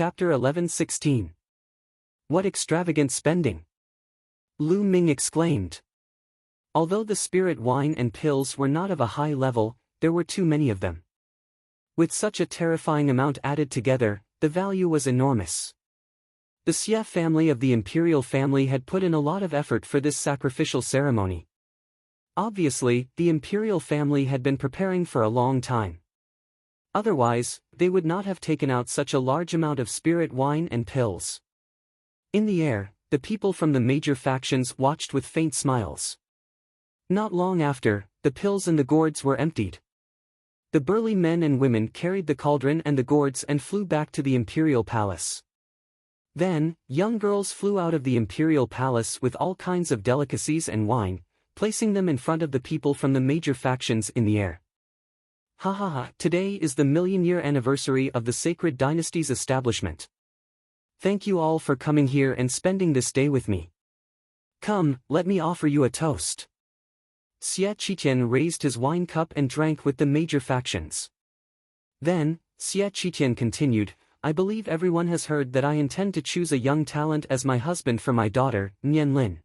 Chapter 11:16. What extravagant spending! Lu Ming exclaimed. Although the spirit wine and pills were not of a high level, there were too many of them. With such a terrifying amount added together, the value was enormous. The Xia family of the imperial family had put in a lot of effort for this sacrificial ceremony. Obviously, the imperial family had been preparing for a long time. Otherwise, they would not have taken out such a large amount of spirit wine and pills. In the air, the people from the major factions watched with faint smiles. Not long after, the pills and the gourds were emptied. The burly men and women carried the cauldron and the gourds and flew back to the imperial palace. Then, young girls flew out of the imperial palace with all kinds of delicacies and wine, placing them in front of the people from the major factions in the air. Ha ha ha, today is the million-year anniversary of the sacred dynasty's establishment. Thank you all for coming here and spending this day with me. Come, let me offer you a toast. Xia Qitian raised his wine cup and drank with the major factions. Then, Xia Qitian continued, I believe everyone has heard that I intend to choose a young talent as my husband for my daughter, Nianlin.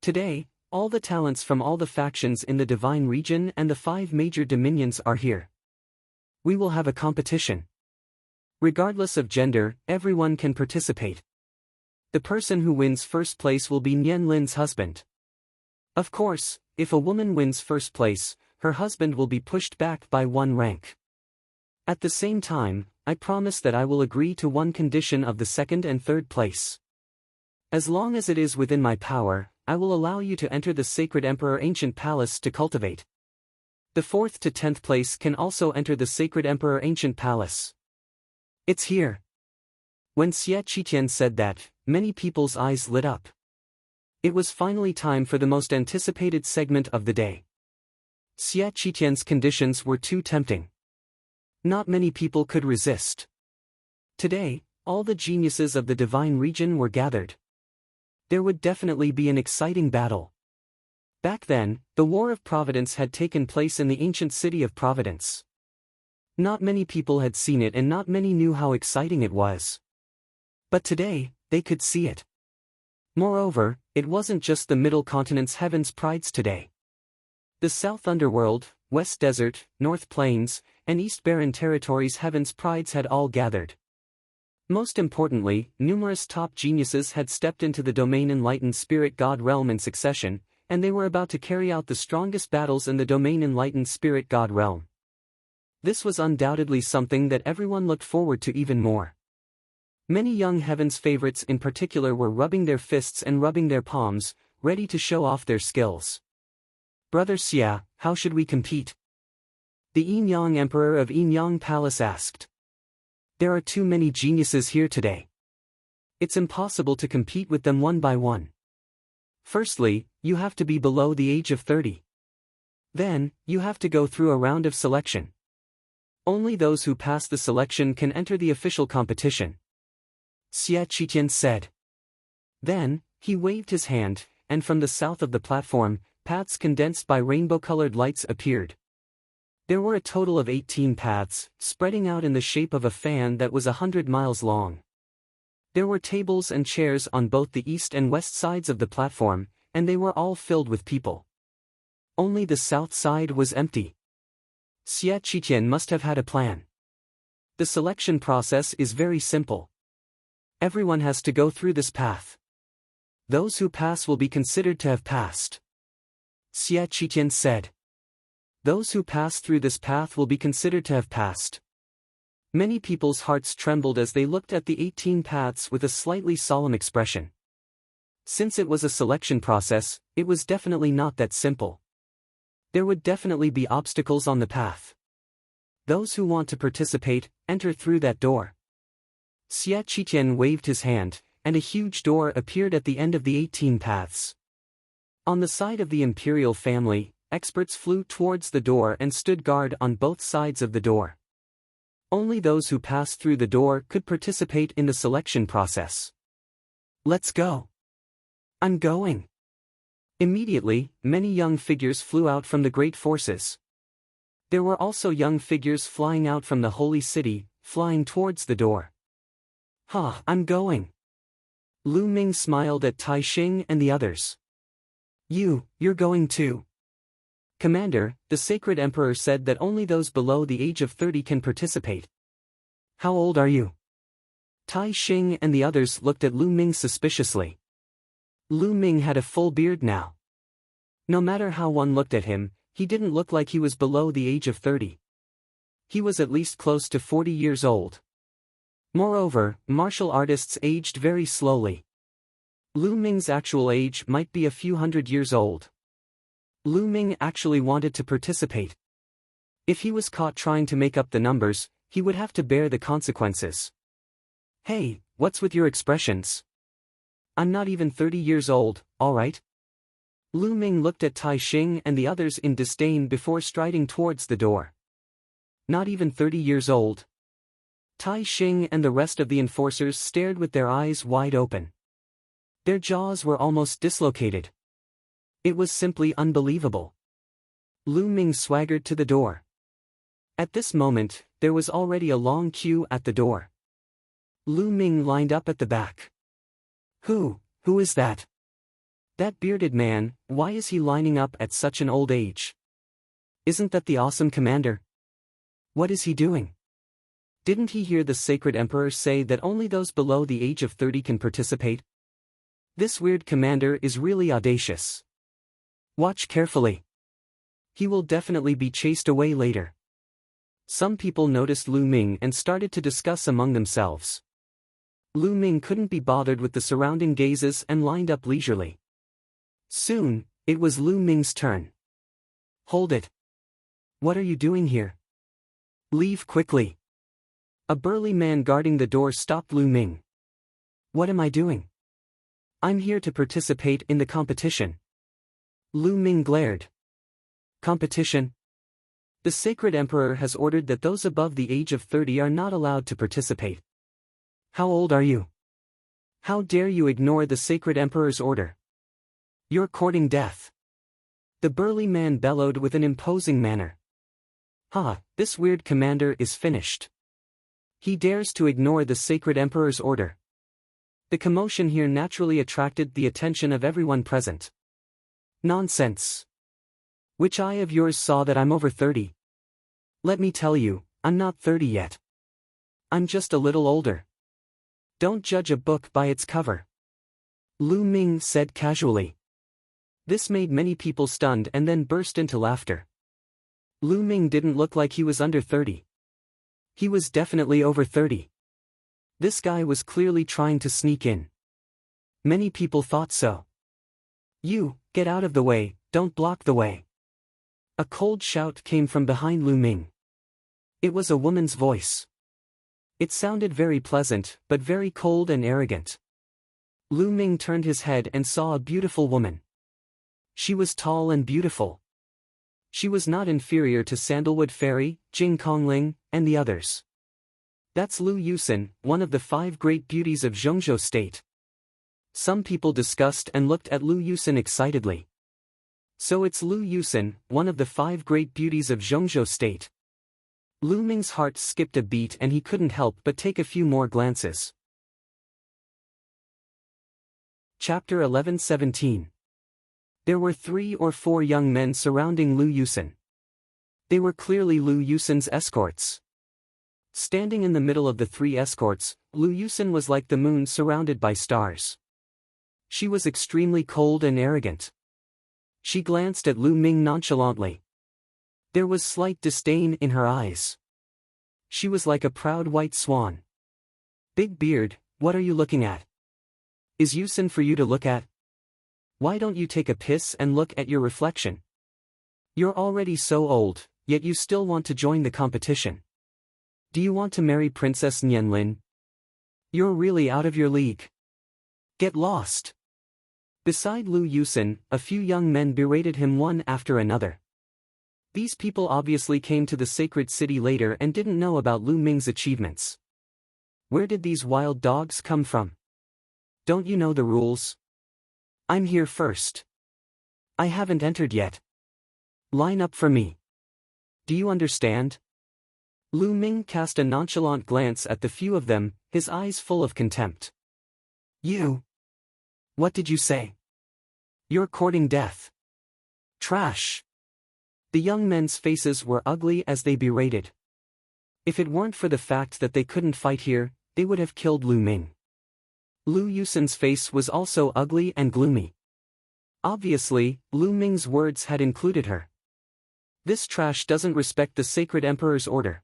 Today, all the talents from all the factions in the divine region and the 5 major dominions are here. We will have a competition. Regardless of gender, everyone can participate. The person who wins first place will be Nianlin's husband. Of course, if a woman wins first place, her husband will be pushed back by 1 rank. At the same time, I promise that I will agree to one condition of the 2nd and 3rd place. As long as it is within my power, I will allow you to enter the Sacred Emperor Ancient Palace to cultivate. The 4th to 10th place can also enter the Sacred Emperor Ancient Palace. It's here. When Xia Qitian said that, many people's eyes lit up. It was finally time for the most anticipated segment of the day. Xia Qitian's conditions were too tempting. Not many people could resist. Today, all the geniuses of the divine region were gathered. There would definitely be an exciting battle. Back then, the War of Providence had taken place in the ancient city of Providence. Not many people had seen it and not many knew how exciting it was. But today, they could see it. Moreover, it wasn't just the Middle Continent's heavens prides today. The South Underworld, West Desert, North Plains, and East Barren Territories heavens prides had all gathered. Most importantly, numerous top geniuses had stepped into the domain enlightened spirit god realm in succession, and they were about to carry out the strongest battles in the domain enlightened spirit god realm. This was undoubtedly something that everyone looked forward to even more. Many young heavens favorites in particular were rubbing their fists and rubbing their palms, ready to show off their skills. Brother Xia, how should we compete? The Yin-Yang Emperor of Yin-Yang Palace asked. There are too many geniuses here today. It's impossible to compete with them one by one. Firstly, you have to be below the age of 30. Then, you have to go through a round of selection. Only those who pass the selection can enter the official competition. Xia Qitian said. Then, he waved his hand, and from the south of the platform, paths condensed by rainbow-colored lights appeared. There were a total of 18 paths, spreading out in the shape of a fan that was 100 miles long. There were tables and chairs on both the east and west sides of the platform, and they were all filled with people. Only the south side was empty. Xia Qitian must have had a plan. The selection process is very simple. Everyone has to go through this path. Those who pass will be considered to have passed. Xia Qitian said. Those who pass through this path will be considered to have passed. Many people's hearts trembled as they looked at the 18 paths with a slightly solemn expression. Since it was a selection process, it was definitely not that simple. There would definitely be obstacles on the path. Those who want to participate, enter through that door. Xia Qitian waved his hand, and a huge door appeared at the end of the 18 paths. On the side of the imperial family, experts flew towards the door and stood guard on both sides of the door. Only those who passed through the door could participate in the selection process. Let's go. I'm going. Immediately, many young figures flew out from the great forces. There were also young figures flying out from the holy city, flying towards the door. Ha, I'm going. Lu Ming smiled at Tai Xing and the others. You're going too. Commander, the sacred emperor said that only those below the age of 30 can participate. How old are you? Tai Xing and the others looked at Lu Ming suspiciously. Lu Ming had a full beard now. No matter how one looked at him, he didn't look like he was below the age of 30. He was at least close to 40 years old. Moreover, martial artists aged very slowly. Lu Ming's actual age might be a few hundred years old. Lu Ming actually wanted to participate. If he was caught trying to make up the numbers, he would have to bear the consequences. Hey, what's with your expressions? I'm not even 30 years old, alright? Lu Ming looked at Tai Xing and the others in disdain before striding towards the door. Not even 30 years old. Tai Xing and the rest of the enforcers stared with their eyes wide open. Their jaws were almost dislocated. It was simply unbelievable. Lu Ming swaggered to the door. At this moment, there was already a long queue at the door. Lu Ming lined up at the back. Who is that? That bearded man, why is he lining up at such an old age? Isn't that the awesome commander? What is he doing? Didn't he hear the sacred emperor say that only those below the age of 30 can participate? This weird commander is really audacious. Watch carefully. He will definitely be chased away later. Some people noticed Lu Ming and started to discuss among themselves. Lu Ming couldn't be bothered with the surrounding gazes and lined up leisurely. Soon, it was Lu Ming's turn. Hold it. What are you doing here? Leave quickly. A burly man guarding the door stopped Lu Ming. What am I doing? I'm here to participate in the competition. Lu Ming glared. Competition? The sacred emperor has ordered that those above the age of 30 are not allowed to participate. How old are you? How dare you ignore the sacred emperor's order? You're courting death. The burly man bellowed with an imposing manner. Ha, this weird commander is finished. He dares to ignore the sacred emperor's order. The commotion here naturally attracted the attention of everyone present. Nonsense. Which eye of yours saw that I'm over 30? Let me tell you, I'm not 30 yet. I'm just a little older. Don't judge a book by its cover. Lu Ming said casually. This made many people stunned and then burst into laughter. Lu Ming didn't look like he was under 30. He was definitely over 30. This guy was clearly trying to sneak in. Many people thought so. You, get out of the way, don't block the way. A cold shout came from behind Lu Ming. It was a woman's voice. It sounded very pleasant, but very cold and arrogant. Lu Ming turned his head and saw a beautiful woman. She was tall and beautiful. She was not inferior to Sandalwood Fairy, Jing Kongling, and the others. That's Lu Yusen, one of the 5 great beauties of Zhongzhou State. Some people discussed and looked at Lu Yusen excitedly. So it's Lu Yusen, one of the 5 great beauties of Zhongzhou State. Lu Ming's heart skipped a beat and he couldn't help but take a few more glances. Chapter 11-17. There were 3 or 4 young men surrounding Lu Yusen. They were clearly Lu Yusen's escorts. Standing in the middle of the 3 escorts, Lu Yusen was like the moon surrounded by stars. She was extremely cold and arrogant. She glanced at Lu Ming nonchalantly. There was slight disdain in her eyes. She was like a proud white swan. Big beard, what are you looking at? Is Yusen for you to look at? Why don't you take a piss and look at your reflection? You're already so old, yet you still want to join the competition. Do you want to marry Princess Nianlin? You're really out of your league. Get lost. Beside Lu Yusen, a few young men berated him one after another. These people obviously came to the sacred city later and didn't know about Lu Ming's achievements. Where did these wild dogs come from? Don't you know the rules? I'm here first. I haven't entered yet. Line up for me. Do you understand? Lu Ming cast a nonchalant glance at the few of them, his eyes full of contempt. You! What did you say? You're courting death. Trash! The young men's faces were ugly as they berated. If it weren't for the fact that they couldn't fight here, they would have killed Lu Ming. Lu Yusen's face was also ugly and gloomy. Obviously, Lu Ming's words had included her. This trash doesn't respect the sacred emperor's order.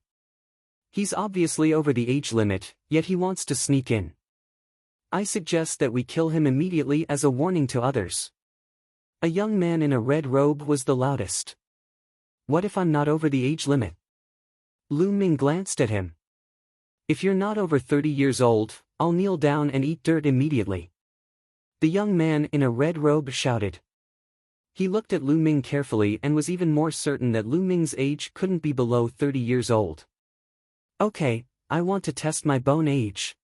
He's obviously over the age limit, yet he wants to sneak in. I suggest that we kill him immediately as a warning to others. A young man in a red robe was the loudest. What if I'm not over the age limit? Lu Ming glanced at him. If you're not over 30 years old, I'll kneel down and eat dirt immediately. The young man in a red robe shouted. He looked at Lu Ming carefully and was even more certain that Lu Ming's age couldn't be below 30 years old. Okay, I want to test my bone age.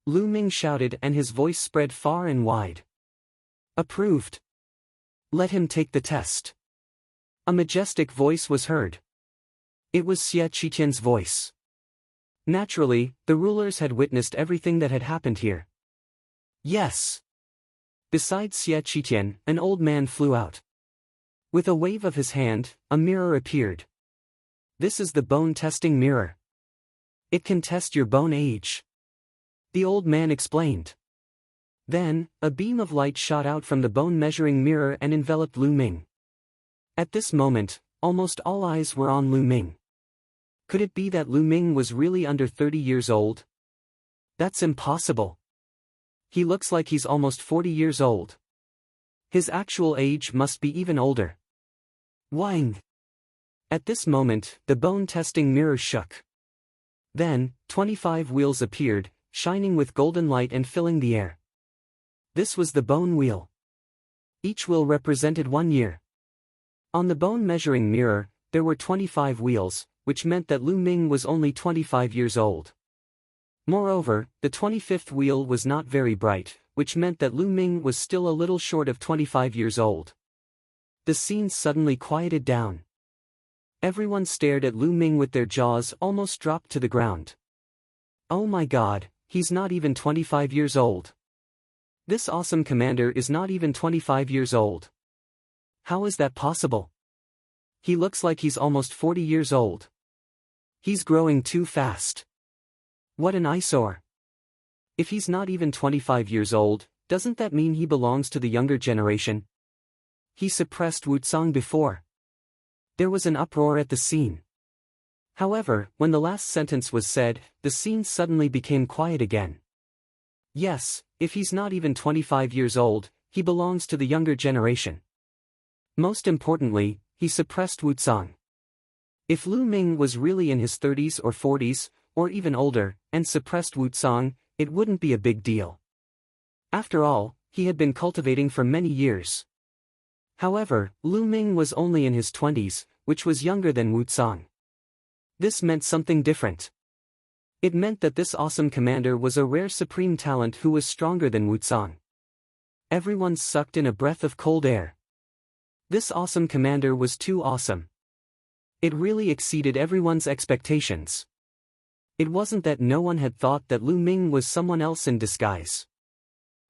Lu Ming shouted and his voice spread far and wide. Approved. Let him take the test. A majestic voice was heard. It was Xie Qitian's voice. Naturally, the rulers had witnessed everything that had happened here. Yes. Besides Xie Qitian, an old man flew out. With a wave of his hand, a mirror appeared. This is the bone testing mirror. It can test your bone age. The old man explained. Then, a beam of light shot out from the bone measuring mirror and enveloped Lu Ming. At this moment, almost all eyes were on Lu Ming. Could it be that Lu Ming was really under 30 years old? That's impossible. He looks like he's almost 40 years old. His actual age must be even older. Wang! At this moment, the bone testing mirror shook. Then, 25 wheels appeared, shining with golden light and filling the air. This was the bone wheel. Each wheel represented 1 year. On the bone measuring mirror, there were 25 wheels, which meant that Lu Ming was only 25 years old. Moreover, the 25th wheel was not very bright, which meant that Lu Ming was still a little short of 25 years old. The scene suddenly quieted down. Everyone stared at Lu Ming with their jaws almost dropped to the ground. Oh my god, he's not even 25 years old. This awesome commander is not even 25 years old. How is that possible? He looks like he's almost 40 years old. He's growing too fast. What an eyesore. If he's not even 25 years old, doesn't that mean he belongs to the younger generation? He suppressed Wucang before. There was an uproar at the scene. However, when the last sentence was said, the scene suddenly became quiet again. Yes, if he's not even 25 years old, he belongs to the younger generation. Most importantly, he suppressed Wucang. If Lu Ming was really in his 30s or 40s, or even older, and suppressed Wucang, it wouldn't be a big deal. After all, he had been cultivating for many years. However, Lu Ming was only in his 20s, which was younger than Wucang. This meant something different. It meant that this awesome commander was a rare supreme talent who was stronger than Wucang. Everyone sucked in a breath of cold air. This awesome commander was too awesome. It really exceeded everyone's expectations. It wasn't that no one had thought that Lu Ming was someone else in disguise.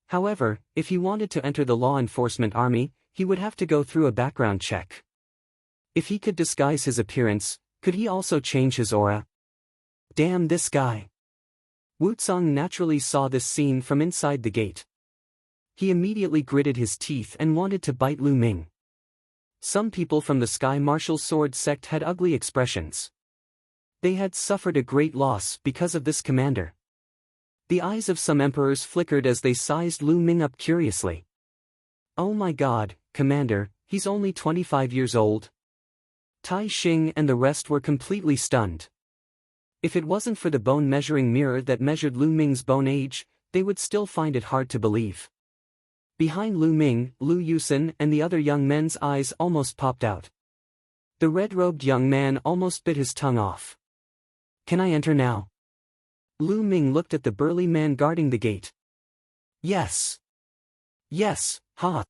However, if he wanted to enter the law enforcement army, he would have to go through a background check. If he could disguise his appearance, could he also change his aura? Damn this guy. Wucang naturally saw this scene from inside the gate. He immediately gritted his teeth and wanted to bite Lu Ming. Some people from the Sky Martial Sword sect had ugly expressions. They had suffered a great loss because of this commander. The eyes of some emperors flickered as they sized Lu Ming up curiously. Oh my god, commander, he's only 25 years old. Tai Xing and the rest were completely stunned. If it wasn't for the bone measuring mirror that measured Lu Ming's bone age, they would still find it hard to believe. Behind Lu Ming, Lu Yusen and the other young men's eyes almost popped out. The red-robed young man almost bit his tongue off. Can I enter now? Lu Ming looked at the burly man guarding the gate. Yes. Yes, ha.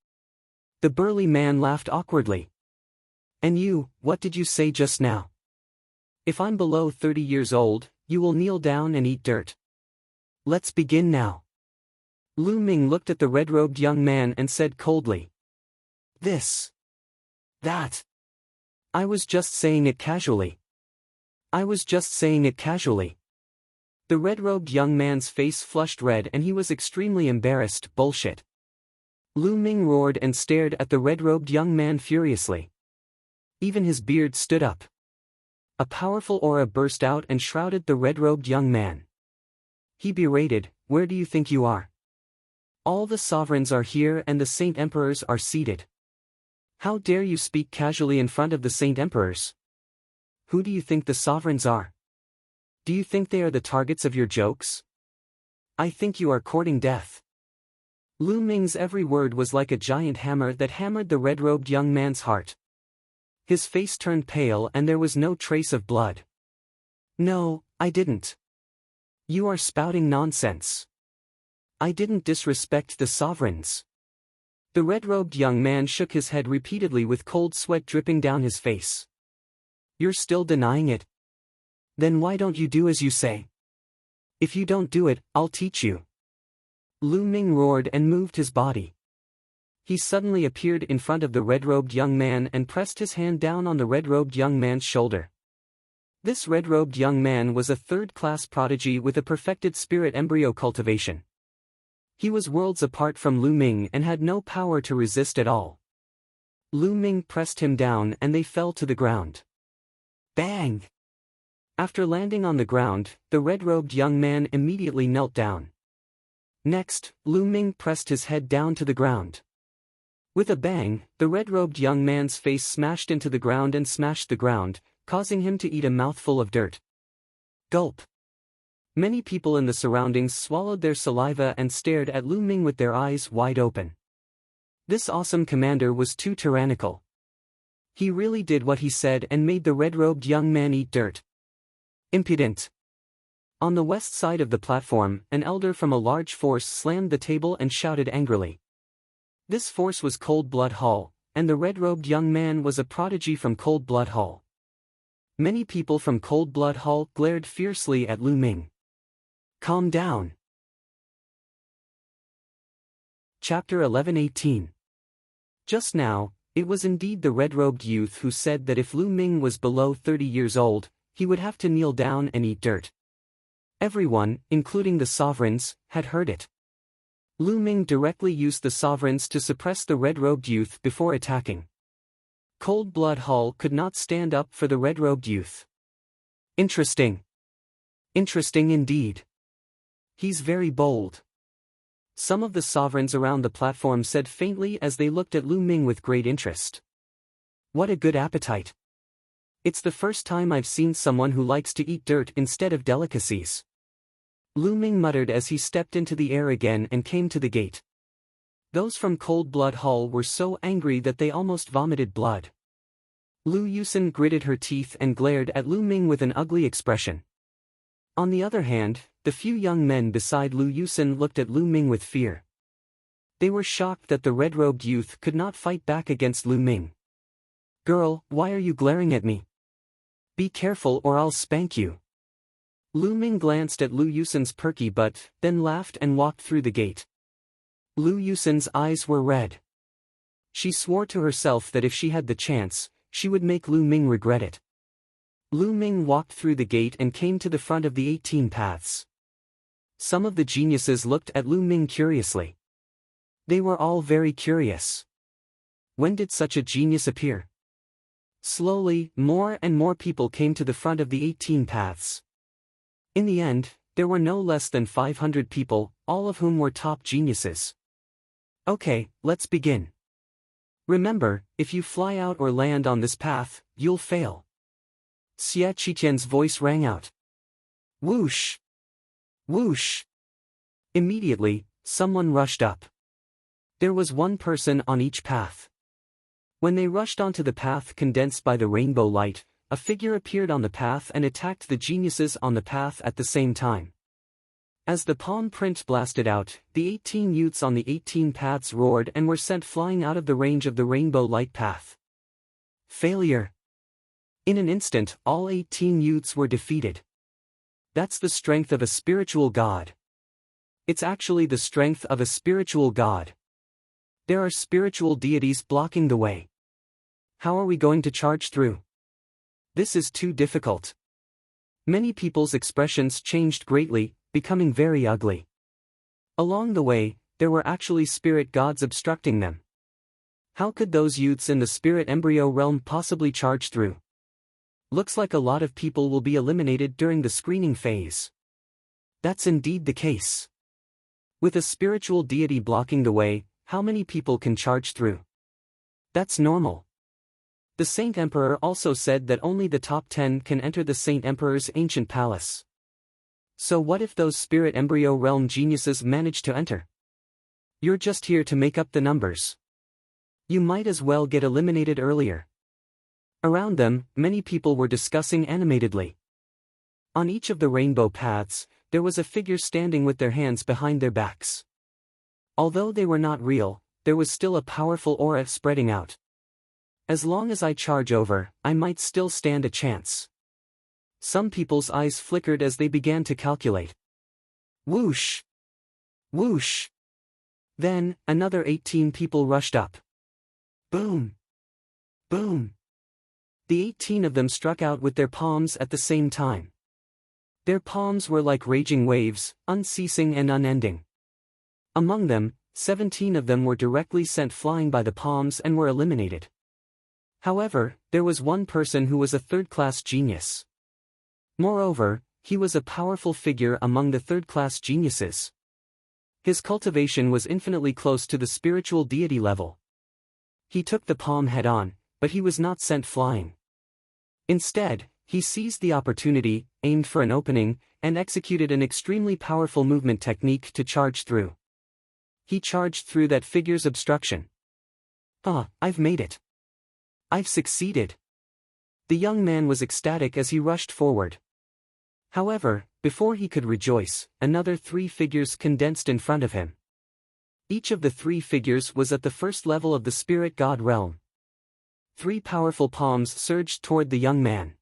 The burly man laughed awkwardly. And you, what did you say just now? If I'm below 30 years old, you will kneel down and eat dirt. Let's begin now. Lu Ming looked at the red-robed young man and said coldly. This. That. I was just saying it casually. I was just saying it casually. The red-robed young man's face flushed red and he was extremely embarrassed. Bullshit. Lu Ming roared and stared at the red-robed young man furiously. Even his beard stood up. A powerful aura burst out and shrouded the red-robed young man. He berated, "Where do you think you are? All the sovereigns are here and the Saint Emperors are seated. How dare you speak casually in front of the Saint Emperors? Who do you think the sovereigns are? Do you think they are the targets of your jokes? I think you are courting death." Lu Ming's every word was like a giant hammer that hammered the red-robed young man's heart. His face turned pale and there was no trace of blood. "No, I didn't. You are spouting nonsense. I didn't disrespect the sovereigns." The red-robed young man shook his head repeatedly with cold sweat dripping down his face. "You're still denying it? Then why don't you do as you say? If you don't do it, I'll teach you." Lu Ming roared and moved his body. He suddenly appeared in front of the red-robed young man and pressed his hand down on the red-robed young man's shoulder. This red-robed young man was a third-class prodigy with a perfected spirit embryo cultivation. He was worlds apart from Lu Ming and had no power to resist at all. Lu Ming pressed him down and they fell to the ground. Bang! After landing on the ground, the red-robed young man immediately knelt down. Next, Lu Ming pressed his head down to the ground. With a bang, the red-robed young man's face smashed into the ground and smashed the ground, causing him to eat a mouthful of dirt. Gulp! Many people in the surroundings swallowed their saliva and stared at Lu Ming with their eyes wide open. This awesome commander was too tyrannical. He really did what he said and made the red-robed young man eat dirt. Impudent! On the west side of the platform, an elder from a large force slammed the table and shouted angrily. This force was Cold Blood Hall, and the red-robed young man was a prodigy from Cold Blood Hall. Many people from Cold Blood Hall glared fiercely at Lu Ming. Calm down. Chapter 11:18. Just now, it was indeed the red-robed youth who said that if Lu Ming was below 30 years old, he would have to kneel down and eat dirt. Everyone, including the sovereigns, had heard it. Lu Ming directly used the sovereigns to suppress the red-robed youth before attacking. Cold Blood Hall could not stand up for the red-robed youth. Interesting. Interesting indeed. He's very bold. Some of the sovereigns around the platform said faintly as they looked at Lu Ming with great interest. What a good appetite. It's the first time I've seen someone who likes to eat dirt instead of delicacies. Lu Ming muttered as he stepped into the air again and came to the gate. Those from Cold Blood Hall were so angry that they almost vomited blood. Lu Yusen gritted her teeth and glared at Lu Ming with an ugly expression. On the other hand, the few young men beside Lu Yusen looked at Lu Ming with fear. They were shocked that the red-robed youth could not fight back against Lu Ming. "Girl, why are you glaring at me? Be careful or I'll spank you." Lu Ming glanced at Lu Yusen's perky butt, then laughed and walked through the gate. Lu Yusen's eyes were red. She swore to herself that if she had the chance, she would make Lu Ming regret it. Lu Ming walked through the gate and came to the front of the 18 paths. Some of the geniuses looked at Lu Ming curiously. They were all very curious. When did such a genius appear? Slowly, more and more people came to the front of the 18 paths. In the end, there were no less than 500 people, all of whom were top geniuses. Okay, let's begin. Remember, if you fly out or land on this path, you'll fail. Xia Qiqian's voice rang out. Whoosh! Whoosh! Immediately, someone rushed up. There was one person on each path. When they rushed onto the path condensed by the rainbow light, a figure appeared on the path and attacked the geniuses on the path at the same time. As the palm print blasted out, the 18 youths on the 18 paths roared and were sent flying out of the range of the rainbow light path. Failure! In an instant, all 18 youths were defeated. That's the strength of a spiritual god. It's actually the strength of a spiritual god. There are spiritual deities blocking the way. How are we going to charge through? This is too difficult. Many people's expressions changed greatly, becoming very ugly. Along the way, there were actually spirit gods obstructing them. How could those youths in the spirit embryo realm possibly charge through? Looks like a lot of people will be eliminated during the screening phase. That's indeed the case. With a spiritual deity blocking the way, how many people can charge through? That's normal. The Saint Emperor also said that only the top 10 can enter the Saint Emperor's ancient palace. So what if those spirit embryo realm geniuses manage to enter? You're just here to make up the numbers. You might as well get eliminated earlier. Around them, many people were discussing animatedly. On each of the rainbow paths, there was a figure standing with their hands behind their backs. Although they were not real, there was still a powerful aura spreading out. As long as I charge over, I might still stand a chance. Some people's eyes flickered as they began to calculate. Whoosh! Whoosh! Then, another 18 people rushed up. Boom! Boom! The 18 of them struck out with their palms at the same time. Their palms were like raging waves, unceasing and unending. Among them, 17 of them were directly sent flying by the palms and were eliminated. However, there was one person who was a third-class genius. Moreover, he was a powerful figure among the third-class geniuses. His cultivation was infinitely close to the spiritual deity level. He took the palm head-on, but he was not sent flying. Instead, he seized the opportunity, aimed for an opening, and executed an extremely powerful movement technique to charge through. He charged through that figure's obstruction. I've made it. I've succeeded. The young man was ecstatic as he rushed forward. However, before he could rejoice, another 3 figures condensed in front of him. Each of the 3 figures was at the first level of the spirit god realm. 3 powerful palms surged toward the young man.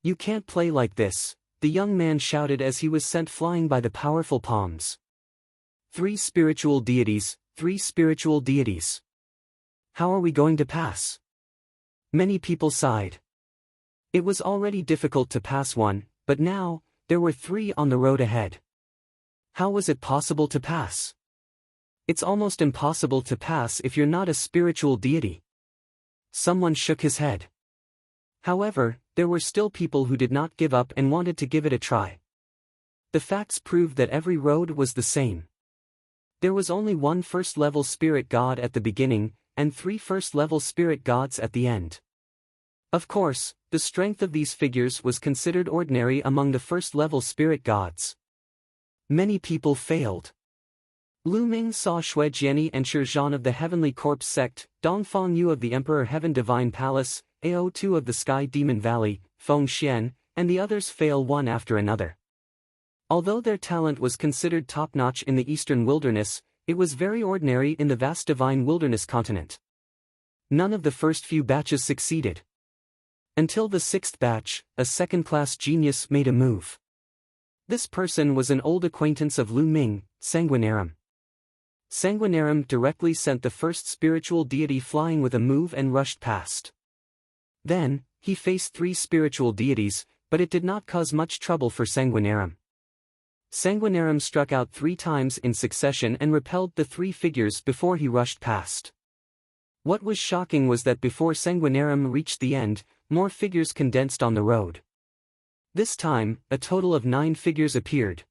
You can't play like this, the young man shouted as he was sent flying by the powerful palms. 3 spiritual deities, 3 spiritual deities. How are we going to pass? Many people sighed. It was already difficult to pass one, but now, there were 3 on the road ahead. How was it possible to pass? It's almost impossible to pass if you're not a spiritual deity. Someone shook his head. However, there were still people who did not give up and wanted to give it a try. The facts proved that every road was the same. There was only one first-level spirit god at the beginning, and 3 first-level spirit gods at the end. Of course, the strength of these figures was considered ordinary among the first-level spirit gods. Many people failed. Lu Ming saw Shui Jiani and Shi Zhan of the Heavenly Corpse sect, Dongfang Yu of the Emperor Heaven Divine Palace, Ao Tu of the Sky Demon Valley, Feng Xian, and the others fail one after another. Although their talent was considered top-notch in the Eastern Wilderness, it was very ordinary in the vast Divine Wilderness continent. None of the first few batches succeeded. Until the 6th batch, a second-class genius made a move. This person was an old acquaintance of Lu Ming, Sanguinarum. Sanguinarum directly sent the first spiritual deity flying with a move and rushed past. Then, he faced 3 spiritual deities, but it did not cause much trouble for Sanguinarum. Sanguinarum struck out 3 times in succession and repelled the 3 figures before he rushed past. What was shocking was that before Sanguinarum reached the end, more figures condensed on the road. This time, a total of 9 figures appeared.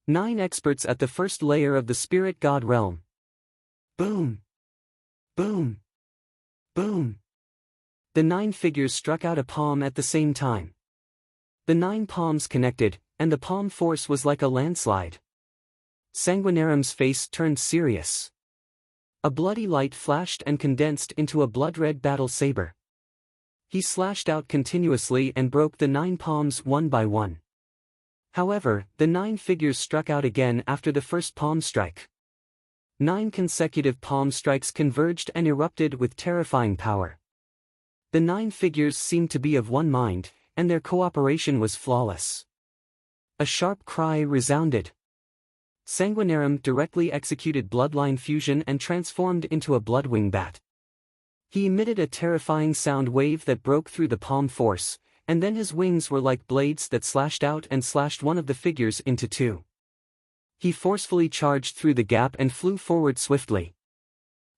9 experts at the first layer of the spirit god realm. Boom! Boom! Boom! The 9 figures struck out a palm at the same time. The 9 palms connected, and the palm force was like a landslide. Sanguinarum's face turned serious. A bloody light flashed and condensed into a blood-red battle saber. He slashed out continuously and broke the 9 palms one by one. However, the 9 figures struck out again after the first palm strike. 9 consecutive palm strikes converged and erupted with terrifying power. The 9 figures seemed to be of one mind, and their cooperation was flawless. A sharp cry resounded. Sanguinarum directly executed bloodline fusion and transformed into a bloodwing bat. He emitted a terrifying sound wave that broke through the palm force, and then his wings were like blades that slashed out and slashed one of the figures into 2. He forcefully charged through the gap and flew forward swiftly.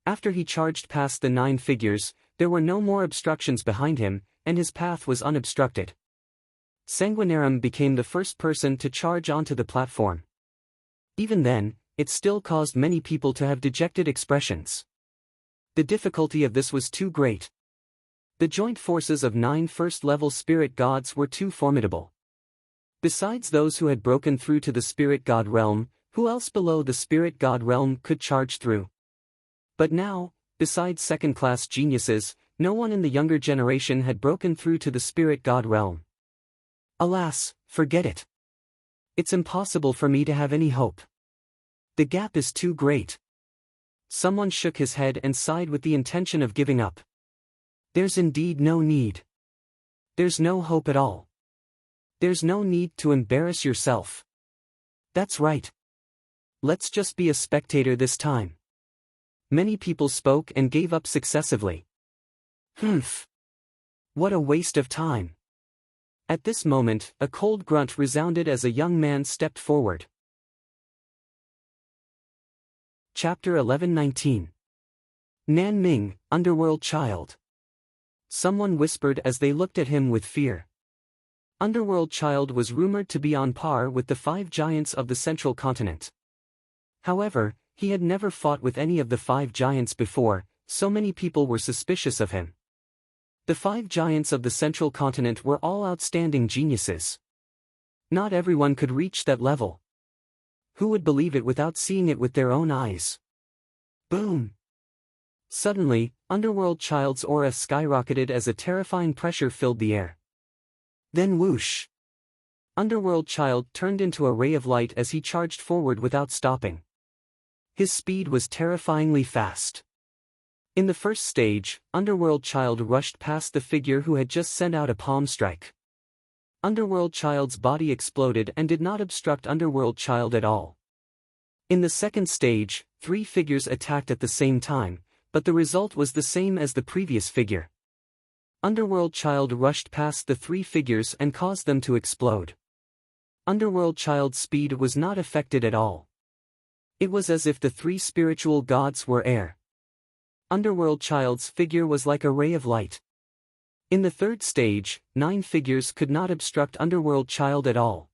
After he charged past the 9 figures, there were no more obstructions behind him, and his path was unobstructed. Sanguinarum became the first person to charge onto the platform. Even then, it still caused many people to have dejected expressions. The difficulty of this was too great. The joint forces of 9 first-level spirit gods were too formidable. Besides those who had broken through to the spirit god realm, who else below the spirit god realm could charge through? But now, besides second-class geniuses, no one in the younger generation had broken through to the spirit god realm. Alas, forget it. It's impossible for me to have any hope. The gap is too great. Someone shook his head and sighed with the intention of giving up. There's indeed no need. There's no hope at all. There's no need to embarrass yourself. That's right. Let's just be a spectator this time. Many people spoke and gave up successively. Humph. What a waste of time. At this moment, a cold grunt resounded as a young man stepped forward. Chapter 11-19. Nan Ming, Underworld Child. Someone whispered as they looked at him with fear. Underworld Child was rumored to be on par with the 5 giants of the central continent. However, he had never fought with any of the 5 giants before, so many people were suspicious of him. The 5 giants of the central continent were all outstanding geniuses. Not everyone could reach that level. Who would believe it without seeing it with their own eyes? Boom! Suddenly, Underworld Child's aura skyrocketed as a terrifying pressure filled the air. Then whoosh! Underworld Child turned into a ray of light as he charged forward without stopping. His speed was terrifyingly fast. In the first stage, Underworld Child rushed past the figure who had just sent out a palm strike. Underworld Child's body exploded and did not obstruct Underworld Child at all. In the second stage, 3 figures attacked at the same time, but the result was the same as the previous figure. Underworld Child rushed past the 3 figures and caused them to explode. Underworld Child's speed was not affected at all. It was as if the 3 spiritual gods were air. Underworld Child's figure was like a ray of light. In the third stage, 9 figures could not obstruct Underworld Child at all.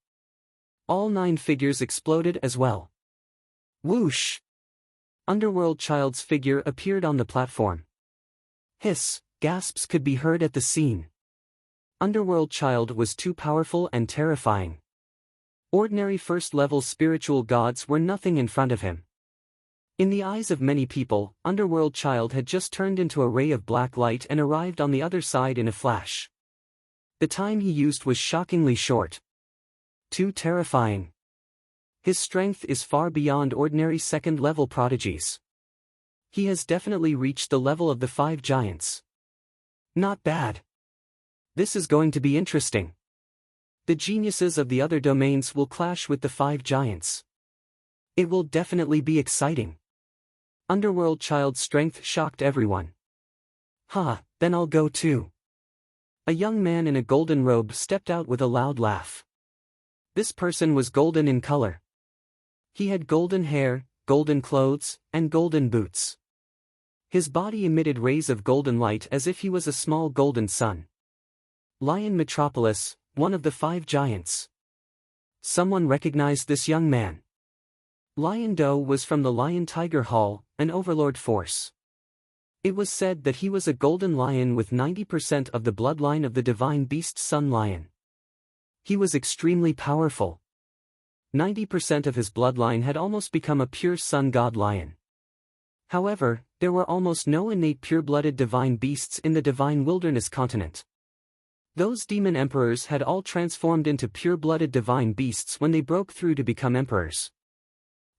All 9 figures exploded as well. Whoosh! Underworld Child's figure appeared on the platform. Hiss, gasps could be heard at the scene. Underworld Child was too powerful and terrifying. Ordinary first-level spiritual gods were nothing in front of him. In the eyes of many people, Underworld Child had just turned into a ray of black light and arrived on the other side in a flash. The time he used was shockingly short. Too terrifying. His strength is far beyond ordinary second-level prodigies. He has definitely reached the level of the 5 giants. Not bad. This is going to be interesting. The geniuses of the other domains will clash with the 5 giants. It will definitely be exciting. Underworld Child's strength shocked everyone. Then I'll go too. A young man in a golden robe stepped out with a loud laugh. This person was golden in color. He had golden hair, golden clothes, and golden boots. His body emitted rays of golden light as if he was a small golden sun. Lion Metropolis, one of the 5 giants. Someone recognized this young man. Lion Do was from the Lion Tiger Hall, an overlord force. It was said that he was a golden lion with 90% of the bloodline of the divine beast Sun Lion. He was extremely powerful. 90% of his bloodline had almost become a pure sun god lion. However, there were almost no innate pure-blooded divine beasts in the divine wilderness continent. Those demon emperors had all transformed into pure-blooded divine beasts when they broke through to become emperors.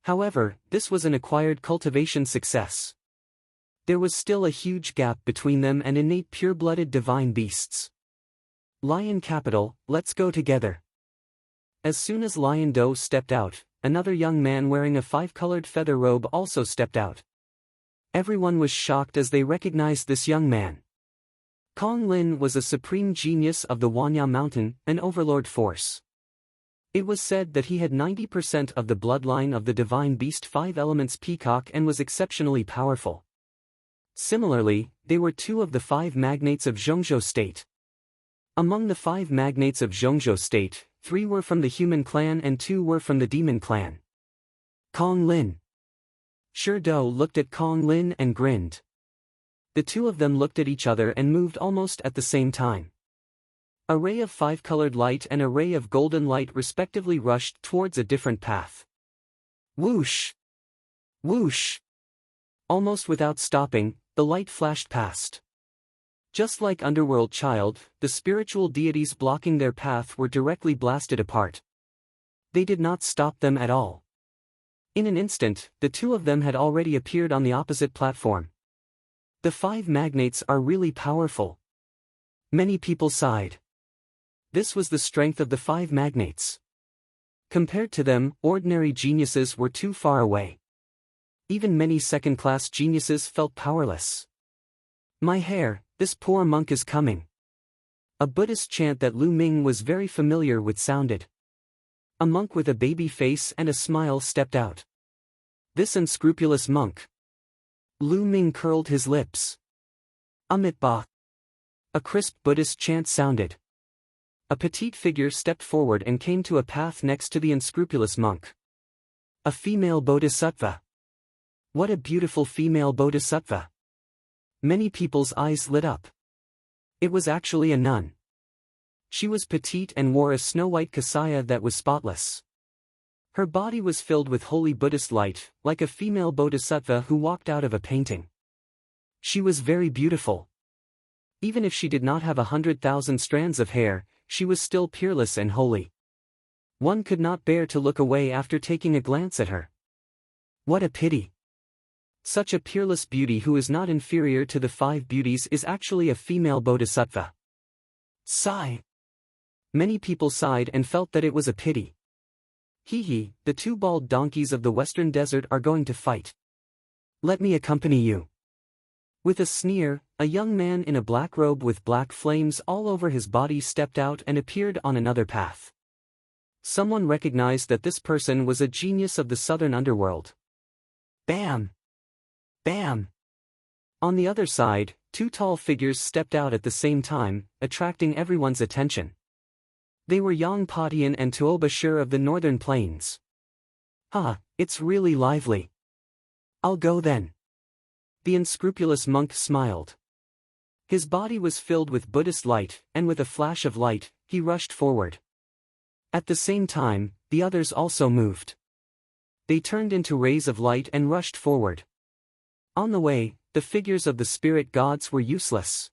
However, this was an acquired cultivation success. There was still a huge gap between them and innate pure-blooded divine beasts. Lion capital, let's go together. As soon as Lion Do stepped out, another young man wearing a five-colored feather robe also stepped out. Everyone was shocked as they recognized this young man. Kong Lin was a supreme genius of the Wanya Mountain, an overlord force. It was said that he had 90% of the bloodline of the divine beast Five Elements Peacock and was exceptionally powerful. Similarly, they were two of the five magnates of Zhongzhou State. Among the five magnates of Zhongzhou State, 3 were from the human clan and 2 were from the demon clan. Kong Lin. Shi Do looked at Kong Lin and grinned. The two of them looked at each other and moved almost at the same time. A ray of five-colored light and a ray of golden light respectively rushed towards a different path. Whoosh! Whoosh! Almost without stopping, the light flashed past. Just like Underworld Child, the spiritual deities blocking their path were directly blasted apart. They did not stop them at all. In an instant, the two of them had already appeared on the opposite platform. The five magnates are really powerful. Many people sighed. This was the strength of the five magnates. Compared to them, ordinary geniuses were too far away. Even many second-class geniuses felt powerless. My hair, this poor monk is coming. A Buddhist chant that Lu Ming was very familiar with sounded. A monk with a baby face and a smile stepped out. This unscrupulous monk. Lu Ming curled his lips. Amitabha. A crisp Buddhist chant sounded. A petite figure stepped forward and came to a path next to the unscrupulous monk. A female bodhisattva. What a beautiful female bodhisattva. Many people's eyes lit up. It was actually a nun. She was petite and wore a snow-white kasaya that was spotless. Her body was filled with holy Buddhist light, like a female bodhisattva who walked out of a painting. She was very beautiful. Even if she did not have 100,000 strands of hair, she was still peerless and holy. One could not bear to look away after taking a glance at her. What a pity! Such a peerless beauty who is not inferior to the five beauties is actually a female bodhisattva. Sigh. Many people sighed and felt that it was a pity. Hee, the two bald donkeys of the western desert are going to fight. Let me accompany you. With a sneer, a young man in a black robe with black flames all over his body stepped out and appeared on another path. Someone recognized that this person was a genius of the southern underworld. Bam! Bam! On the other side, 2 tall figures stepped out at the same time, attracting everyone's attention. They were Yang Patian and Tuoba Shur of the northern plains. It's really lively. I'll go then. The unscrupulous monk smiled. His body was filled with Buddhist light, and with a flash of light, he rushed forward. At the same time, the others also moved. They turned into rays of light and rushed forward. On the way, the figures of the spirit gods were useless.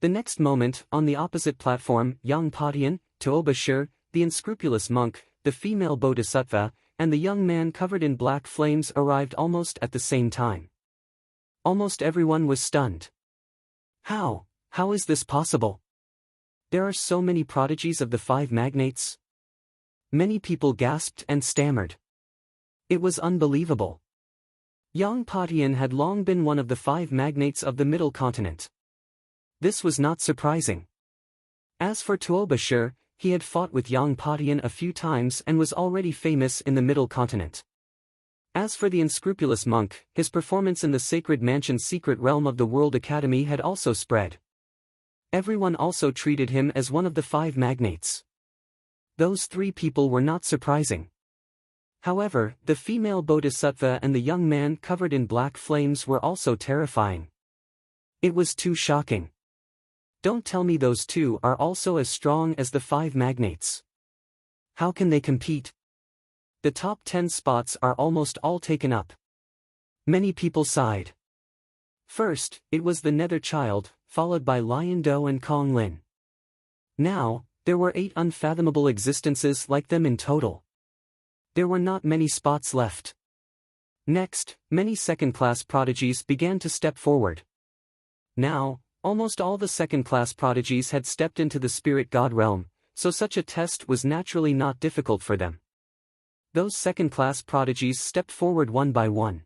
The next moment, on the opposite platform, Yang Patian, Tuoba Shur, the unscrupulous monk, the female bodhisattva, and the young man covered in black flames arrived almost at the same time. Almost everyone was stunned. How is this possible? There are so many prodigies of the five magnates. Many people gasped and stammered. It was unbelievable. Yang Patian had long been one of the five magnates of the Middle Continent. This was not surprising. As for Tuoba Shur, he had fought with Yang Patian a few times and was already famous in the Middle Continent. As for the unscrupulous monk, his performance in the Sacred Mansion's secret realm of the World Academy had also spread. Everyone also treated him as one of the five magnates. Those 3 people were not surprising. However, the female bodhisattva and the young man covered in black flames were also terrifying. It was too shocking. Don't tell me those 2 are also as strong as the five magnates. How can they compete? The top 10 spots are almost all taken up. Many people sighed. First, it was the Nether Child, followed by Lion Do and Kong Lin. Now, there were 8 unfathomable existences like them in total. There were not many spots left. Next, many second-class prodigies began to step forward. Now, almost all the second-class prodigies had stepped into the spirit god realm, so such a test was naturally not difficult for them. Those second-class prodigies stepped forward one by one.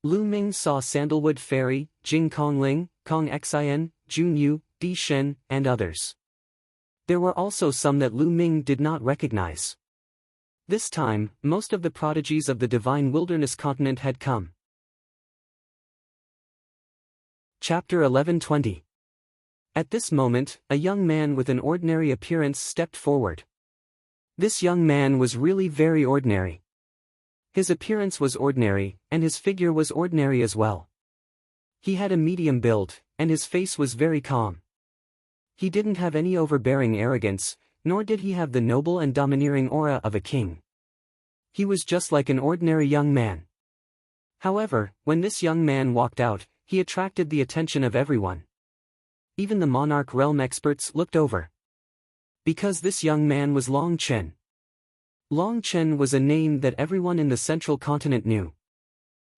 Lu Ming saw Sandalwood Fairy, Jing Kongling, Kong Xin, Jun Yu, Di Shen, and others. There were also some that Lu Ming did not recognize. This time, most of the prodigies of the Divine Wilderness continent had come. Chapter 11:20. At this moment, a young man with an ordinary appearance stepped forward. This young man was really very ordinary. His appearance was ordinary, and his figure was ordinary as well. He had a medium build, and his face was very calm. He didn't have any overbearing arrogance, nor did he have the noble and domineering aura of a king. He was just like an ordinary young man. However, when this young man walked out, he attracted the attention of everyone. Even the monarch realm experts looked over. Because this young man was Long Chen. Long Chen was a name that everyone in the central continent knew.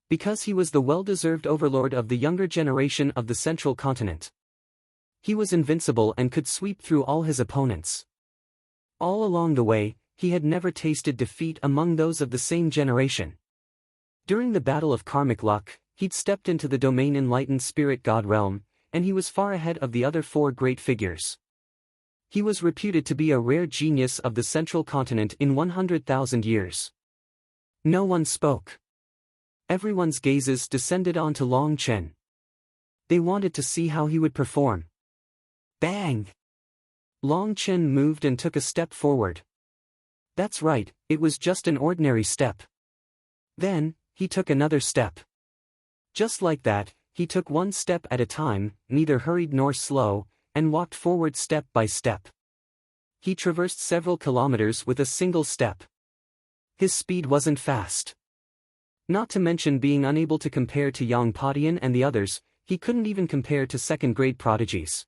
Because he was the well-deserved overlord of the younger generation of the central continent. He was invincible and could sweep through all his opponents. All along the way, he had never tasted defeat among those of the same generation. During the Battle of Karmic Luck, he'd stepped into the domain enlightened spirit god realm, and he was far ahead of the other four great figures. He was reputed to be a rare genius of the central continent in 100,000 years. No one spoke. Everyone's gazes descended onto Long Chen. They wanted to see how he would perform. Bang! Long Chen moved and took a step forward. That's right, it was just an ordinary step. Then, he took another step. Just like that, he took one step at a time, neither hurried nor slow, and walked forward step by step. He traversed several kilometers with a single step. His speed wasn't fast. Not to mention being unable to compare to Yang Padian and the others, he couldn't even compare to second-grade prodigies.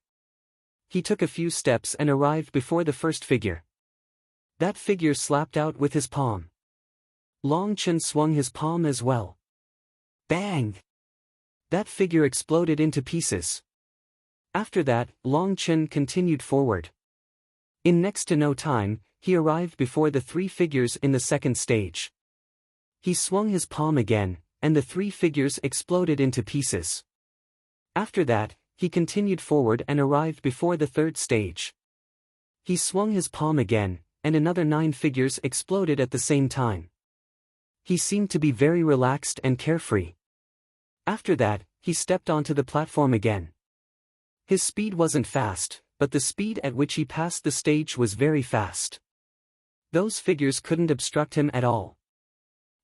He took a few steps and arrived before the first figure. That figure slapped out with his palm. Long Chen swung his palm as well. Bang! That figure exploded into pieces. After that, Long Chen continued forward. In next to no time, he arrived before the three figures in the second stage. He swung his palm again, and the three figures exploded into pieces. After that, he continued forward and arrived before the third stage. He swung his palm again, and another 9 figures exploded at the same time. He seemed to be very relaxed and carefree. After that, he stepped onto the platform again. His speed wasn't fast, but the speed at which he passed the stage was very fast. Those figures couldn't obstruct him at all.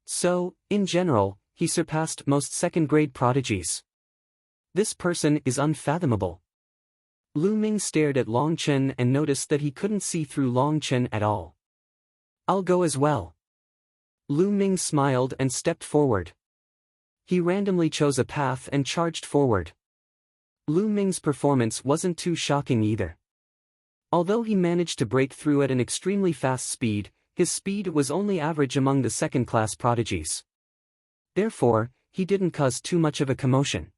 So, in general, he surpassed most second-grade prodigies. This person is unfathomable. Lu Ming stared at Long Chen and noticed that he couldn't see through Long Chen at all. I'll go as well. Lu Ming smiled and stepped forward. He randomly chose a path and charged forward. Lu Ming's performance wasn't too shocking either. Although he managed to break through at an extremely fast speed, his speed was only average among the second-class prodigies. Therefore, he didn't cause too much of a commotion.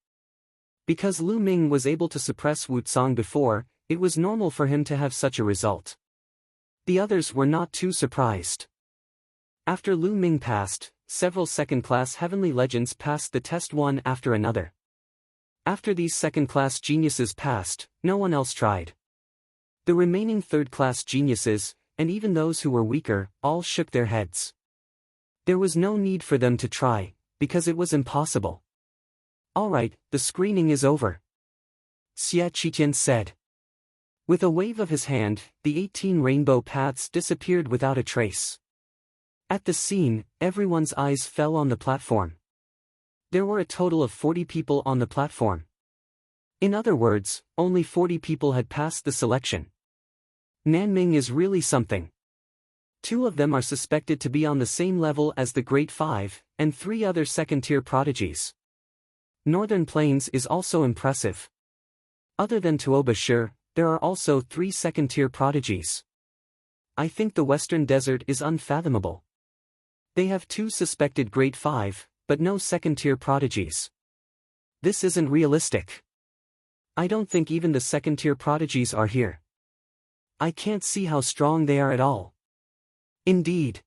Because Lu Ming was able to suppress Wu Cong before, it was normal for him to have such a result. The others were not too surprised. After Lu Ming passed, several second-class heavenly legends passed the test one after another. After these second-class geniuses passed, no one else tried. The remaining third-class geniuses, and even those who were weaker, all shook their heads. There was no need for them to try, because it was impossible. Alright, the screening is over, Xia Qitian said. With a wave of his hand, the 18 rainbow paths disappeared without a trace. At the scene, everyone's eyes fell on the platform. There were a total of 40 people on the platform. In other words, only 40 people had passed the selection. Nanming is really something. 2 of them are suspected to be on the same level as the Great Five, and 3 other second-tier prodigies. Northern Plains is also impressive. Other than Tuoba Shi, there are also 3 second-tier prodigies. I think the Western Desert is unfathomable. They have 2 suspected Great Five, but no second-tier prodigies. This isn't realistic. I don't think even the second-tier prodigies are here. I can't see how strong they are at all. Indeed.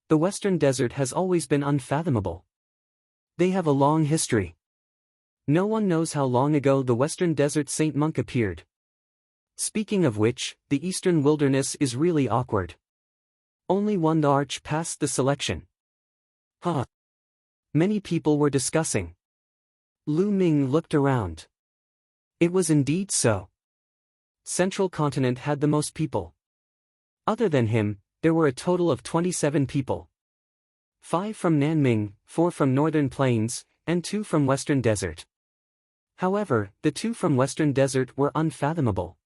The Western Desert has always been unfathomable. They have a long history. No one knows how long ago the Western Desert Saint Monk appeared. Speaking of which, the Eastern Wilderness is really awkward. Only one arch passed the selection. Huh. Many people were discussing. Lu Ming looked around. It was indeed so. Central Continent had the most people. Other than him, there were a total of 27 people. 5 from Nanming, 4 from Northern Plains, and 2 from Western Desert. However, the 2 from Western Desert were unfathomable.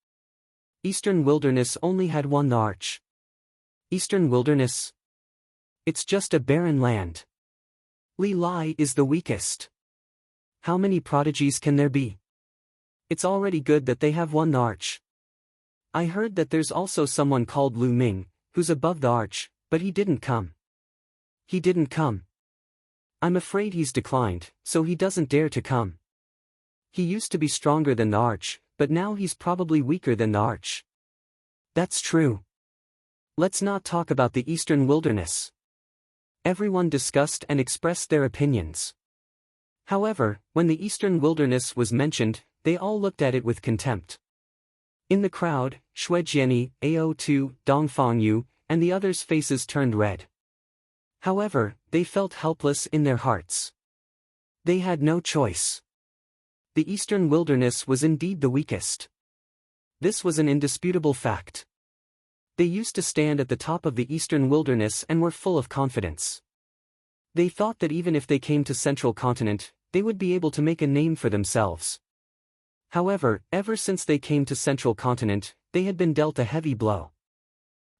Eastern Wilderness only had one arch. Eastern Wilderness? It's just a barren land. Li Lai is the weakest. How many prodigies can there be? It's already good that they have one arch. I heard that there's also someone called Lu Ming, who's above the arch, but he didn't come. He didn't come. I'm afraid he's declined, so he doesn't dare to come. He used to be stronger than the arch, but now he's probably weaker than the arch. That's true. Let's not talk about the Eastern Wilderness. Everyone discussed and expressed their opinions. However, when the Eastern Wilderness was mentioned, they all looked at it with contempt. In the crowd, Xue Jiani, Ao2, Dongfang Yu, and the others' faces turned red. However, they felt helpless in their hearts. They had no choice. The Eastern Wilderness was indeed the weakest. This was an indisputable fact. They used to stand at the top of the Eastern Wilderness and were full of confidence. They thought that even if they came to Central Continent, they would be able to make a name for themselves. However, ever since they came to Central Continent, they had been dealt a heavy blow.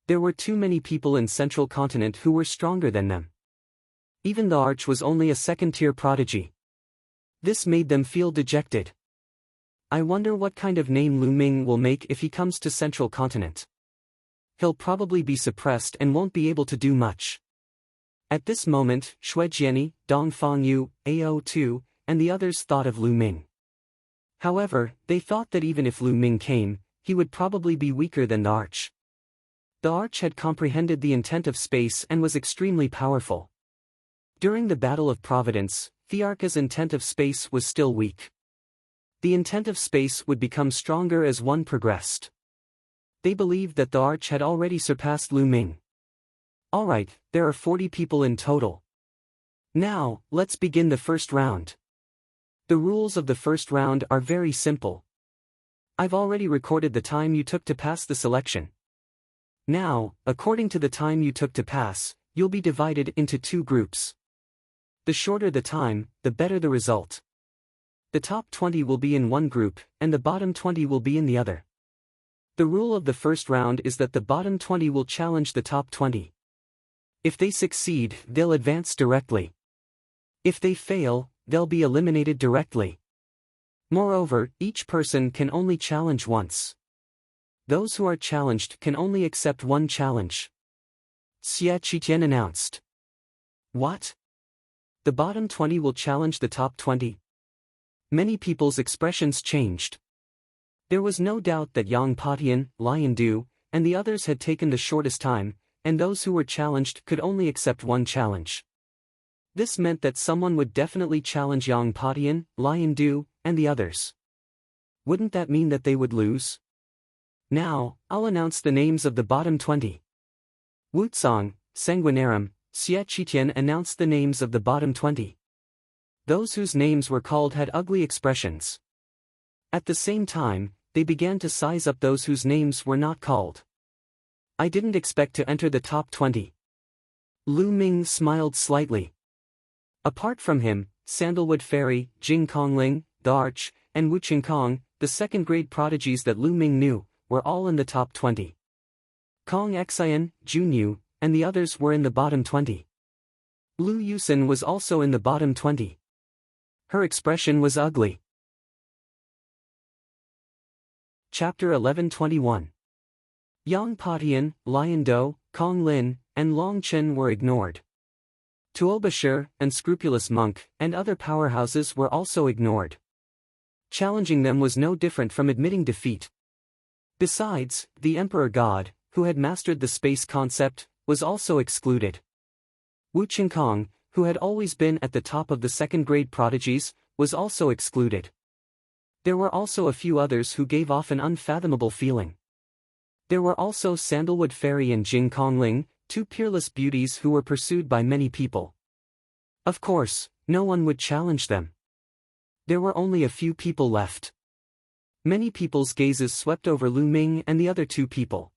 There were too many people in Central Continent who were stronger than them. Even the arch was only a second-tier prodigy. This made them feel dejected. I wonder what kind of name Lu Ming will make if he comes to Central Continent. He'll probably be suppressed and won't be able to do much. At this moment, Xue Jiani, Dongfang Yu, Ao2, and the others thought of Lu Ming. However, they thought that even if Lu Ming came, he would probably be weaker than the arch. The arch had comprehended the intent of space and was extremely powerful. During the Battle of Providence, Thearka's intent of space was still weak. The intent of space would become stronger as one progressed. They believed that the arch had already surpassed Lu Ming. Alright, there are 40 people in total. Now, let's begin the first round. The rules of the first round are very simple. I've already recorded the time you took to pass the selection. Now, according to the time you took to pass, you'll be divided into 2 groups. The shorter the time, the better the result. The top 20 will be in one group, and the bottom 20 will be in the other. The rule of the first round is that the bottom 20 will challenge the top 20. If they succeed, they'll advance directly. If they fail, they'll be eliminated directly. Moreover, each person can only challenge once. Those who are challenged can only accept one challenge. Xie Qitian announced. What? The bottom 20 will challenge the top 20? Many people's expressions changed. There was no doubt that Yang Patian, Lion Du, and the others had taken the shortest time, and those who were challenged could only accept one challenge. This meant that someone would definitely challenge Yang Patian, Lion Du, and the others. Wouldn't that mean that they would lose? Now, I'll announce the names of the bottom 20. Wutsong, Sanguinarum, Xie Qitian announced the names of the bottom 20. Those whose names were called had ugly expressions. At the same time, they began to size up those whose names were not called. I didn't expect to enter the top 20. Lu Ming smiled slightly. Apart from him, Sandalwood Fairy, Jing Kongling, the Arch, and Wu Qingkong, the second-grade prodigies that Lu Ming knew, were all in the top 20. Kong Xian, Junyu, and the others were in the bottom 20. Lu Yusin was also in the bottom 20. Her expression was ugly. Chapter 11:21. Yang Patian, Lion Do, Kong Lin, and Long Chen were ignored. Tuobashir, unscrupulous monk, and other powerhouses were also ignored. Challenging them was no different from admitting defeat. Besides, the Emperor God, who had mastered the space concept, was also excluded. Wu Qingkong, who had always been at the top of the second-grade prodigies, was also excluded. There were also a few others who gave off an unfathomable feeling. There were also Sandalwood Fairy and Jing Kongling, two peerless beauties who were pursued by many people. Of course, no one would challenge them. There were only a few people left. Many people's gazes swept over Lu Ming and the other two people.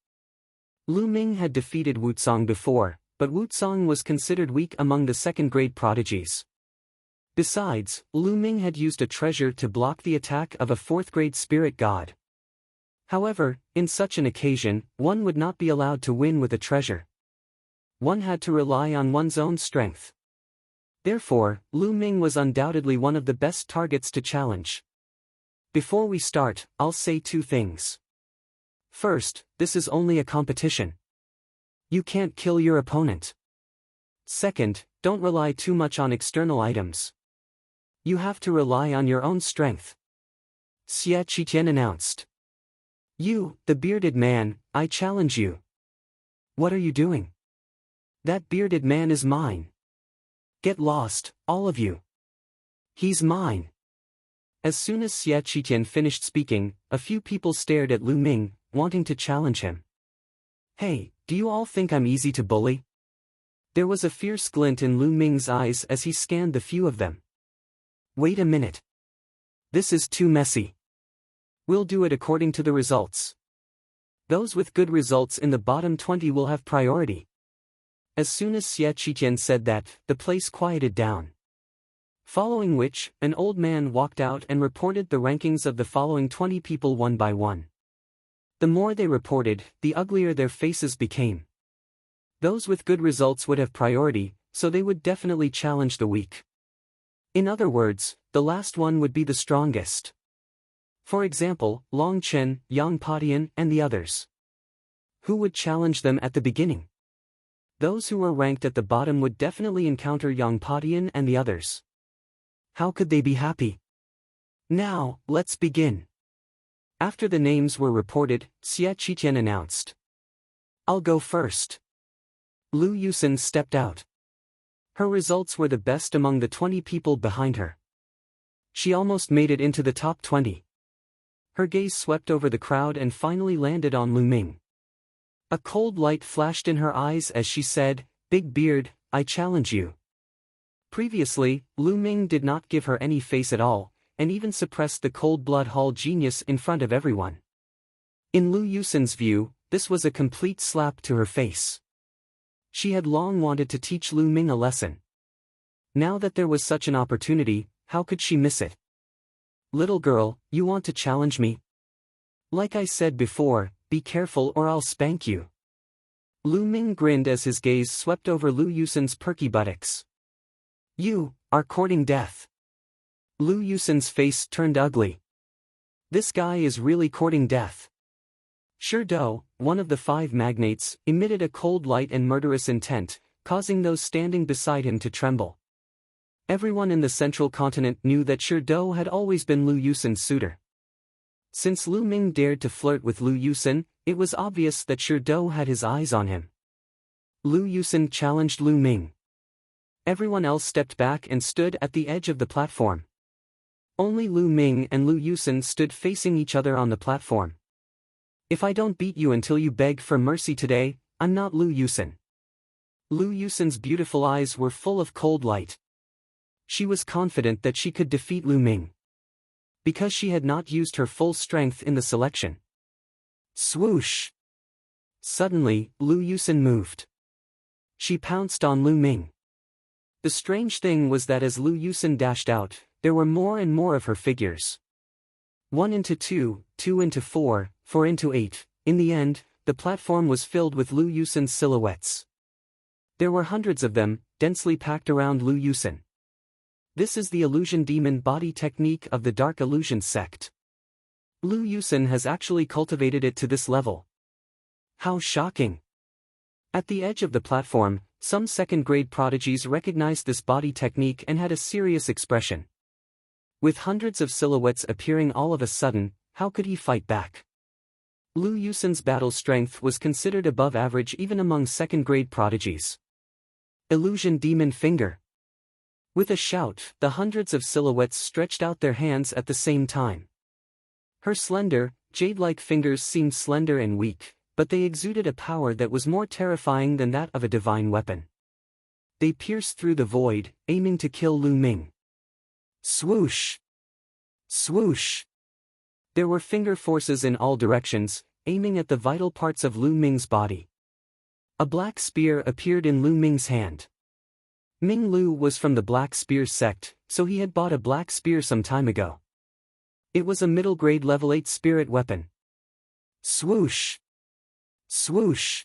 Lu Ming had defeated Wu Cong before, but Wu Cong was considered weak among the second-grade prodigies. Besides, Lu Ming had used a treasure to block the attack of a fourth-grade spirit god. However, in such an occasion, one would not be allowed to win with a treasure. One had to rely on one's own strength. Therefore, Lu Ming was undoubtedly one of the best targets to challenge. Before we start, I'll say two things. First, this is only a competition. You can't kill your opponent. Second, don't rely too much on external items. You have to rely on your own strength. Xie Qitian announced. You, the bearded man, I challenge you. What are you doing? That bearded man is mine. Get lost, all of you. He's mine. As soon as Xie Qitian finished speaking, a few people stared at Lu Ming, wanting to challenge him. Hey, do you all think I'm easy to bully? There was a fierce glint in Lu Ming's eyes as he scanned the few of them. Wait a minute. This is too messy. We'll do it according to the results. Those with good results in the bottom 20 will have priority. As soon as Xie Qitian said that, the place quieted down. Following which, an old man walked out and reported the rankings of the following 20 people one by one. The more they reported, the uglier their faces became. Those with good results would have priority, so they would definitely challenge the weak. In other words, the last one would be the strongest. For example, Long Chen, Yang Padian, and the others. Who would challenge them at the beginning? Those who were ranked at the bottom would definitely encounter Yang Padian and the others. How could they be happy? Now, let's begin. After the names were reported, Xie Qitian announced. I'll go first. Lu Yusen stepped out. Her results were the best among the 20 people behind her. She almost made it into the top 20. Her gaze swept over the crowd and finally landed on Lu Ming. A cold light flashed in her eyes as she said, Big Beard, I challenge you. Previously, Lu Ming did not give her any face at all, and even suppressed the cold blood hall genius in front of everyone. In Lu Yusen's view, this was a complete slap to her face. She had long wanted to teach Lu Ming a lesson. Now that there was such an opportunity, how could she miss it? Little girl, you want to challenge me? Like I said before, be careful or I'll spank you. Lu Ming grinned as his gaze swept over Lu Yusen's perky buttocks. You are courting death. Lu Yusen's face turned ugly. This guy is really courting death. Shi Dou, one of the 5 magnates, emitted a cold light and murderous intent, causing those standing beside him to tremble. Everyone in the central continent knew that Shi Dou had always been Lu Yusen's suitor. Since Lu Ming dared to flirt with Lu Yusen, it was obvious that Shi Dou had his eyes on him. Lu Yusen challenged Lu Ming. Everyone else stepped back and stood at the edge of the platform. Only Lu Ming and Lu Yusen stood facing each other on the platform. If I don't beat you until you beg for mercy today, I'm not Lu Yusen. Lu Yusen's beautiful eyes were full of cold light. She was confident that she could defeat Lu Ming. Because she had not used her full strength in the selection. Swoosh! Suddenly, Lu Yusen moved. She pounced on Lu Ming. The strange thing was that as Lu Yusen dashed out, there were more and more of her figures. 1 into 2, 2 into 4, 4 into 8, in the end, the platform was filled with Lu Yusen's silhouettes. There were hundreds of them, densely packed around Lu Yusen. This is the illusion demon body technique of the Dark Illusion sect. Lu Yusen has actually cultivated it to this level. How shocking! At the edge of the platform, some second-grade prodigies recognized this body technique and had a serious expression. With hundreds of silhouettes appearing all of a sudden, how could he fight back? Lu Yusun's battle strength was considered above average even among second-grade prodigies. Illusion Demon Finger. With a shout, the hundreds of silhouettes stretched out their hands at the same time. Her slender, jade-like fingers seemed slender and weak, but they exuded a power that was more terrifying than that of a divine weapon. They pierced through the void, aiming to kill Lu Ming. Swoosh! Swoosh! There were finger forces in all directions, aiming at the vital parts of Lu Ming's body. A black spear appeared in Lu Ming's hand. Ming Lu was from the Black Spear sect, so he had bought a black spear some time ago. It was a middle-grade level 8 spirit weapon. Swoosh! Swoosh!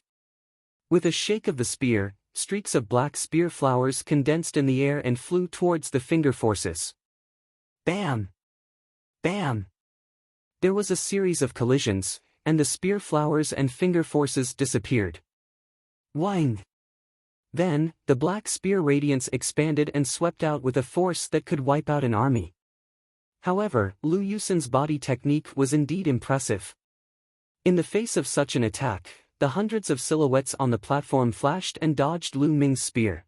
With a shake of the spear, streaks of black spear flowers condensed in the air and flew towards the finger forces. Bam! Bam! There was a series of collisions, and the spear flowers and finger forces disappeared. Wang! Then, the black spear radiance expanded and swept out with a force that could wipe out an army. However, Lu Yusun's body technique was indeed impressive. In the face of such an attack, the hundreds of silhouettes on the platform flashed and dodged Lu Ming's spear.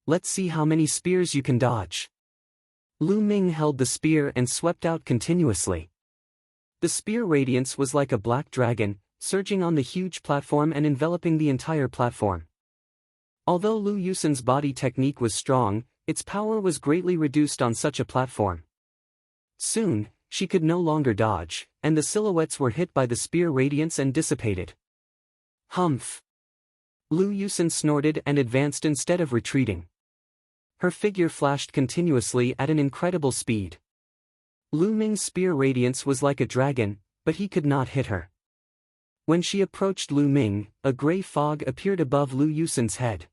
Let's see how many spears you can dodge. Lu Ming held the spear and swept out continuously. The spear radiance was like a black dragon, surging on the huge platform and enveloping the entire platform. Although Lu Yusun's body technique was strong, its power was greatly reduced on such a platform. Soon, she could no longer dodge, and the silhouettes were hit by the spear radiance and dissipated. Humph! Lu Yusun snorted and advanced instead of retreating. Her figure flashed continuously at an incredible speed. Lu Ming's spear radiance was like a dragon, but he could not hit her. When she approached Lu Ming, a gray fog appeared above Lu Yusun's head.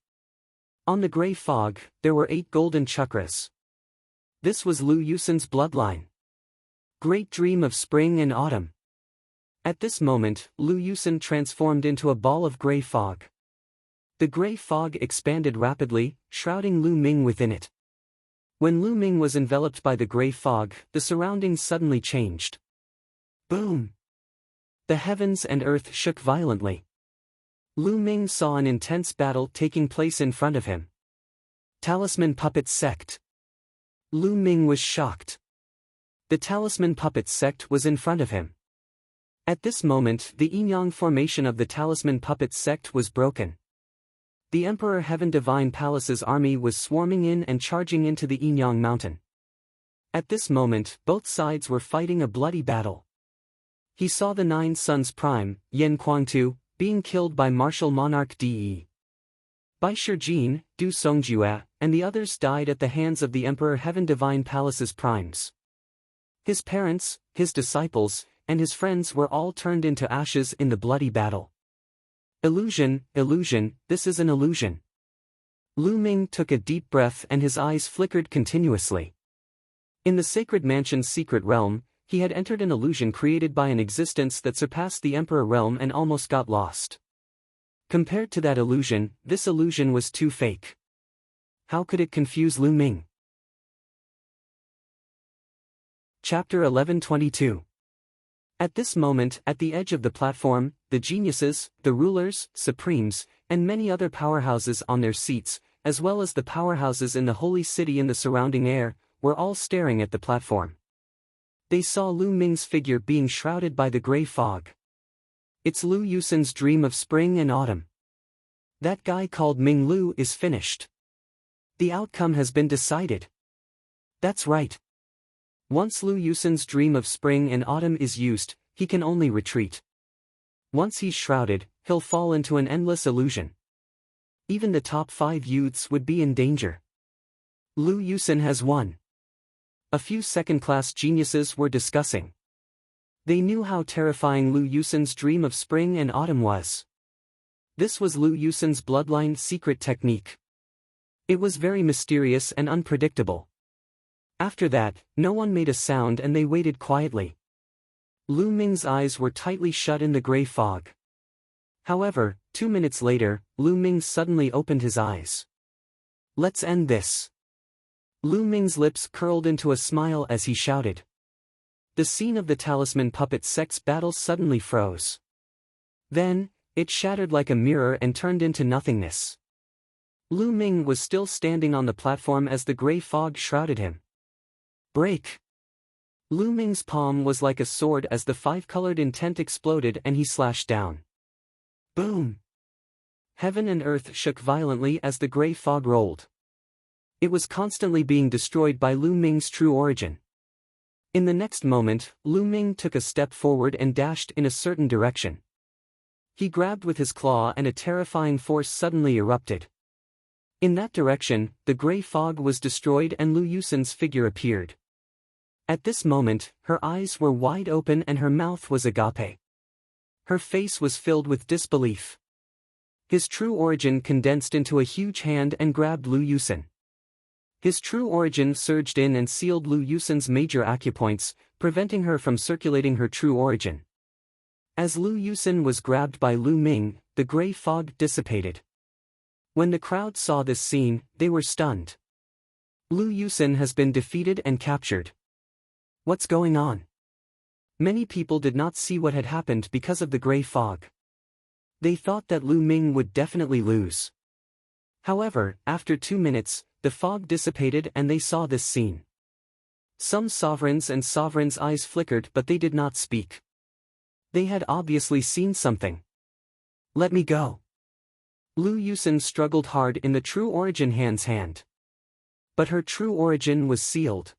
On the gray fog, there were 8 golden chakras. This was Lu Yusun's bloodline. Great dream of spring and autumn. At this moment, Lu Yusun transformed into a ball of gray fog. The gray fog expanded rapidly, shrouding Lu Ming within it. When Lu Ming was enveloped by the gray fog, the surroundings suddenly changed. Boom! The heavens and earth shook violently. Lu Ming saw an intense battle taking place in front of him. Talisman Puppet Sect. Lu Ming was shocked. The Talisman Puppet Sect was in front of him. At this moment, the yin-yang formation of the Talisman Puppet Sect was broken. The Emperor Heaven Divine Palace's army was swarming in and charging into the yin-yang mountain. At this moment, both sides were fighting a bloody battle. He saw the 9 Sons Prime, Yen Kuangtu, being killed by Martial Monarch De. Bai Shijin, Du Songjue, and the others died at the hands of the Emperor Heaven Divine Palace's primes. His parents, his disciples, and his friends were all turned into ashes in the bloody battle. Illusion, illusion, this is an illusion. Lu Ming took a deep breath and his eyes flickered continuously. In the Sacred Mansion's secret realm, he had entered an illusion created by an existence that surpassed the Emperor realm and almost got lost. Compared to that illusion, this illusion was too fake. How could it confuse Lu Ming? Chapter 1122. At this moment, at the edge of the platform, the geniuses, the rulers, supremes, and many other powerhouses on their seats, as well as the powerhouses in the holy city and the surrounding air, were all staring at the platform. They saw Lu Ming's figure being shrouded by the gray fog. It's Lu Yusun's dream of spring and autumn. That guy called Ming Lu is finished. The outcome has been decided. That's right. Once Lu Yusun's dream of spring and autumn is used, he can only retreat. Once he's shrouded, he'll fall into an endless illusion. Even the top 5 youths would be in danger. Lu Yusun has won. A few second-class geniuses were discussing. They knew how terrifying Lu Yusun's dream of spring and autumn was. This was Lu Yusun's bloodline secret technique. It was very mysterious and unpredictable. After that, no one made a sound and they waited quietly. Lu Ming's eyes were tightly shut in the gray fog. However, 2 minutes later, Lu Ming suddenly opened his eyes. "Let's end this." Lu Ming's lips curled into a smile as he shouted. The scene of the talisman puppet sex battle suddenly froze. Then, it shattered like a mirror and turned into nothingness. Lu Ming was still standing on the platform as the gray fog shrouded him. Break! Lu Ming's palm was like a sword as the five-colored intent exploded and he slashed down. Boom! Heaven and earth shook violently as the gray fog rolled. It was constantly being destroyed by Lu Ming's true origin. In the next moment, Lu Ming took a step forward and dashed in a certain direction. He grabbed with his claw and a terrifying force suddenly erupted. In that direction, the gray fog was destroyed and Lu Yusen's figure appeared. At this moment, her eyes were wide open and her mouth was agape. Her face was filled with disbelief. His true origin condensed into a huge hand and grabbed Lu Yusen. His true origin surged in and sealed Lu Yusen's major acupoints, preventing her from circulating her true origin. As Lu Yusen was grabbed by Lu Ming, the gray fog dissipated. When the crowd saw this scene, they were stunned. Lu Yusen has been defeated and captured. What's going on? Many people did not see what had happened because of the gray fog. They thought that Lu Ming would definitely lose. However, after 2 minutes, the fog dissipated and they saw this scene. Some sovereigns and sovereigns' eyes flickered but they did not speak. They had obviously seen something. Let me go. Lu Yusen struggled hard in the true origin hand's hand. But her true origin was sealed.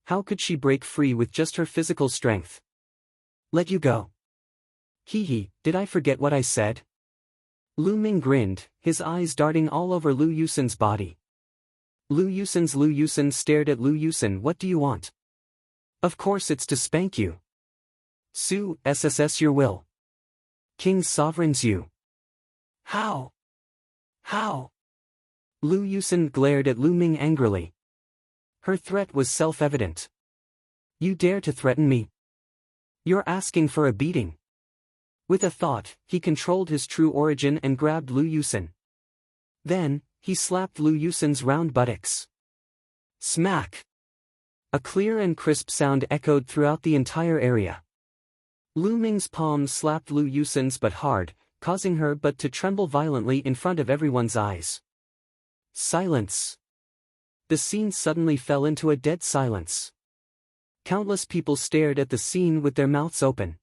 How could she break free with just her physical strength? Let you go. Hee, did I forget what I said? Lu Ming grinned, his eyes darting all over Lu Yusen's body. Lu Yusen stared at Lu Yusen. What do you want? Of course it's to spank you. Su, SSS your will. King's sovereigns you. How? How? Lu Yusen glared at Lu Ming angrily. Her threat was self-evident. You dare to threaten me? You're asking for a beating. With a thought, he controlled his true origin and grabbed Lu Yusen. Then, he slapped Lu Yusen's round buttocks. Smack! A clear and crisp sound echoed throughout the entire area. Lu Ming's palm slapped Lu Yusen's but hard, causing her but to tremble violently in front of everyone's eyes. Silence. The scene suddenly fell into a dead silence. Countless people stared at the scene with their mouths open.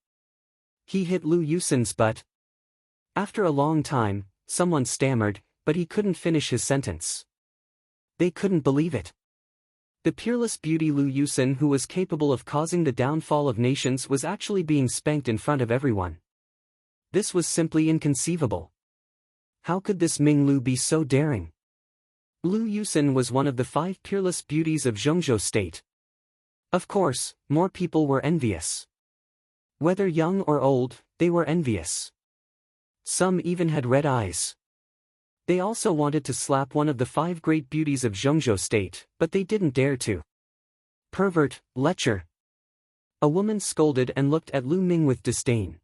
He hit Lu Yusen's butt. After a long time, someone stammered, but he couldn't finish his sentence. They couldn't believe it. The peerless beauty Lu Yusen, who was capable of causing the downfall of nations, was actually being spanked in front of everyone. This was simply inconceivable. How could this Ming Lu be so daring? Lu Yusen was one of the 5 peerless beauties of Zhongzhou State. Of course, more people were envious. Whether young or old, they were envious. Some even had red eyes. They also wanted to slap one of the 5 great beauties of Zhongzhou State, but they didn't dare to. Pervert, lecher. A woman scolded and looked at Lu Ming with disdain.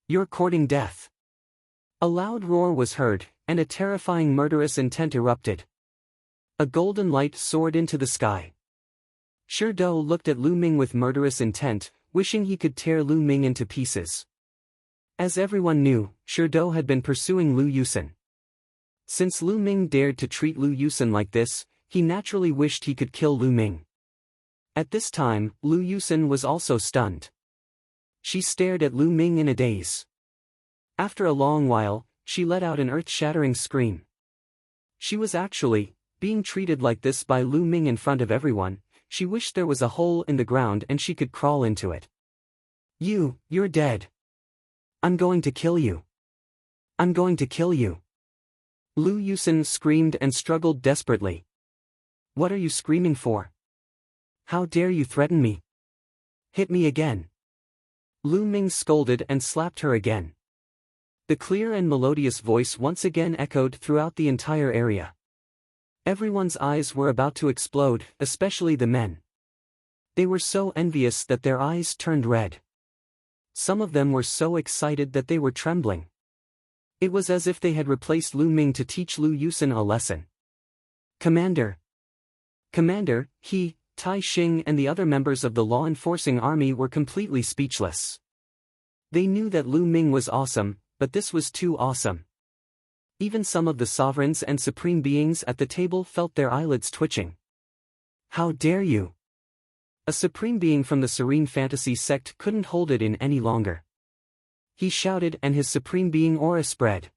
You're courting death. A loud roar was heard, and a terrifying murderous intent erupted. A golden light soared into the sky. Sherdou looked at Lu Ming with murderous intent, wishing he could tear Lu Ming into pieces. As everyone knew, Sherdou had been pursuing Lu Yusen. Since Lu Ming dared to treat Lu Yusen like this, he naturally wished he could kill Lu Ming. At this time, Lu Yusen was also stunned. She stared at Lu Ming in a daze. After a long while, she let out an earth-shattering scream. She was actually being treated like this by Lu Ming in front of everyone. She wished there was a hole in the ground and she could crawl into it. You're dead. I'm going to kill you. I'm going to kill you. Lu Yusen screamed and struggled desperately. What are you screaming for? How dare you threaten me? Hit me again. Lu Ming scolded and slapped her again. The clear and melodious voice once again echoed throughout the entire area. Everyone's eyes were about to explode, especially the men. They were so envious that their eyes turned red. Some of them were so excited that they were trembling. It was as if they had replaced Lu Ming to teach Lu Yusen a lesson. Commander! Commander, he, Tai Xing and the other members of the law-enforcing army were completely speechless. They knew that Lu Ming was awesome, but this was too awesome. Even some of the sovereigns and supreme beings at the table felt their eyelids twitching. How dare you! A supreme being from the Serene Fantasy sect couldn't hold it in any longer. He shouted and his supreme being aura spread.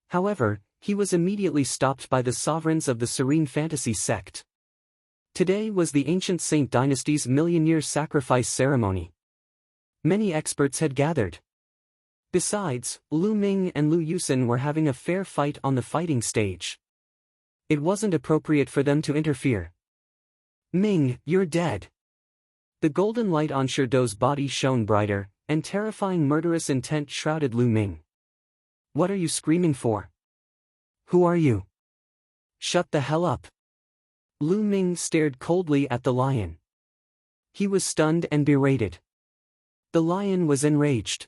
However, he was immediately stopped by the sovereigns of the Serene Fantasy sect. Today was the ancient Saint Dynasty's million-year sacrifice ceremony. Many experts had gathered. Besides, Lu Ming and Lu Yusen were having a fair fight on the fighting stage. It wasn't appropriate for them to interfere. Ming, you're dead. The golden light on Sherdou's body shone brighter, and terrifying murderous intent shrouded Lu Ming. What are you screaming for? Who are you? Shut the hell up. Lu Ming stared coldly at the lion. He was stunned and berated. The lion was enraged.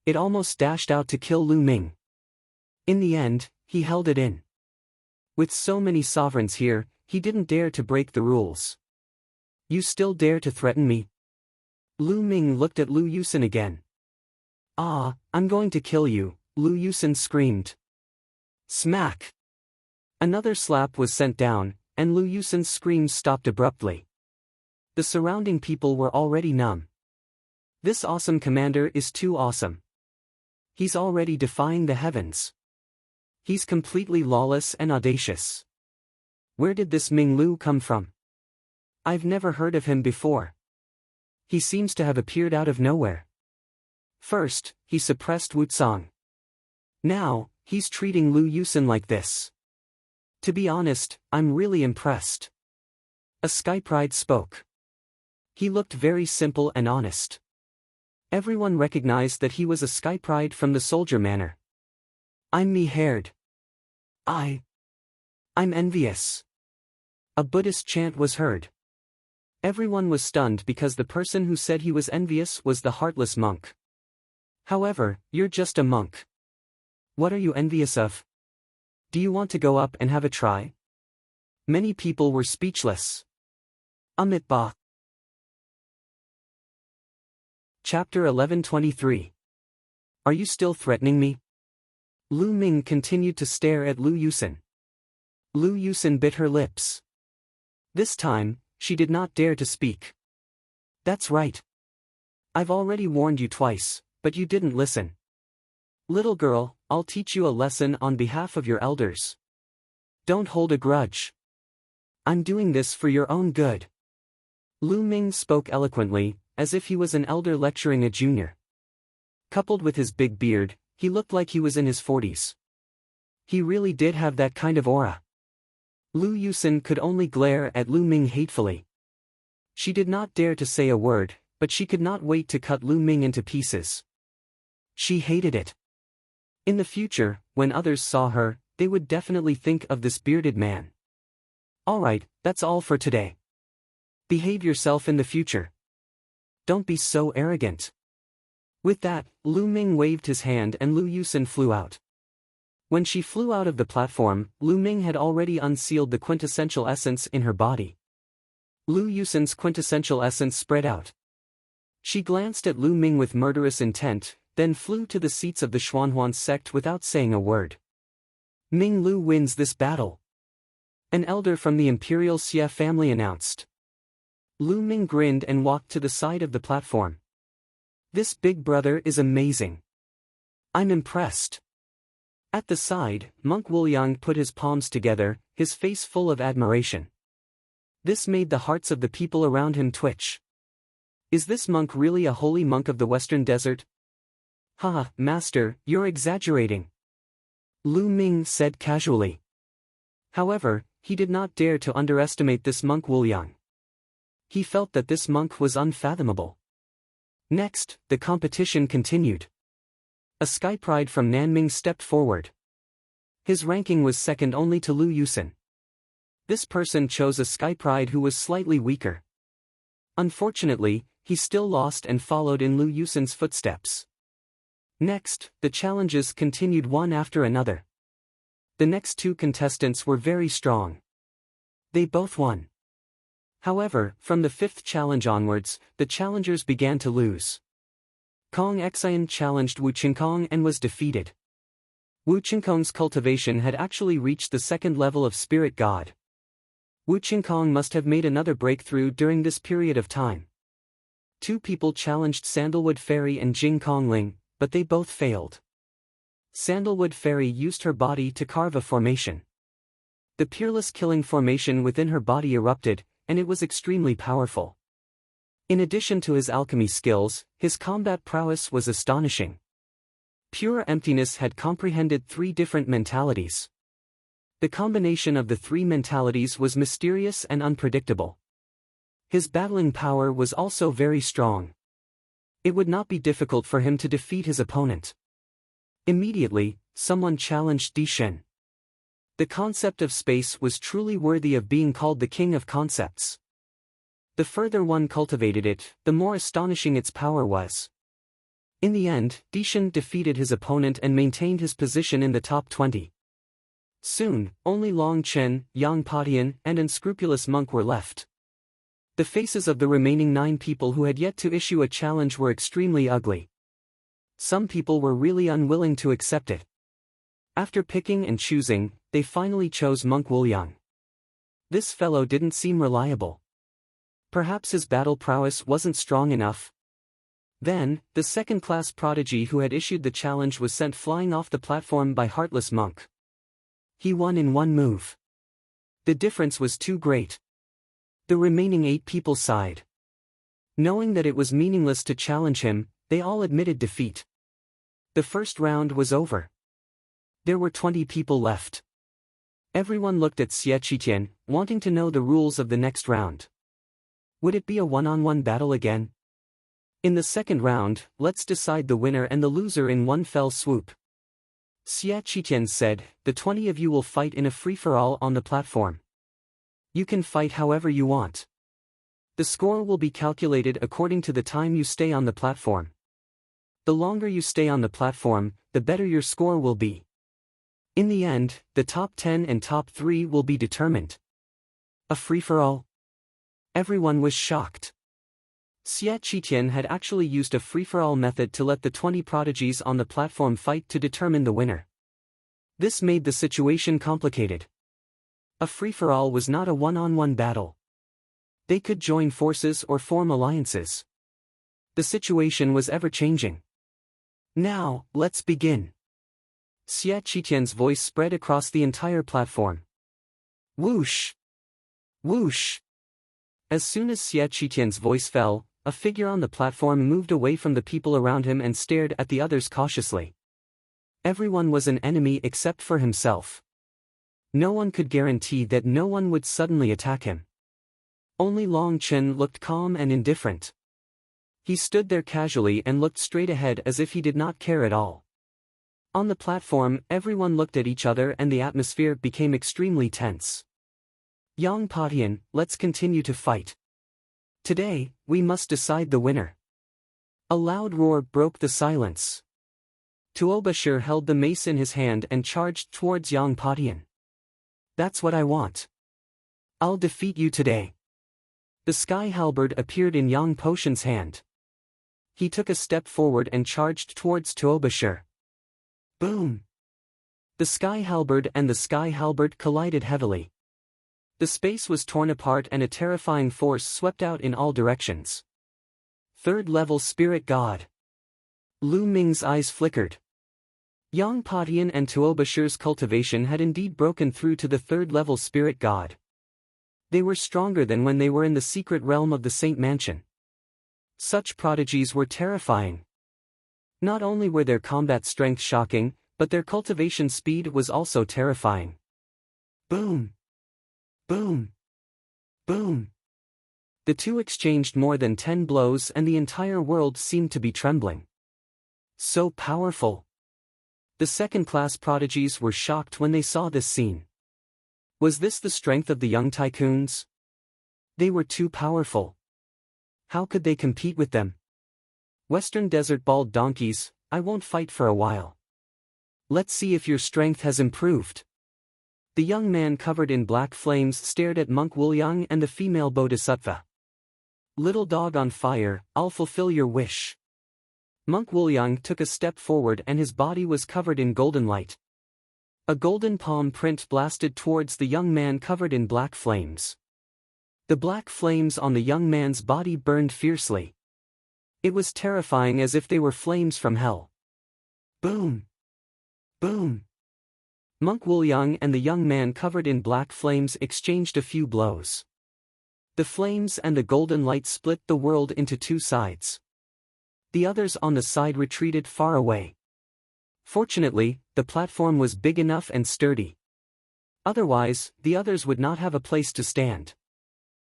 It almost dashed out to kill Lu Ming. In the end, he held it in. With so many sovereigns here, he didn't dare to break the rules. You still dare to threaten me? Lu Ming looked at Lu Yusen again. Ah, I'm going to kill you, Lu Yusen screamed. Smack! Another slap was sent down, and Lu Yusen's screams stopped abruptly. The surrounding people were already numb. This awesome commander is too awesome. He's already defying the heavens. He's completely lawless and audacious. Where did this Ming Lu come from? I've never heard of him before. He seems to have appeared out of nowhere. First, he suppressed Wu Cang. Now, he's treating Lu Yusen like this. To be honest, I'm really impressed. A Sky Pride spoke. He looked very simple and honest. Everyone recognized that he was a Sky Pride from the soldier manner. I'm me-haired. I'm envious. A Buddhist chant was heard. Everyone was stunned because the person who said he was envious was the heartless monk. However, you're just a monk. What are you envious of? Do you want to go up and have a try? Many people were speechless. Amitabha. Chapter 1123. Are you still threatening me? Lu Ming continued to stare at Lu Yusen. Lu Yusen bit her lips. This time, she did not dare to speak. That's right. I've already warned you twice, but you didn't listen. Little girl, I'll teach you a lesson on behalf of your elders. Don't hold a grudge. I'm doing this for your own good. Lu Ming spoke eloquently, as if he was an elder lecturing a junior. Coupled with his big beard, he looked like he was in his 40s. He really did have that kind of aura. Lu Yusen could only glare at Lu Ming hatefully. She did not dare to say a word, but she could not wait to cut Lu Ming into pieces. She hated it. In the future, when others saw her, they would definitely think of this bearded man. Alright, that's all for today. Behave yourself in the future. Don't be so arrogant. With that, Lu Ming waved his hand and Lu Yusen flew out. When she flew out of the platform, Lu Ming had already unsealed the quintessential essence in her body. Lu Yusen's quintessential essence spread out. She glanced at Lu Ming with murderous intent, then flew to the seats of the Xuanhuan sect without saying a word. Ming Lu wins this battle. An elder from the Imperial Xie family announced. Lu Ming grinned and walked to the side of the platform. This big brother is amazing. I'm impressed. At the side, Monk Wuliang put his palms together, his face full of admiration. This made the hearts of the people around him twitch. Is this monk really a holy monk of the Western Desert? Haha, master, you're exaggerating. Lu Ming said casually. However, he did not dare to underestimate this Monk Wuliang. He felt that this monk was unfathomable. Next, the competition continued. A Sky Pride from Nanming stepped forward. His ranking was second only to Lu Yusen. This person chose a Sky Pride who was slightly weaker. Unfortunately, he still lost and followed in Lu Yusen's footsteps. Next, the challenges continued one after another. The next two contestants were very strong. They both won. However, from the fifth challenge onwards, the challengers began to lose. Kong Xian challenged Wu Qinkong and was defeated. Wu Qinkong's cultivation had actually reached the second level of spirit god. Wu Qinkong must have made another breakthrough during this period of time. Two people challenged Sandalwood Fairy and Jing Kongling, but they both failed. Sandalwood Fairy used her body to carve a formation. The peerless killing formation within her body erupted, and it was extremely powerful. In addition to his alchemy skills, his combat prowess was astonishing. Pure emptiness had comprehended three different mentalities. The combination of the three mentalities was mysterious and unpredictable. His battling power was also very strong. It would not be difficult for him to defeat his opponent. Immediately, someone challenged Dishen. The concept of space was truly worthy of being called the king of concepts. The further one cultivated it, the more astonishing its power was. In the end, Dishen defeated his opponent and maintained his position in the top 20. Soon, only Long Chen, Yang Patian, and Unscrupulous Monk were left. The faces of the remaining 9 people who had yet to issue a challenge were extremely ugly. Some people were really unwilling to accept it. After picking and choosing, they finally chose Monk Wuliang. This fellow didn't seem reliable. Perhaps his battle prowess wasn't strong enough. Then, the second-class prodigy who had issued the challenge was sent flying off the platform by Heartless Monk. He won in one move. The difference was too great. The remaining 8 people sighed. Knowing that it was meaningless to challenge him, they all admitted defeat. The first round was over. There were 20 people left. Everyone looked at Xie Qitian, wanting to know the rules of the next round. Would it be a one-on-one battle again? In the second round, let's decide the winner and the loser in one fell swoop. Xie Qitian said, the 20 of you will fight in a free-for-all on the platform. You can fight however you want. The score will be calculated according to the time you stay on the platform. The longer you stay on the platform, the better your score will be. In the end, the top 10 and top 3 will be determined. A free-for-all? Everyone was shocked. Xie Qitian had actually used a free-for-all method to let the 20 prodigies on the platform fight to determine the winner. This made the situation complicated. A free-for-all was not a one-on-one battle. They could join forces or form alliances. The situation was ever-changing. Now, let's begin. Xie Qitian's voice spread across the entire platform. Whoosh! Whoosh! As soon as Xie Qitian's voice fell, a figure on the platform moved away from the people around him and stared at the others cautiously. Everyone was an enemy except for himself. No one could guarantee that no one would suddenly attack him. Only Long Chen looked calm and indifferent. He stood there casually and looked straight ahead as if he did not care at all. On the platform, everyone looked at each other and the atmosphere became extremely tense. Yang Patian, let's continue to fight. Today, we must decide the winner. A loud roar broke the silence. Tuobashir held the mace in his hand and charged towards Yang Patian. That's what I want. I'll defeat you today. The sky halberd appeared in Yang Potion's hand. He took a step forward and charged towards Tuobashir. Boom! The sky halberd and the sky halberd collided heavily. The space was torn apart and a terrifying force swept out in all directions. Third-level spirit god. Lu Ming's eyes flickered. Yang Patian and Tuobashir's cultivation had indeed broken through to the third-level spirit god. They were stronger than when they were in the secret realm of the Saint Mansion. Such prodigies were terrifying. Not only were their combat strength shocking, but their cultivation speed was also terrifying. Boom! Boom! Boom! The two exchanged more than 10 blows and the entire world seemed to be trembling. So powerful! The second-class prodigies were shocked when they saw this scene. Was this the strength of the young tycoons? They were too powerful. How could they compete with them? Western Desert bald donkeys, I won't fight for a while. Let's see if your strength has improved. The young man covered in black flames stared at Monk Wuliang and the female bodhisattva. Little dog on fire, I'll fulfill your wish. Monk Wuliang took a step forward and his body was covered in golden light. A golden palm print blasted towards the young man covered in black flames. The black flames on the young man's body burned fiercely. It was terrifying, as if they were flames from hell. Boom! Boom! Monk Wuliang and the young man covered in black flames exchanged a few blows. The flames and the golden light split the world into two sides. The others on the side retreated far away. Fortunately, the platform was big enough and sturdy. Otherwise, the others would not have a place to stand.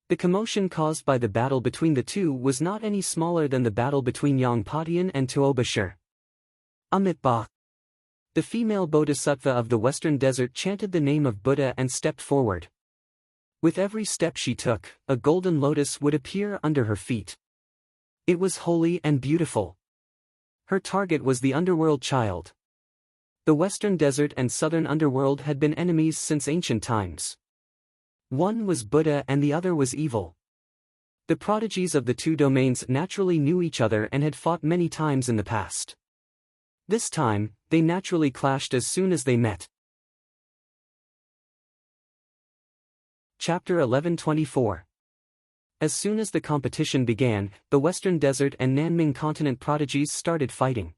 The commotion caused by the battle between the two was not any smaller than the battle between Yang Patian and Tuo Bashir. Embark. The female bodhisattva of the western desert chanted the name of Buddha and stepped forward. With every step she took, a golden lotus would appear under her feet. It was holy and beautiful. Her target was the underworld child. The western desert and southern underworld had been enemies since ancient times. One was Buddha and the other was evil. The prodigies of the two domains naturally knew each other and had fought many times in the past. This time, they naturally clashed as soon as they met. Chapter 1124. As soon as the competition began, the Western Desert and Nanming continent prodigies started fighting.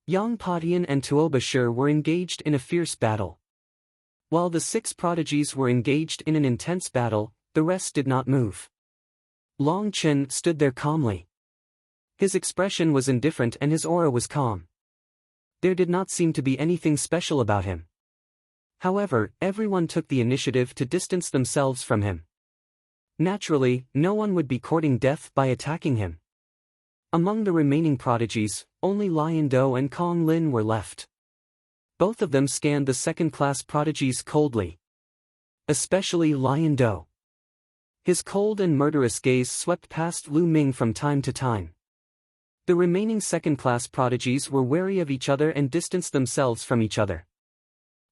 Yang Patian and Tuo Bashir were engaged in a fierce battle. While the 6 prodigies were engaged in an intense battle, the rest did not move. Long Chen stood there calmly. His expression was indifferent and his aura was calm. There did not seem to be anything special about him. However, everyone took the initiative to distance themselves from him. Naturally, no one would be courting death by attacking him. Among the remaining prodigies, only Lion Do and Kong Lin were left. Both of them scanned the second-class prodigies coldly. Especially Lion Do. His cold and murderous gaze swept past Lu Ming from time to time. The remaining second-class prodigies were wary of each other and distanced themselves from each other.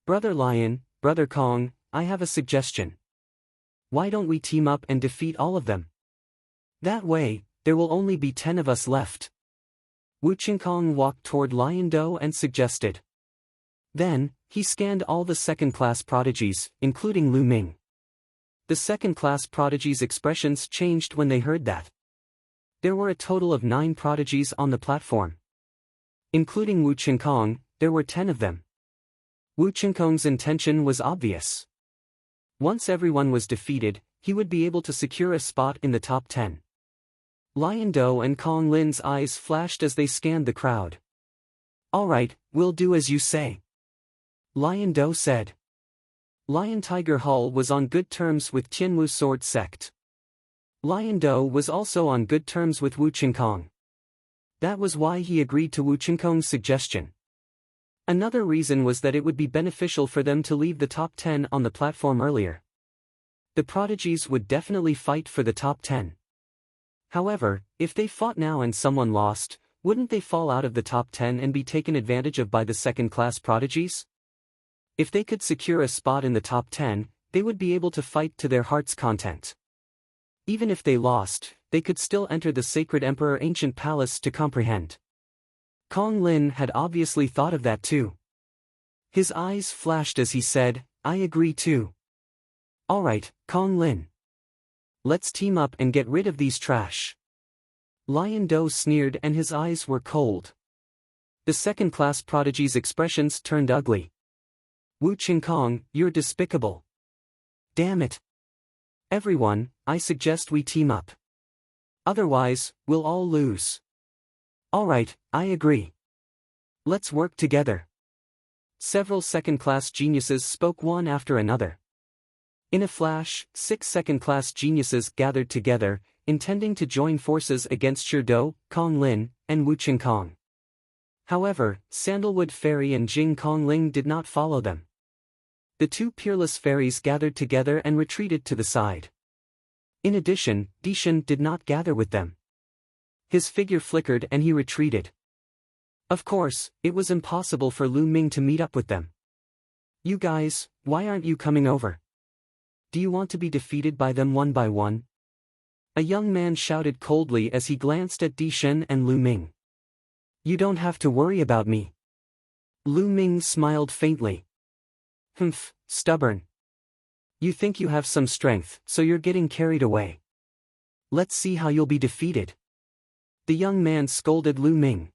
Brother Lion, Brother Kong, I have a suggestion. Why don't we team up and defeat all of them? That way, there will only be 10 of us left. Wu Qingkong walked toward Lion Do and suggested. Then, he scanned all the second-class prodigies, including Lu Ming. The second-class prodigies' expressions changed when they heard that. There were a total of 9 prodigies on the platform. Including Wu Qingkong, there were 10 of them. Wu Qingkong's intention was obvious. Once everyone was defeated, he would be able to secure a spot in the top 10. Lion Do and Kong Lin's eyes flashed as they scanned the crowd. All right, we'll do as you say. Lion Do said. Lion Tiger Hall was on good terms with Tianwu Sword Sect. Lion Do was also on good terms with Wu Qingkong. That was why he agreed to Wu Qingkong's suggestion. Another reason was that it would be beneficial for them to leave the top 10 on the platform earlier. The prodigies would definitely fight for the top 10. However, if they fought now and someone lost, wouldn't they fall out of the top 10 and be taken advantage of by the second-class prodigies? If they could secure a spot in the top 10, they would be able to fight to their heart's content. Even if they lost, they could still enter the Sacred Emperor Ancient Palace to comprehend. Kong Lin had obviously thought of that too. His eyes flashed as he said, I agree too. Alright, Kong Lin. Let's team up and get rid of these trash. Lion Do sneered and his eyes were cold. The second-class prodigy's expressions turned ugly. Wu Qingkong, you're despicable. Damn it. Everyone, I suggest we team up. Otherwise, we'll all lose. Alright, I agree. Let's work together. Several second-class geniuses spoke one after another. In a flash, 6 second-class geniuses gathered together, intending to join forces against Shirdo, Kong Lin, and Wu Qingkong. However, Sandalwood Fairy and Jing Kongling did not follow them. The 2 peerless fairies gathered together and retreated to the side. In addition, Dishan did not gather with them. His figure flickered and he retreated. Of course, it was impossible for Lu Ming to meet up with them. You guys, why aren't you coming over? Do you want to be defeated by them one by one? A young man shouted coldly as he glanced at Di Shen and Lu Ming. You don't have to worry about me. Lu Ming smiled faintly. Humph, stubborn. You think you have some strength, so you're getting carried away. Let's see how you'll be defeated. The young man scolded Lu Ming.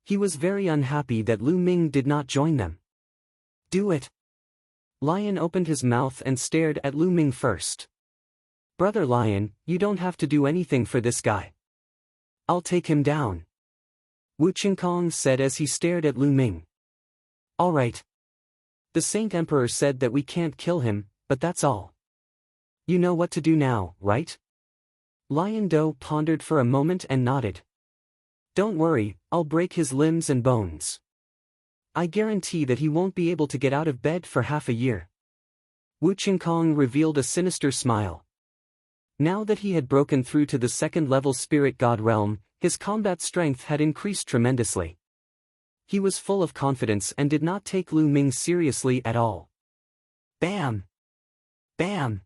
He was very unhappy that Lu Ming did not join them. Do it. Lion opened his mouth and stared at Lu Ming first. Brother Lion, you don't have to do anything for this guy. I'll take him down. Wu Qingkong said as he stared at Lu Ming. All right. The Saint Emperor said that we can't kill him, but that's all. You know what to do now, right? Lion Do pondered for a moment and nodded. Don't worry, I'll break his limbs and bones. I guarantee that he won't be able to get out of bed for half a year. Wu Qingkong revealed a sinister smile. Now that he had broken through to the second-level spirit god realm, his combat strength had increased tremendously. He was full of confidence and did not take Lu Ming seriously at all. Bam! Bam!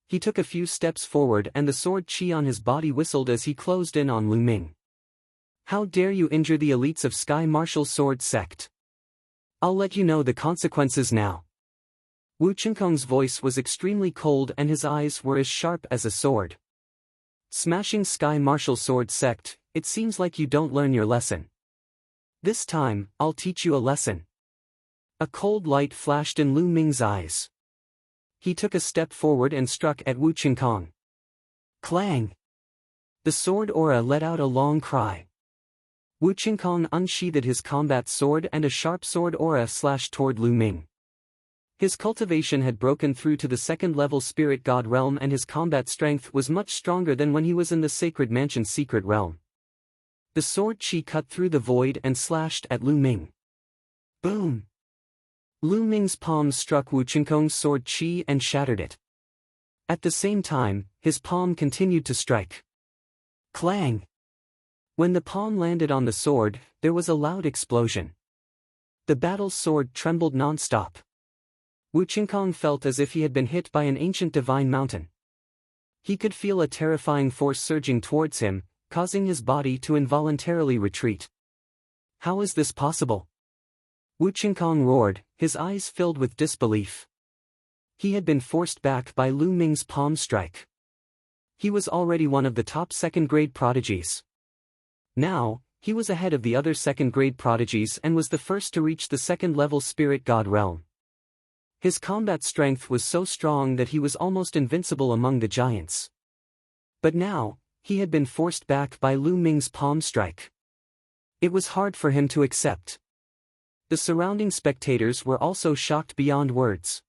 He took a few steps forward and the sword qi on his body whistled as he closed in on Lu Ming. How dare you injure the elites of Sky Martial Sword Sect? I'll let you know the consequences now. Wu Qingkong's voice was extremely cold and his eyes were as sharp as a sword. Smashing Sky Martial Sword Sect, it seems like you don't learn your lesson. This time, I'll teach you a lesson. A cold light flashed in Lu Ming's eyes. He took a step forward and struck at Wu Qingkong. Clang! The sword aura let out a long cry. Wu Qingkong unsheathed his combat sword and a sharp sword aura slashed toward Lu Ming. His cultivation had broken through to the second-level spirit god realm and his combat strength was much stronger than when he was in the Sacred Mansion secret realm. The sword qi cut through the void and slashed at Lu Ming. Boom! Lu Ming's palm struck Wu Qingkong's sword qi and shattered it. At the same time, his palm continued to strike. Clang! When the palm landed on the sword, there was a loud explosion. The battle's sword trembled non-stop. Wu Qingkong felt as if he had been hit by an ancient divine mountain. He could feel a terrifying force surging towards him, causing his body to involuntarily retreat. How is this possible? Wu Qingkong roared, his eyes filled with disbelief. He had been forced back by Lu Ming's palm strike. He was already one of the top second-grade prodigies. Now, he was ahead of the other second-grade prodigies and was the first to reach the second-level spirit god realm. His combat strength was so strong that he was almost invincible among the giants. But now, he had been forced back by Lu Ming's palm strike. It was hard for him to accept. The surrounding spectators were also shocked beyond words.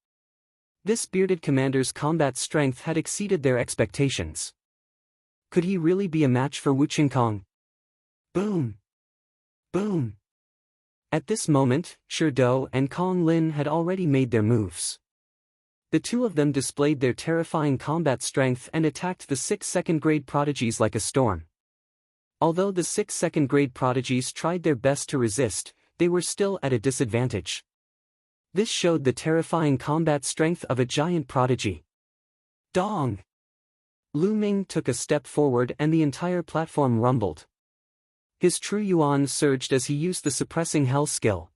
This bearded commander's combat strength had exceeded their expectations. Could he really be a match for Wu Qingkong? Boom! Boom! At this moment, Shi Do and Kong Lin had already made their moves. The two of them displayed their terrifying combat strength and attacked the 6 second-grade prodigies like a storm. Although the 6 second-grade prodigies tried their best to resist, they were still at a disadvantage. This showed the terrifying combat strength of a giant prodigy. Dong! Lu Ming took a step forward and the entire platform rumbled. His true yuan surged as he used the suppressing hell skill.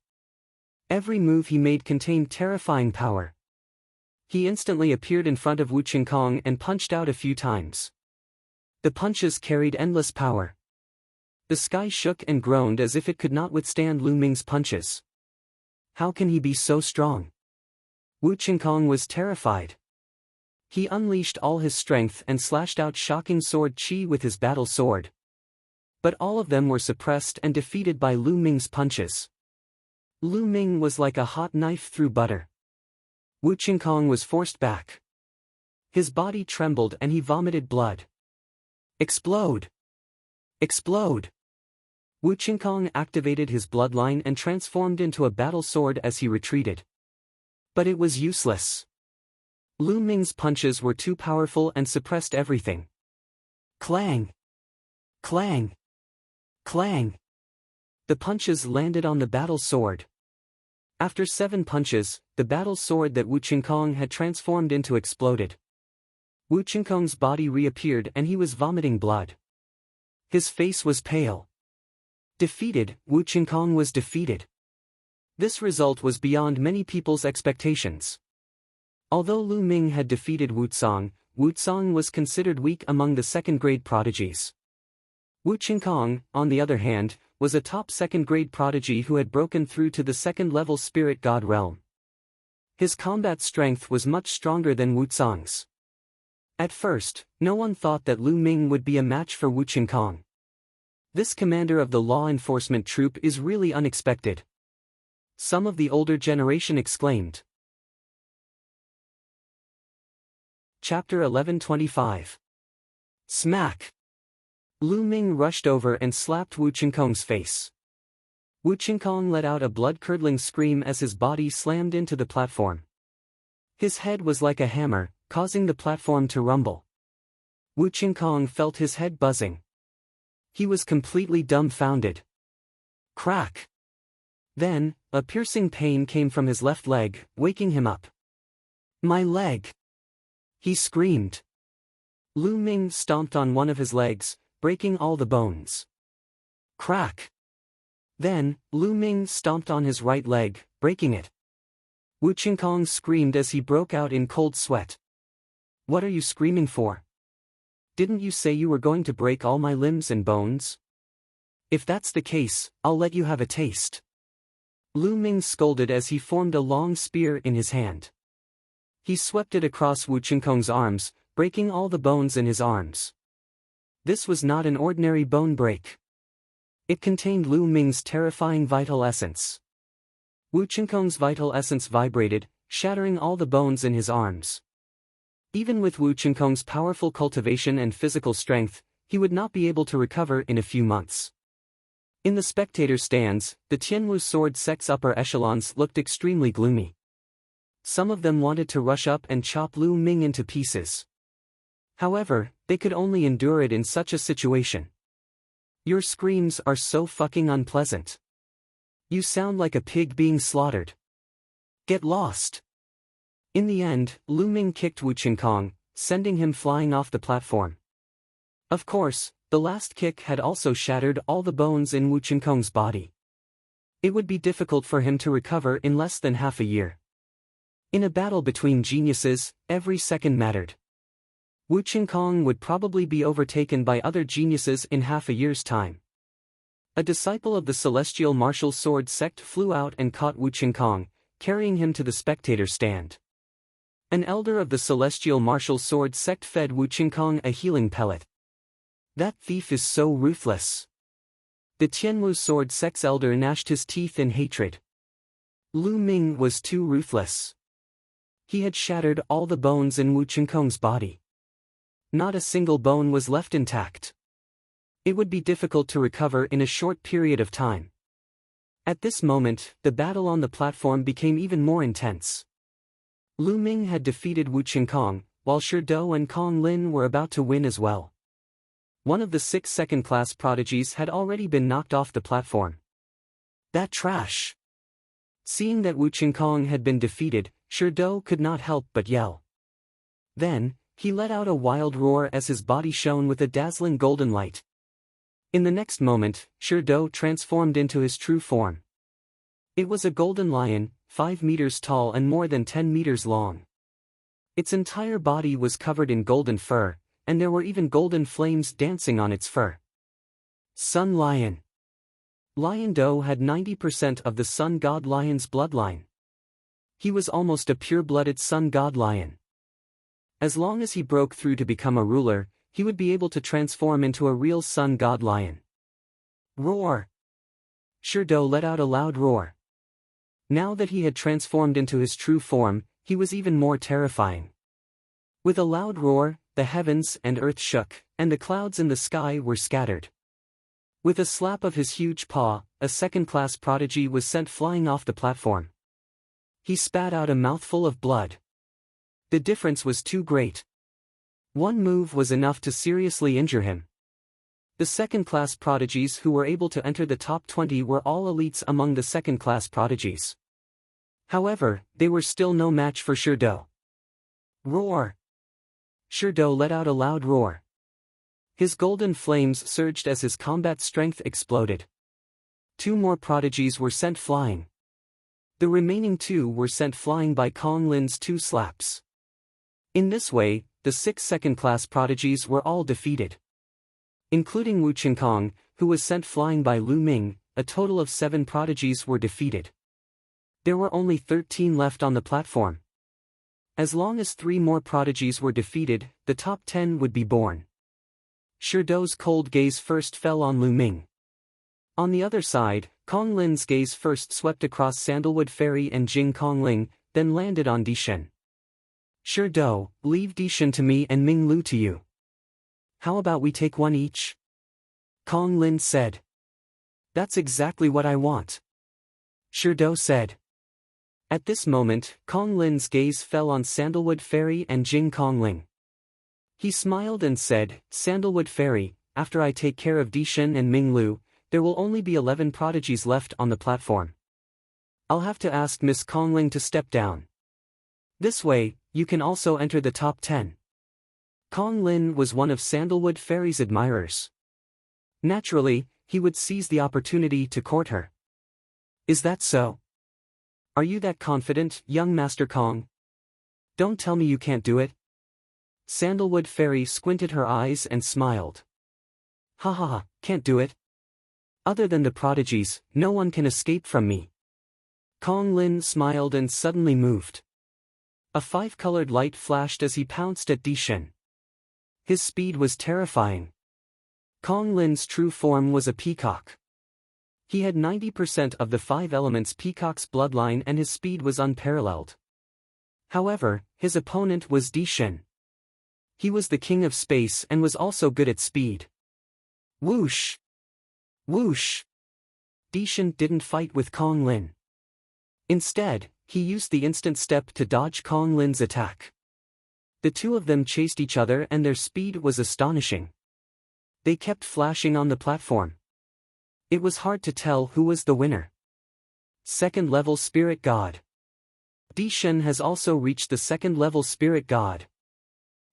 Every move he made contained terrifying power. He instantly appeared in front of Wu Qingkong and punched out a few times. The punches carried endless power. The sky shook and groaned as if it could not withstand Lu Ming's punches. How can he be so strong? Wu Qingkong was terrified. He unleashed all his strength and slashed out shocking sword qi with his battle sword. But all of them were suppressed and defeated by Lu Ming's punches. Lu Ming was like a hot knife through butter. Wu Qingkong was forced back. His body trembled and he vomited blood. Explode! Explode! Wu Qingkong activated his bloodline and transformed into a battle sword as he retreated. But it was useless. Lu Ming's punches were too powerful and suppressed everything. Clang! Clang! Clang! The punches landed on the battle sword. After 7 punches, the battle sword that Wu Qingkong had transformed into exploded. Wu Qingkong's body reappeared and he was vomiting blood. His face was pale. Defeated, Wu Qingkong was defeated. This result was beyond many people's expectations. Although Lu Ming had defeated Wu Cong was considered weak among the second-grade prodigies. Wu Qingkong, on the other hand, was a top second-grade prodigy who had broken through to the second-level spirit god realm. His combat strength was much stronger than Wu Cong's. At first, no one thought that Lu Ming would be a match for Wu Qingkong. This commander of the law enforcement troop is really unexpected. Some of the older generation exclaimed. Chapter 1125. Smack! Lu Ming rushed over and slapped Wu Qingkong's face. Wu Qingkong let out a blood-curdling scream as his body slammed into the platform. His head was like a hammer, causing the platform to rumble. Wu Qingkong felt his head buzzing. He was completely dumbfounded. Crack! Then, a piercing pain came from his left leg, waking him up. My leg! He screamed. Lu Ming stomped on one of his legs, breaking all the bones. Crack! Then, Lu Ming stomped on his right leg, breaking it. Wu Qingkong screamed as he broke out in cold sweat. What are you screaming for? Didn't you say you were going to break all my limbs and bones? If that's the case, I'll let you have a taste. Lu Ming scolded as he formed a long spear in his hand. He swept it across Wu Qingkong's arms, breaking all the bones in his arms. This was not an ordinary bone break. It contained Lu Ming's terrifying vital essence. Wu Qingkong's vital essence vibrated, shattering all the bones in his arms. Even with Wu Qingkong's powerful cultivation and physical strength, he would not be able to recover in a few months. In the spectator stands, the Tianwu sword sect's upper echelons looked extremely gloomy. Some of them wanted to rush up and chop Lu Ming into pieces. However, they could only endure it in such a situation. Your screams are so fucking unpleasant. You sound like a pig being slaughtered. Get lost. In the end, Lu Ming kicked Wu Qingkong, sending him flying off the platform. Of course, the last kick had also shattered all the bones in Wu Qingkong's body. It would be difficult for him to recover in less than half a year. In a battle between geniuses, every second mattered. Wu Qingkong would probably be overtaken by other geniuses in half a year's time. A disciple of the celestial martial sword sect flew out and caught Wu Qingkong, carrying him to the spectator stand. An elder of the celestial martial sword sect fed Wu Qingkong a healing pellet. That thief is so ruthless. The Tianwu sword sect's elder gnashed his teeth in hatred. Lu Ming was too ruthless. He had shattered all the bones in Wu Qingkong's body. Not a single bone was left intact. It would be difficult to recover in a short period of time. At this moment, the battle on the platform became even more intense. Lu Ming had defeated Wu Qingkong, while Shi Dou and Kong Lin were about to win as well. One of the 6 second-class prodigies had already been knocked off the platform. That trash! Seeing that Wu Qingkong had been defeated, Shi Dou could not help but yell. Then, he let out a wild roar as his body shone with a dazzling golden light. In the next moment, Shi Dou transformed into his true form. It was a golden lion, 5 meters tall and more than 10 meters long. Its entire body was covered in golden fur, and there were even golden flames dancing on its fur. Sun Lion. Lion Dou had 90% of the Sun God Lion's bloodline. He was almost a pure-blooded Sun God Lion. As long as he broke through to become a ruler, he would be able to transform into a real Sun God Lion. Roar! Shi Dou let out a loud roar. Now that he had transformed into his true form, he was even more terrifying. With a loud roar, the heavens and earth shook, and the clouds in the sky were scattered. With a slap of his huge paw, a second-class prodigy was sent flying off the platform. He spat out a mouthful of blood. The difference was too great. One move was enough to seriously injure him. The second-class prodigies who were able to enter the top 20 were all elites among the second-class prodigies. However, they were still no match for Shurdo. Roar! Shurdo let out a loud roar. His golden flames surged as his combat strength exploded. 2 more prodigies were sent flying. The remaining 2 were sent flying by Kong Lin's 2 slaps. In this way, the 6 second-class prodigies were all defeated. Including Wu Qinkong, who was sent flying by Lu Ming, a total of 7 prodigies were defeated. There were only 13 left on the platform. As long as 3 more prodigies were defeated, the top 10 would be born. Shurdo's cold gaze first fell on Lu Ming. On the other side, Kong Lin's gaze first swept across Sandalwood Ferry and Jing Kongling, then landed on Dishen. Shurdo, leave Dishen to me and Ming Lu to you. How about we take one each? Kong Lin said. That's exactly what I want. Shurdo said. At this moment, Kong Lin's gaze fell on Sandalwood Ferry and Jing Kongling. He smiled and said, Sandalwood Ferry, after I take care of Dishen and Ming Lu, there will only be 11 prodigies left on the platform. I'll have to ask Miss Kongling to step down. This way, you can also enter the top 10. Kong Lin was one of Sandalwood Ferry's admirers. Naturally, he would seize the opportunity to court her. Is that so? Are you that confident, young Master Kong? Don't tell me you can't do it. Sandalwood Ferry squinted her eyes and smiled. Ha ha ha, can't do it. Other than the prodigies, no one can escape from me. Kong Lin smiled and suddenly moved. A 5-colored light flashed as he pounced at Dishen. His speed was terrifying. Kong Lin's true form was a peacock. He had 90% of the 5 elements peacock's bloodline and his speed was unparalleled. However, his opponent was Dishen. He was the king of space and was also good at speed. Whoosh! Whoosh! Dishen didn't fight with Kong Lin. Instead, he used the instant step to dodge Kong Lin's attack. The 2 of them chased each other and their speed was astonishing. They kept flashing on the platform. It was hard to tell who was the winner. Second-level Spirit God. Dishen has also reached the second-level Spirit God.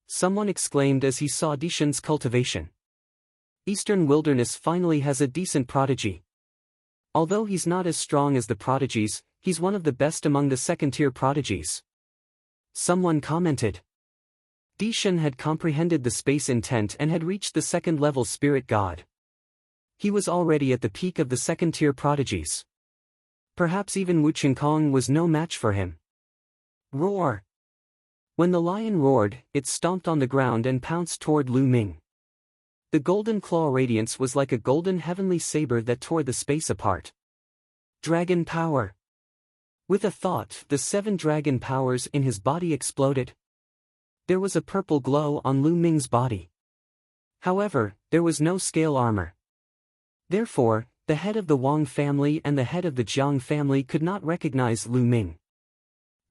Someone exclaimed as he saw Dishen's cultivation. Eastern Wilderness finally has a decent prodigy. Although he's not as strong as the prodigies, he's one of the best among the second-tier prodigies. Someone commented. Dishen had comprehended the space intent and had reached the second-level Spirit God. He was already at the peak of the second-tier prodigies. Perhaps even Wu Qinkong was no match for him. Roar! When the lion roared, it stomped on the ground and pounced toward Lu Ming. The golden claw radiance was like a golden heavenly saber that tore the space apart. Dragon power! With a thought, the 7 dragon powers in his body exploded. There was a purple glow on Lu Ming's body. However, there was no scale armor. Therefore, the head of the Wang family and the head of the Jiang family could not recognize Lu Ming.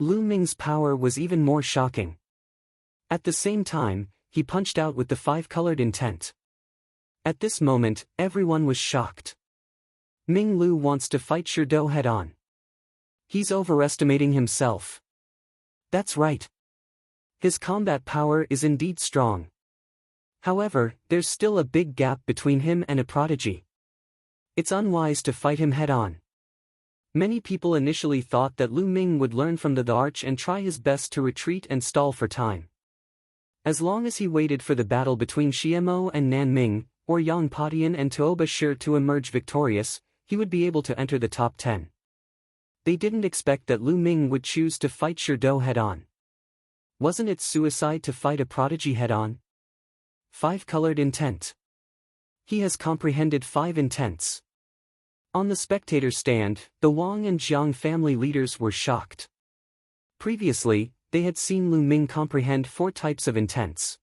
Lu Ming's power was even more shocking. At the same time, he punched out with the 5-colored intent. At this moment, everyone was shocked. Ming Lu wants to fight Shurdo head-on. He's overestimating himself. That's right. His combat power is indeed strong. However, there's still a big gap between him and a prodigy. It's unwise to fight him head-on. Many people initially thought that Lu Ming would learn from the arch and try his best to retreat and stall for time. As long as he waited for the battle between Xiemo and Nanming, or Yang Padian and Tuoba Shi to emerge victorious, he would be able to enter the top 10. They didn't expect that Lu Ming would choose to fight Shurdo head-on. Wasn't it suicide to fight a prodigy head-on? 5-colored intent. He has comprehended 5 intents. On the spectator stand, the Wang and Jiang family leaders were shocked. Previously, they had seen Lu Ming comprehend 4 types of intents.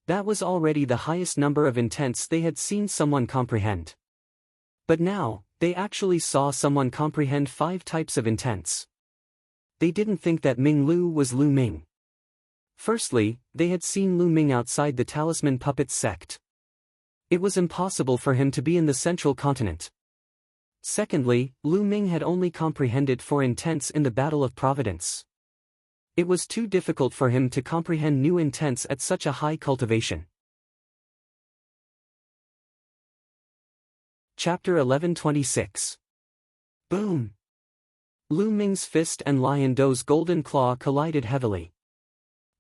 That was already the highest number of intents they had seen someone comprehend. But now, they actually saw someone comprehend 5 types of intents. They didn't think that Ming Lu was Lu Ming. Firstly, they had seen Lu Ming outside the Talisman Puppet sect. It was impossible for him to be in the central continent. Secondly, Lu Ming had only comprehended four intents in the Battle of Providence. It was too difficult for him to comprehend new intents at such a high cultivation. Chapter 11:26. Boom! Lu Ming's fist and Lion Do's golden claw collided heavily.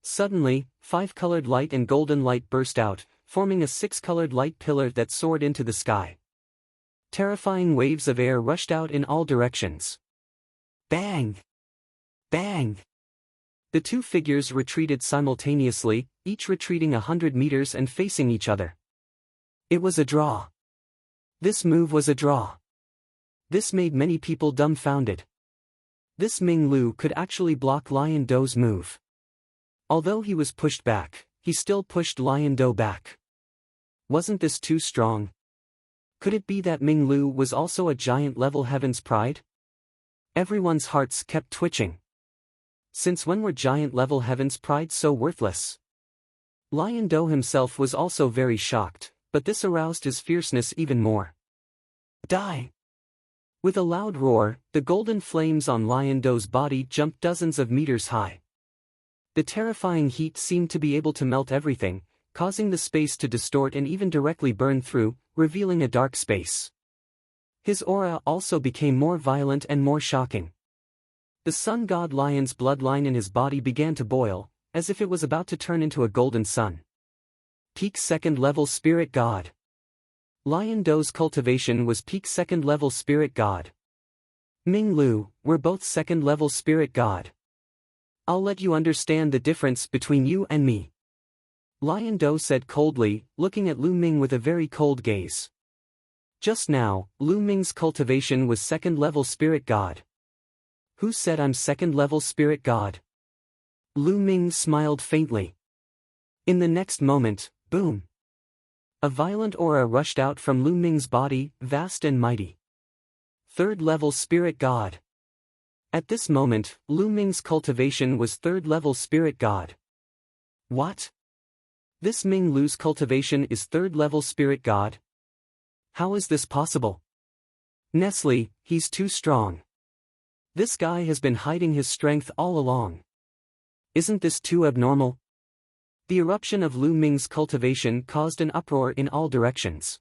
Suddenly, five-colored light and golden light burst out, forming a six-colored light pillar that soared into the sky. Terrifying waves of air rushed out in all directions. Bang! Bang! The two figures retreated simultaneously, each retreating 100 meters and facing each other. It was a draw. This move was a draw. This made many people dumbfounded. This Ming Lu could actually block Lion Do's move. Although he was pushed back, he still pushed Lion Do back. Wasn't this too strong? Could it be that Ming Lu was also a giant-level Heaven's Pride? Everyone's hearts kept twitching. Since when were giant-level Heaven's Pride so worthless? Lion Do himself was also very shocked, but this aroused his fierceness even more. Die! With a loud roar, the golden flames on Lion Do's body jumped dozens of meters high. The terrifying heat seemed to be able to melt everything, causing the space to distort and even directly burn through, revealing a dark space. His aura also became more violent and more shocking. The sun god Lion's bloodline in his body began to boil, as if it was about to turn into a golden sun. Peak second-level spirit god. Lion Do's cultivation was peak second-level spirit god. Ming Lu, we're both second-level spirit god. I'll let you understand the difference between you and me. Lion Do said coldly, looking at Lu Ming with a very cold gaze. Just now, Lu Ming's cultivation was second-level spirit god. Who said I'm second-level spirit god? Lu Ming smiled faintly. In the next moment, boom! A violent aura rushed out from Lu Ming's body, vast and mighty. Third-level spirit god. At this moment, Lu Ming's cultivation was third-level spirit god. What? This Ming Lu's cultivation is third-level spirit god? How is this possible? Nestle, he's too strong. This guy has been hiding his strength all along. Isn't this too abnormal? The eruption of Lu Ming's cultivation caused an uproar in all directions.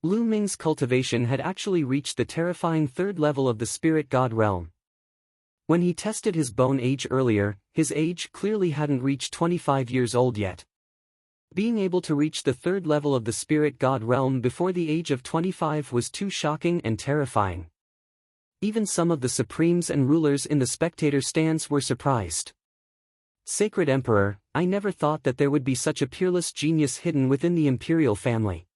Lu Ming's cultivation had actually reached the terrifying third level of the spirit god realm. When he tested his bone age earlier, his age clearly hadn't reached 25 years old yet. Being able to reach the third level of the spirit god realm before the age of 25 was too shocking and terrifying. Even some of the supremes and rulers in the spectator stands were surprised. Sacred Emperor, I never thought that there would be such a peerless genius hidden within the imperial family.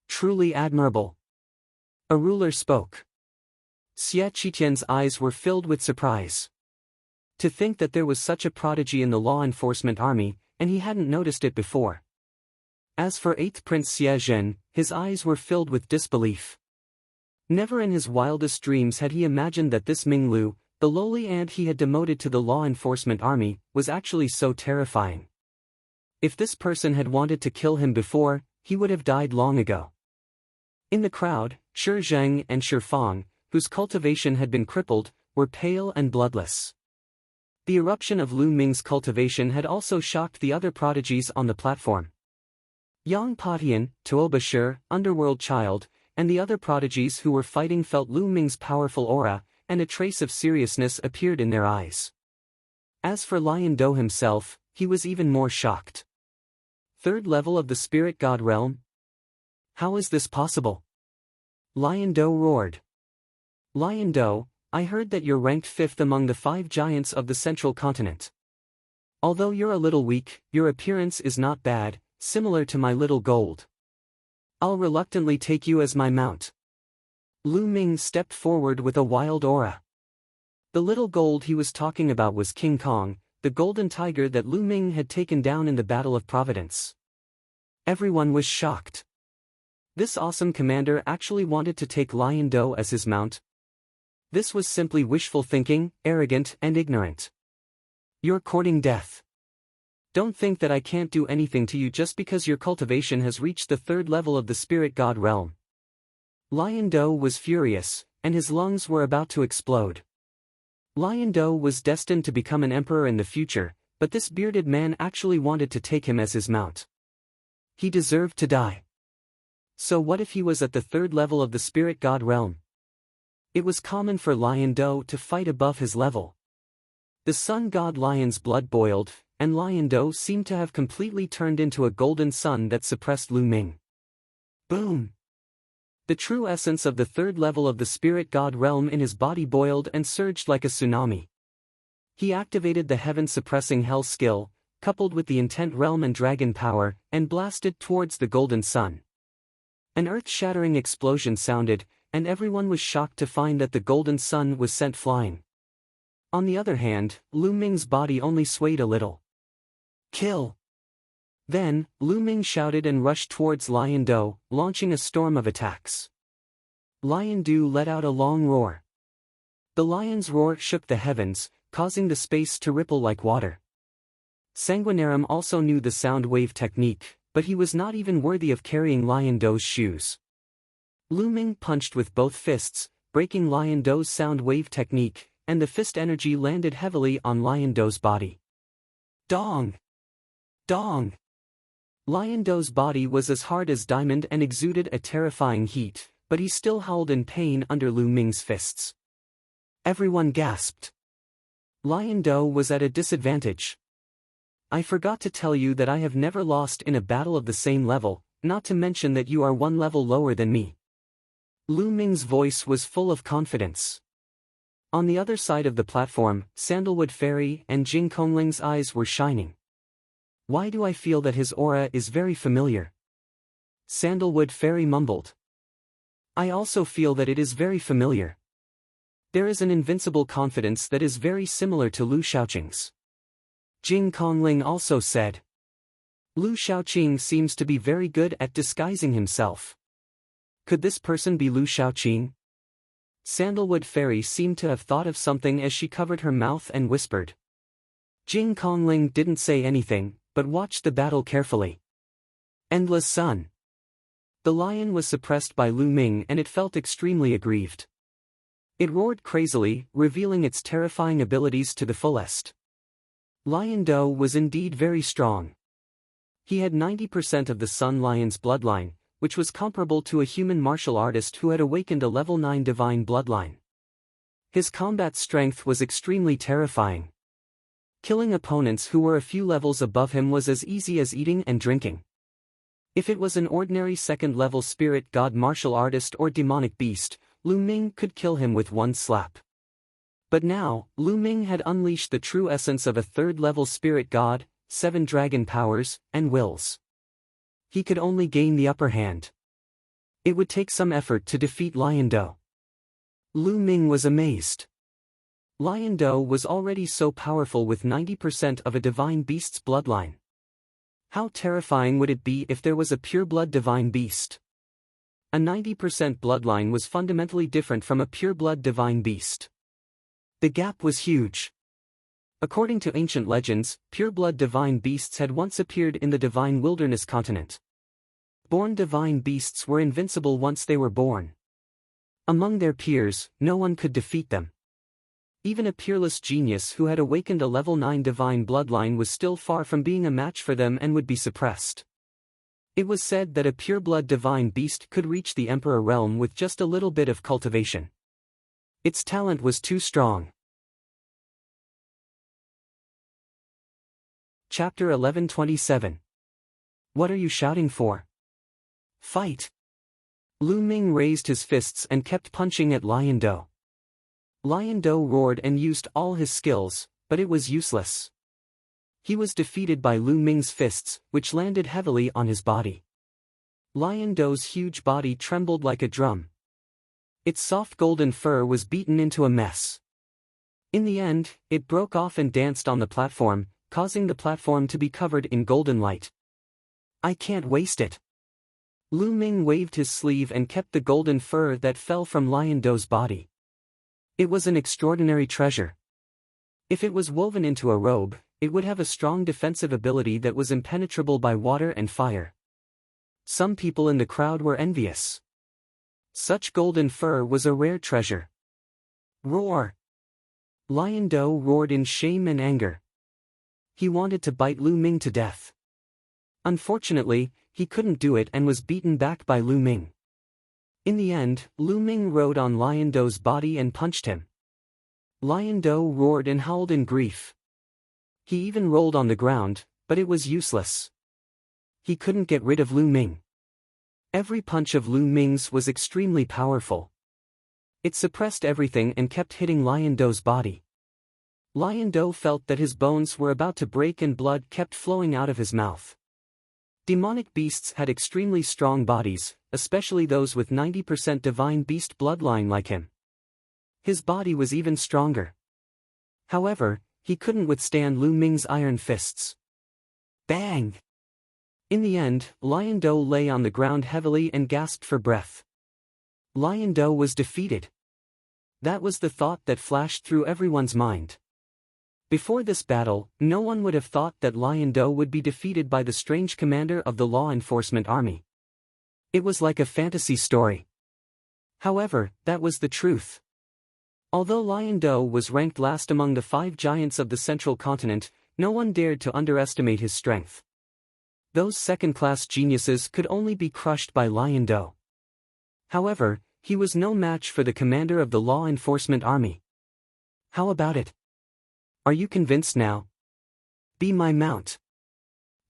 Truly admirable. A ruler spoke. Xie Qitian's eyes were filled with surprise. To think that there was such a prodigy in the law enforcement army, and he hadn't noticed it before. As for 8th Prince Xie Zhen, his eyes were filled with disbelief. Never in his wildest dreams had he imagined that this Ming Lu, the lowly ant he had demoted to the law enforcement army, was actually so terrifying. If this person had wanted to kill him before, he would have died long ago. In the crowd, Shi Zheng and Shi Fang, whose cultivation had been crippled, were pale and bloodless. The eruption of Lu Ming's cultivation had also shocked the other prodigies on the platform. Yang Patian, Tuoba Shi, Underworld Child, and the other prodigies who were fighting felt Lu Ming's powerful aura, and a trace of seriousness appeared in their eyes. As for Lion Do himself, he was even more shocked. Third level of the spirit god realm? How is this possible? Lion Do roared. Lion Do, I heard that you're ranked 5th among the 5 giants of the central continent. Although you're a little weak, your appearance is not bad, similar to my little gold. I'll reluctantly take you as my mount. Lu Ming stepped forward with a wild aura. The little gold he was talking about was King Kong, the golden tiger that Lu Ming had taken down in the Battle of Providence. Everyone was shocked. This awesome commander actually wanted to take Lion Do as his mount. This was simply wishful thinking, arrogant and ignorant. You're courting death. Don't think that I can't do anything to you just because your cultivation has reached the third level of the spirit god realm. Lion Do was furious, and his lungs were about to explode. Lion Do was destined to become an emperor in the future, but this bearded man actually wanted to take him as his mount. He deserved to die. So what if he was at the third level of the spirit god realm? It was common for Lion Do to fight above his level. The sun god Lion's blood boiled, and Lion Do seemed to have completely turned into a golden sun that suppressed Lu Ming. Boom! The true essence of the third level of the spirit god realm in his body boiled and surged like a tsunami. He activated the heaven-suppressing hell skill, coupled with the intent realm and dragon power, and blasted towards the golden sun. An earth-shattering explosion sounded, and everyone was shocked to find that the golden sun was sent flying. On the other hand, Lu Ming's body only swayed a little. Kill! Then, Lu Ming shouted and rushed towards Lion Do, launching a storm of attacks. Lion Do let out a long roar. The lion's roar shook the heavens, causing the space to ripple like water. Sanguinarum also knew the sound wave technique, but he was not even worthy of carrying Lion Do's shoes. Lu Ming punched with both fists, breaking Lion Do's sound wave technique, and the fist energy landed heavily on Lion Do's body. Dong! Dong! Lion Do's body was as hard as diamond and exuded a terrifying heat, but he still howled in pain under Lu Ming's fists. Everyone gasped. Lion Do was at a disadvantage. I forgot to tell you that I have never lost in a battle of the same level, not to mention that you are one level lower than me. Lu Ming's voice was full of confidence. On the other side of the platform, Sandalwood Fairy and Jing Kongling's eyes were shining. Why do I feel that his aura is very familiar? Sandalwood Fairy mumbled. I also feel that it is very familiar. There is an invincible confidence that is very similar to Lu Shaoqing's. Jing Kongling also said. Lu Shaoqing seems to be very good at disguising himself. Could this person be Lu Shaoqing? Sandalwood Fairy seemed to have thought of something as she covered her mouth and whispered. Jing Kongling didn't say anything, but watched the battle carefully. Endless Sun. The lion was suppressed by Lu Ming and it felt extremely aggrieved. It roared crazily, revealing its terrifying abilities to the fullest. Lion Do was indeed very strong. He had 90% of the Sun Lion's bloodline, which was comparable to a human martial artist who had awakened a level 9 divine bloodline. His combat strength was extremely terrifying. Killing opponents who were a few levels above him was as easy as eating and drinking. If it was an ordinary second-level spirit god martial artist or demonic beast, Lu Ming could kill him with one slap. But now, Lu Ming had unleashed the true essence of a third-level spirit god, 7 dragon powers, and wills. He could only gain the upper hand. It would take some effort to defeat Lion Do. Lu Ming was amazed. Lion Do was already so powerful with 90% of a divine beast's bloodline. How terrifying would it be if there was a pure-blood divine beast? A 90% bloodline was fundamentally different from a pure-blood divine beast. The gap was huge. According to ancient legends, pure-blood divine beasts had once appeared in the divine wilderness continent. Born divine beasts were invincible once they were born. Among their peers, no one could defeat them. Even a peerless genius who had awakened a level 9 divine bloodline was still far from being a match for them and would be suppressed. It was said that a pure-blood divine beast could reach the Emperor realm with just a little bit of cultivation. Its talent was too strong. Chapter 1127. What are you shouting for? Fight! Lu Ming raised his fists and kept punching at Lion Do. Lion Do roared and used all his skills, but it was useless. He was defeated by Lu Ming's fists, which landed heavily on his body. Lion Do's huge body trembled like a drum. Its soft golden fur was beaten into a mess. In the end, it broke off and danced on the platform, causing the platform to be covered in golden light. I can't waste it. Lu Ming waved his sleeve and kept the golden fur that fell from Lion Do's body. It was an extraordinary treasure. If it was woven into a robe, it would have a strong defensive ability that was impenetrable by water and fire. Some people in the crowd were envious. Such golden fur was a rare treasure. Roar! Lion Do roared in shame and anger. He wanted to bite Lu Ming to death. Unfortunately, he couldn't do it and was beaten back by Lu Ming. In the end, Lu Ming rode on Lion Do's body and punched him. Lion Do roared and howled in grief. He even rolled on the ground, but it was useless. He couldn't get rid of Lu Ming. Every punch of Lu Ming's was extremely powerful. It suppressed everything and kept hitting Lion Do's body. Lion Do felt that his bones were about to break and blood kept flowing out of his mouth. Demonic beasts had extremely strong bodies, especially those with 90% divine beast bloodline like him. His body was even stronger. However, he couldn't withstand Lu Ming's iron fists. Bang! In the end, Lion Do lay on the ground heavily and gasped for breath. Lion Do was defeated. That was the thought that flashed through everyone's mind. Before this battle, no one would have thought that Lion Do would be defeated by the strange commander of the law enforcement army. It was like a fantasy story. However, that was the truth. Although Lion Do was ranked last among the 5 giants of the central continent, no one dared to underestimate his strength. Those second-class geniuses could only be crushed by Lion Do. However, he was no match for the commander of the law enforcement army. How about it? Are you convinced now? Be my mount.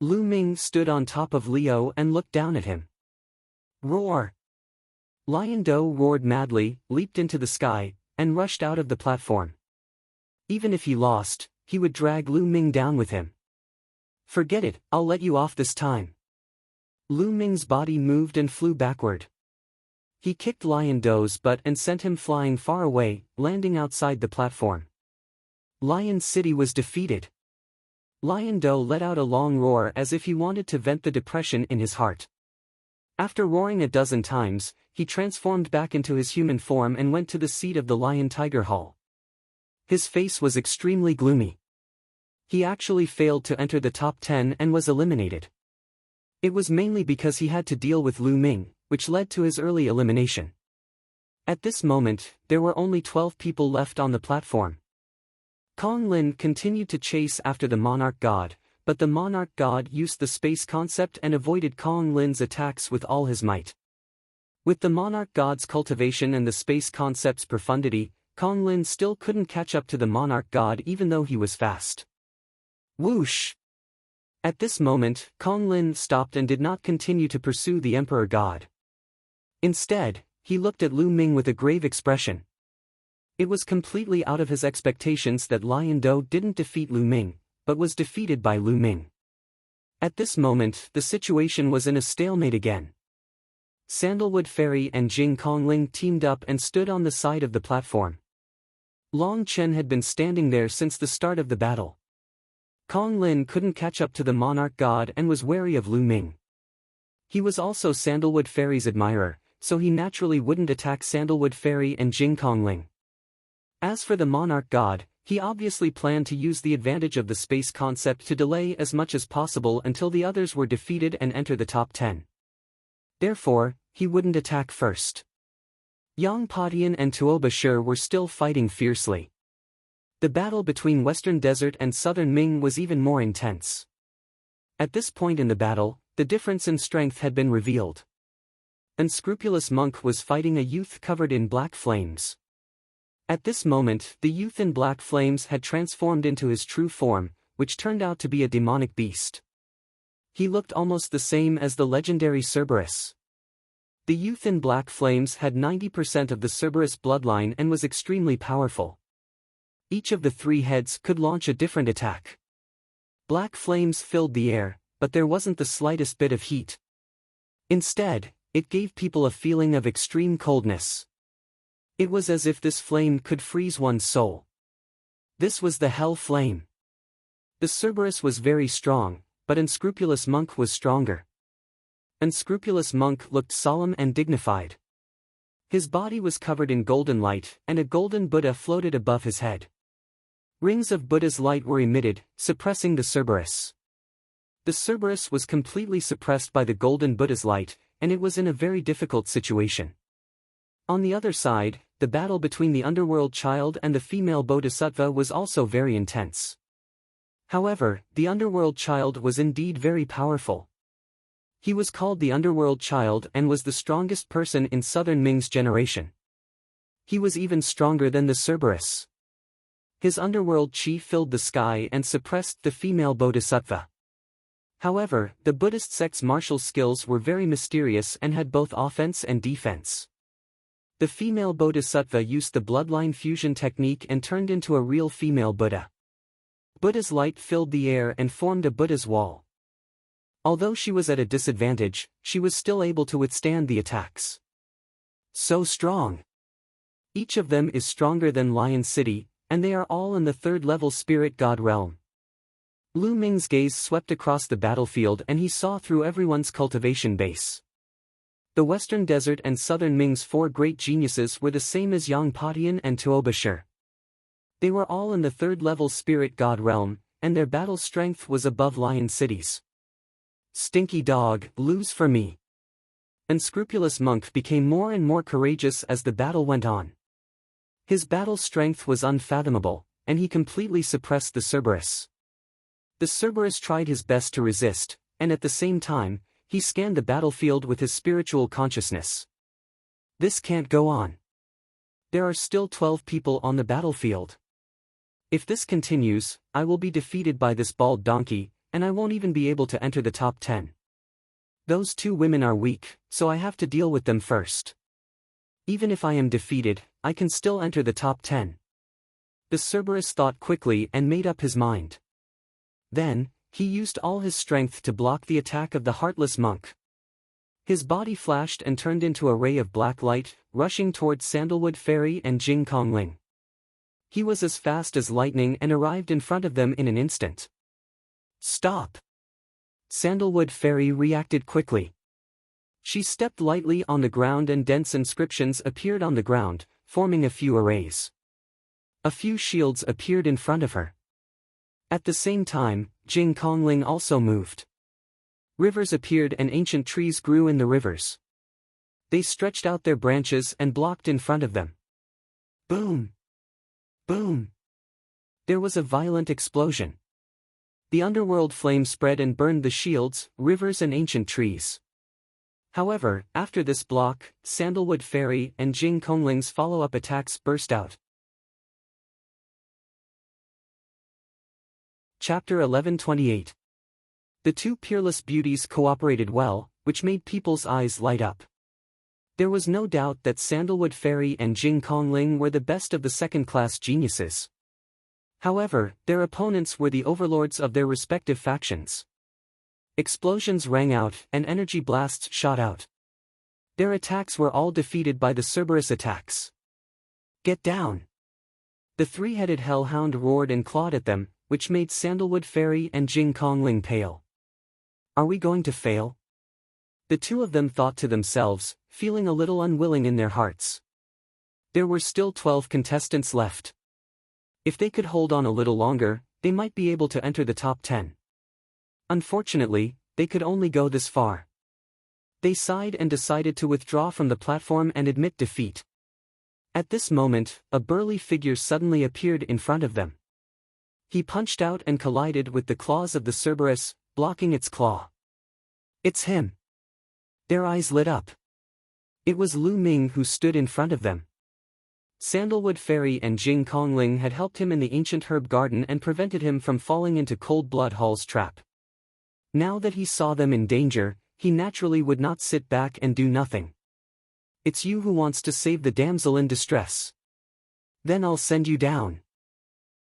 Lu Ming stood on top of Leo and looked down at him. Roar! Lion Do roared madly, leaped into the sky, and rushed out of the platform. Even if he lost, he would drag Lu Ming down with him. Forget it, I'll let you off this time. Lu Ming's body moved and flew backward. He kicked Lion Do's butt and sent him flying far away, landing outside the platform. Lion City was defeated. Lion Do let out a long roar as if he wanted to vent the depression in his heart. After roaring a dozen times, he transformed back into his human form and went to the seat of the Lion Tiger Hall. His face was extremely gloomy. He actually failed to enter the top 10 and was eliminated. It was mainly because he had to deal with Lu Ming, which led to his early elimination. At this moment, there were only 12 people left on the platform. Kong Lin continued to chase after the Monarch God, but the Monarch God used the space concept and avoided Kong Lin's attacks with all his might. With the Monarch God's cultivation and the space concept's profundity, Kong Lin still couldn't catch up to the Monarch God even though he was fast. Whoosh! At this moment, Kong Lin stopped and did not continue to pursue the Emperor God. Instead, he looked at Lu Ming with a grave expression. It was completely out of his expectations that Lion Do didn't defeat Lu Ming, but was defeated by Lu Ming. At this moment, the situation was in a stalemate again. Sandalwood Fairy and Jing Kongling teamed up and stood on the side of the platform. Long Chen had been standing there since the start of the battle. Kong Lin couldn't catch up to the Monarch God and was wary of Lu Ming. He was also Sandalwood Fairy's admirer, so he naturally wouldn't attack Sandalwood Fairy and Jing Kongling. As for the Monarch God, he obviously planned to use the advantage of the space concept to delay as much as possible until the others were defeated and enter the top 10. Therefore, he wouldn't attack first. Yang Padian and Tuo Bashir were still fighting fiercely. The battle between Western Desert and Southern Ming was even more intense. At this point in the battle, the difference in strength had been revealed. Unscrupulous Monk was fighting a youth covered in black flames. At this moment, the youth in black flames had transformed into his true form, which turned out to be a demonic beast. He looked almost the same as the legendary Cerberus. The youth in black flames had 90% of the Cerberus bloodline and was extremely powerful. Each of the 3 heads could launch a different attack. Black flames filled the air, but there wasn't the slightest bit of heat. Instead, it gave people a feeling of extreme coldness. It was as if this flame could freeze one's soul. This was the Hell Flame. The Cerberus was very strong, but Unscrupulous Monk was stronger. Unscrupulous Monk looked solemn and dignified. His body was covered in golden light, and a golden Buddha floated above his head. Rings of Buddha's light were emitted, suppressing the Cerberus. The Cerberus was completely suppressed by the golden Buddha's light, and it was in a very difficult situation. On the other side, the battle between the underworld child and the female bodhisattva was also very intense. However, the underworld child was indeed very powerful. He was called the underworld child and was the strongest person in Southern Ming's generation. He was even stronger than the Cerberus. His underworld chi filled the sky and suppressed the female bodhisattva. However, the Buddhist sect's martial skills were very mysterious and had both offense and defense. The female bodhisattva used the bloodline fusion technique and turned into a real female Buddha. Buddha's light filled the air and formed a Buddha's wall. Although she was at a disadvantage, she was still able to withstand the attacks. So strong! Each of them is stronger than Lion City, and they are all in the third-level spirit god realm. Lu Ming's gaze swept across the battlefield and he saw through everyone's cultivation base. The Western Desert and Southern Ming's four great geniuses were the same as Yang Patian and Tuobashir. They were all in the third-level spirit god realm, and their battle strength was above Lion City's. Stinky dog, lose for me. Unscrupulous monk became more and more courageous as the battle went on. His battle strength was unfathomable, and he completely suppressed the Cerberus. The Cerberus tried his best to resist, and at the same time, he scanned the battlefield with his spiritual consciousness. This can't go on. There are still 12 people on the battlefield. If this continues, I will be defeated by this bald donkey, and I won't even be able to enter the top 10. Those two women are weak, so I have to deal with them first. Even if I am defeated, I can still enter the top 10. The Cerberus thought quickly and made up his mind. Then, he used all his strength to block the attack of the heartless monk. His body flashed and turned into a ray of black light, rushing towards Sandalwood Fairy and Jing Kongling. He was as fast as lightning and arrived in front of them in an instant. Stop! Sandalwood Fairy reacted quickly. She stepped lightly on the ground and dense inscriptions appeared on the ground, forming a few arrays. A few shields appeared in front of her. At the same time, Jing Kongling also moved. Rivers appeared and ancient trees grew in the rivers. They stretched out their branches and blocked in front of them. Boom! Boom! There was a violent explosion. The underworld flame spread and burned the shields, rivers and ancient trees. However, after this block, Sandalwood Fairy and Jing Kongling's follow-up attacks burst out. Chapter 1128. The two peerless beauties cooperated well, which made people's eyes light up. There was no doubt that Sandalwood Fairy and Jing Kongling were the best of the second-class geniuses. However, their opponents were the overlords of their respective factions. Explosions rang out and energy blasts shot out. Their attacks were all defeated by the Cerberus attacks. Get down! The three-headed hellhound roared and clawed at them, which made Sandalwood Fairy and Jing Kongling pale. Are we going to fail? The two of them thought to themselves, feeling a little unwilling in their hearts. There were still 12 contestants left. If they could hold on a little longer, they might be able to enter the top 10. Unfortunately, they could only go this far. They sighed and decided to withdraw from the platform and admit defeat. At this moment, a burly figure suddenly appeared in front of them. He punched out and collided with the claws of the Cerberus, blocking its claw. It's him! Their eyes lit up. It was Lu Ming who stood in front of them. Sandalwood Fairy and Jing Kongling had helped him in the ancient herb garden and prevented him from falling into Cold Blood Hall's trap. Now that he saw them in danger, he naturally would not sit back and do nothing. It's you who wants to save the damsel in distress. Then I'll send you down.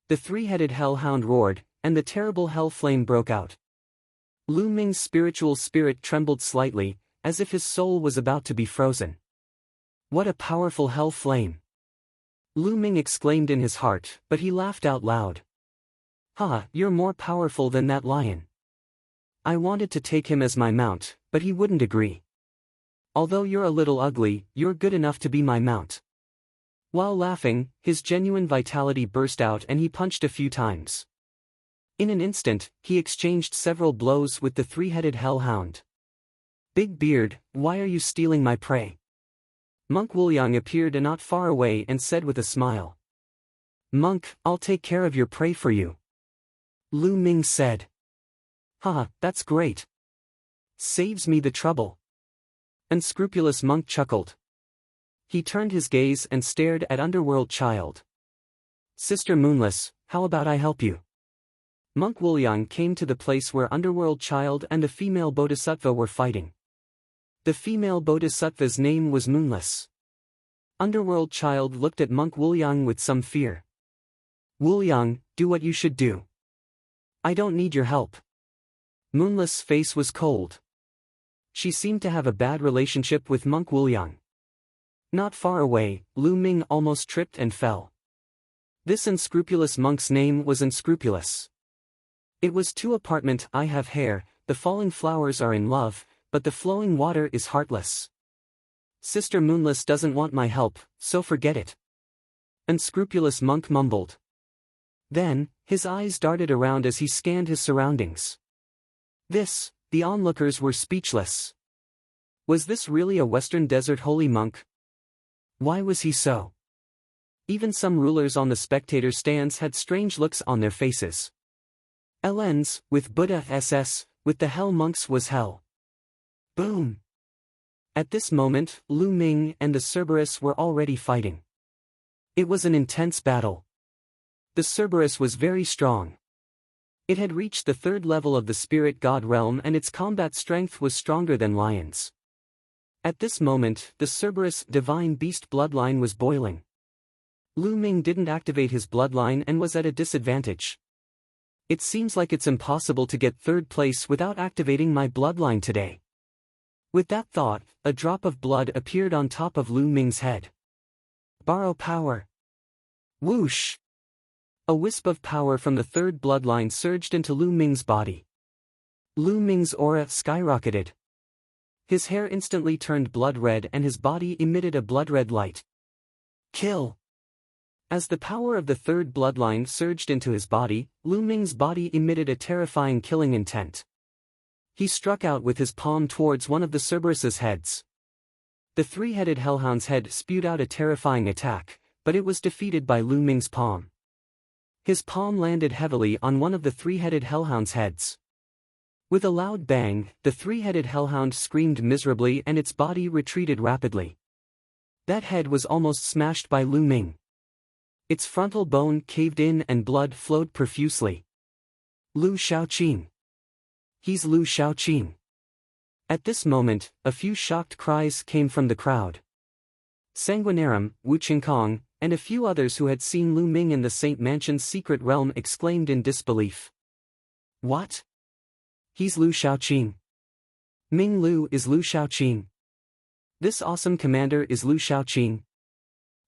The three-headed hellhound roared, and the terrible hell flame broke out. Lu Ming's spiritual spirit trembled slightly, as if his soul was about to be frozen. What a powerful hell flame! Lu Ming exclaimed in his heart, but he laughed out loud. Ha, you're more powerful than that lion. I wanted to take him as my mount, but he wouldn't agree. Although you're a little ugly, you're good enough to be my mount. While laughing, his genuine vitality burst out and he punched a few times. In an instant, he exchanged several blows with the three-headed hellhound. "Big Beard, why are you stealing my prey?" Monk Wuliang appeared not far away and said with a smile. "Monk, I'll take care of your prey for you," Lu Ming said. "Haha, that's great. Saves me the trouble." Unscrupulous Monk chuckled. He turned his gaze and stared at Underworld Child. "Sister Moonless, how about I help you?" Monk Wuliang came to the place where Underworld Child and the female bodhisattva were fighting. The female bodhisattva's name was Moonless. Underworld Child looked at Monk Wuliang with some fear. "Wuliang, do what you should do. I don't need your help." Moonless' face was cold. She seemed to have a bad relationship with Monk Wuliang. Not far away, Lu Ming almost tripped and fell. This unscrupulous monk's name was Unscrupulous. It was 2 apartment. "I have hair, the falling flowers are in love, but the flowing water is heartless. Sister Moonless doesn't want my help, so forget it," Unscrupulous monk mumbled. Then, his eyes darted around as he scanned his surroundings. The onlookers were speechless. Was this really a Western Desert holy monk? Why was he so? Even some rulers on the spectator stands had strange looks on their faces. LNs, with Buddha SS, with the hell monks was hell. Boom! At this moment, Lu Ming and the Cerberus were already fighting. It was an intense battle. The Cerberus was very strong. It had reached the 3rd level of the spirit god realm and its combat strength was stronger than lions. At this moment, the Cerberus divine beast bloodline was boiling. Lu Ming didn't activate his bloodline and was at a disadvantage. "It seems like it's impossible to get 3rd place without activating my bloodline today." With that thought, a drop of blood appeared on top of Lu Ming's head. "Borrow power." Whoosh! A wisp of power from the 3rd bloodline surged into Lu Ming's body. Lu Ming's aura skyrocketed. His hair instantly turned blood red and his body emitted a blood red light. Kill! As the power of the 3rd bloodline surged into his body, Lu Ming's body emitted a terrifying killing intent. He struck out with his palm towards one of the Cerberus's heads. The 3-headed hellhound's head spewed out a terrifying attack, but it was defeated by Lu Ming's palm. His palm landed heavily on one of the 3-headed hellhound's heads. With a loud bang, the 3-headed hellhound screamed miserably and its body retreated rapidly. That head was almost smashed by Lu Ming. Its frontal bone caved in and blood flowed profusely. Lu Shaoqing. He's Lu Shaoqing. At this moment, a few shocked cries came from the crowd. Sanguinarum, Wu Qingkong, and a few others who had seen Lu Ming in the Saint Mansion's secret realm exclaimed in disbelief. "What? He's Lu Shaoqing. Ming Lu is Lu Shaoqing. This awesome commander is Lu Shaoqing."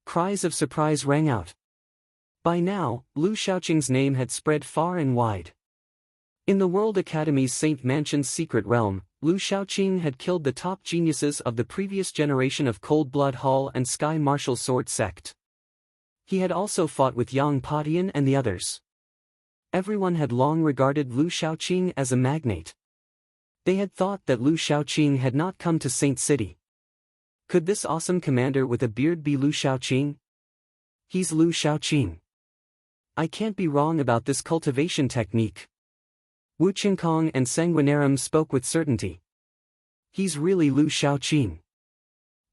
Cries of surprise rang out. By now, Lu Shaoqing's name had spread far and wide. In the World Academy's Saint Mansion's secret realm, Lu Shaoqing had killed the top geniuses of the previous generation of Cold Blood Hall and Sky Martial Sword Sect. He had also fought with Yang Padian and the others. Everyone had long regarded Lu Shaoqing as a magnate. They had thought that Lu Shaoqing had not come to Saint City. Could this awesome commander with a beard be Lu Shaoqing? He's Lu Shaoqing. I can't be wrong about this cultivation technique. Wu Qingkong and Sanguinarum spoke with certainty. He's really Lu Shaoqing.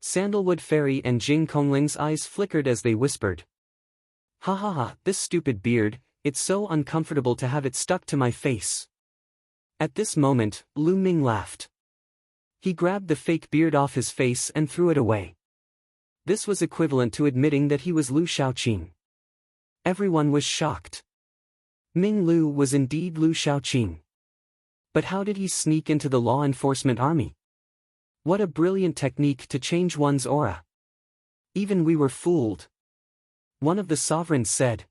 Sandalwood Fairy and Jing Kongling's eyes flickered as they whispered. "Ha ha ha, this stupid beard, it's so uncomfortable to have it stuck to my face." At this moment, Lu Ming laughed. He grabbed the fake beard off his face and threw it away. This was equivalent to admitting that he was Lu Shaoqing. Everyone was shocked. Ming Lu was indeed Lu Shaoqing. But how did he sneak into the law enforcement army? What a brilliant technique to change one's aura. Even we were fooled. One of the sovereigns said.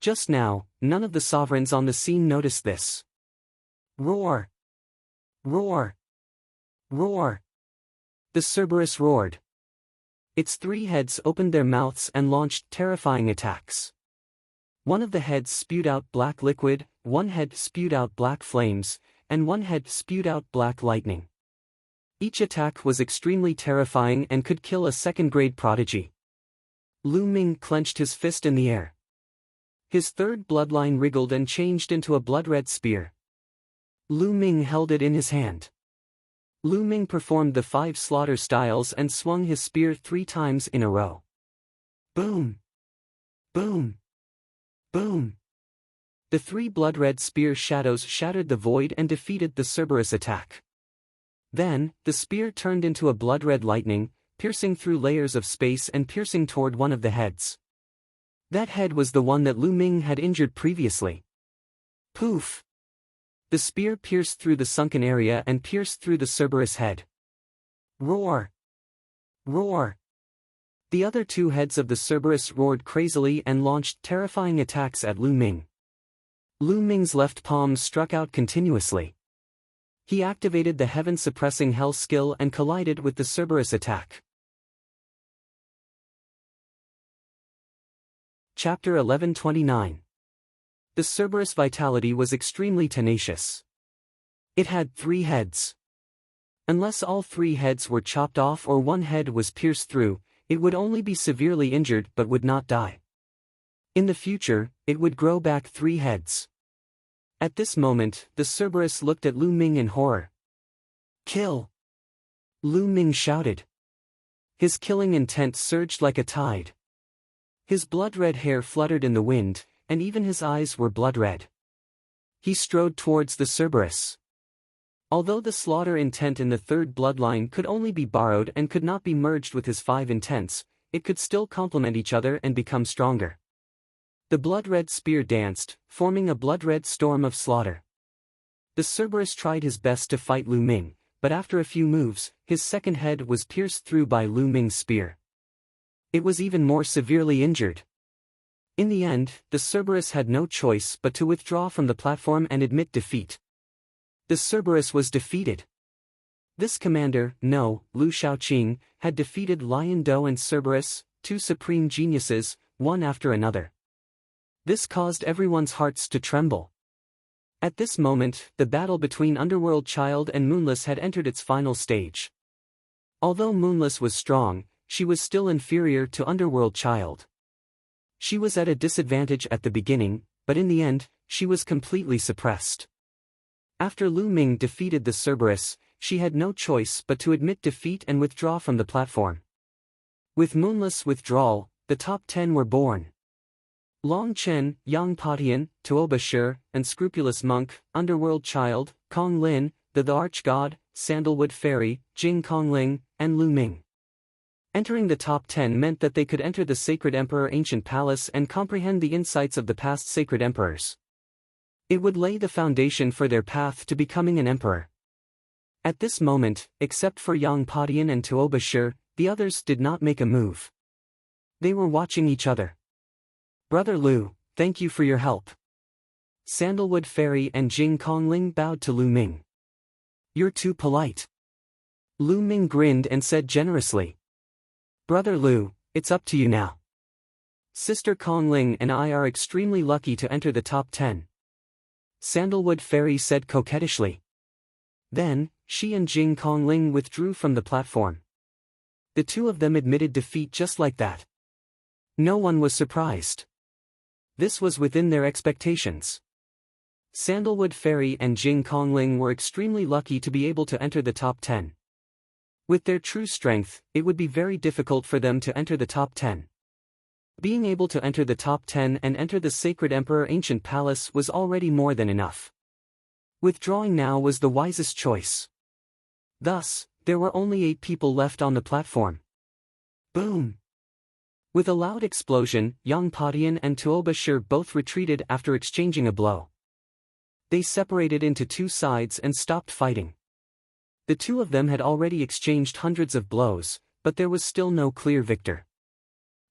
Just now, none of the sovereigns on the scene noticed this. Roar! Roar! Roar! The Cerberus roared. Its three heads opened their mouths and launched terrifying attacks. One of the heads spewed out black liquid, one head spewed out black flames, and one head spewed out black lightning. Each attack was extremely terrifying and could kill a second-grade prodigy. Lu Ming clenched his fist in the air. His third bloodline wriggled and changed into a blood-red spear. Lu Ming held it in his hand. Lu Ming performed the 5 slaughter styles and swung his spear 3 times in a row. Boom! Boom! Boom! The 3 blood-red spear shadows shattered the void and defeated the Cerberus attack. Then, the spear turned into a blood-red lightning, piercing through layers of space and piercing toward one of the heads. That head was the one that Lu Ming had injured previously. Poof! The spear pierced through the sunken area and pierced through the Cerberus head. Roar! Roar! The other 2 heads of the Cerberus roared crazily and launched terrifying attacks at Lu Ming. Lu Ming's left palm struck out continuously. He activated the heaven-suppressing hell skill and collided with the Cerberus attack. Chapter 1129. The Cerberus vitality was extremely tenacious. It had 3 heads. Unless all 3 heads were chopped off or one head was pierced through, it would only be severely injured but would not die. In the future, it would grow back 3 heads. At this moment, the Cerberus looked at Lu Ming in horror. Kill! Lu Ming shouted. His killing intent surged like a tide. His blood-red hair fluttered in the wind, and even his eyes were blood-red. He strode towards the Cerberus. Although the slaughter intent in the 3rd bloodline could only be borrowed and could not be merged with his 5 intents, it could still complement each other and become stronger. The blood-red spear danced, forming a blood-red storm of slaughter. The Cerberus tried his best to fight Lu Ming, but after a few moves, his second head was pierced through by Lu Ming's spear. It was even more severely injured. In the end, the Cerberus had no choice but to withdraw from the platform and admit defeat. The Cerberus was defeated. This commander, No, Lu Shaoqing, had defeated Lion Do and Cerberus, 2 supreme geniuses, one after another. This caused everyone's hearts to tremble. At this moment, the battle between Underworld Child and Moonless had entered its final stage. Although Moonless was strong, she was still inferior to Underworld Child. She was at a disadvantage at the beginning, but in the end, she was completely suppressed. After Lu Ming defeated the Cerberus, she had no choice but to admit defeat and withdraw from the platform. With Moonless' withdrawal, the top 10 were born. Long Chen, Yang Patian, Tuoba Shi, and Scrupulous Monk, Underworld Child, Kong Lin, the Arch-God, Sandalwood Fairy, Jing Kongling, and Lu Ming. Entering the top 10 meant that they could enter the Sacred Emperor Ancient Palace and comprehend the insights of the past Sacred Emperors. It would lay the foundation for their path to becoming an emperor. At this moment, except for Yang Patian and Tuoba Shi, the others did not make a move. They were watching each other. Brother Lu, thank you for your help. Sandalwood Fairy and Jing Kongling bowed to Lu Ming. You're too polite. Lu Ming grinned and said generously. Brother Lu, it's up to you now. Sister Kongling and I are extremely lucky to enter the top 10. Sandalwood Fairy said coquettishly. Then, she and Jing Kongling withdrew from the platform. The 2 of them admitted defeat just like that. No one was surprised. This was within their expectations. Sandalwood Fairy and Jing Kongling were extremely lucky to be able to enter the top 10. With their true strength, it would be very difficult for them to enter the top 10. Being able to enter the top 10 and enter the Sacred Emperor Ancient Palace was already more than enough. Withdrawing now was the wisest choice. Thus, there were only 8 people left on the platform. Boom! With a loud explosion, Yang Patian and Tuoba Shi both retreated after exchanging a blow. They separated into 2 sides and stopped fighting. The 2 of them had already exchanged hundreds of blows, but there was still no clear victor.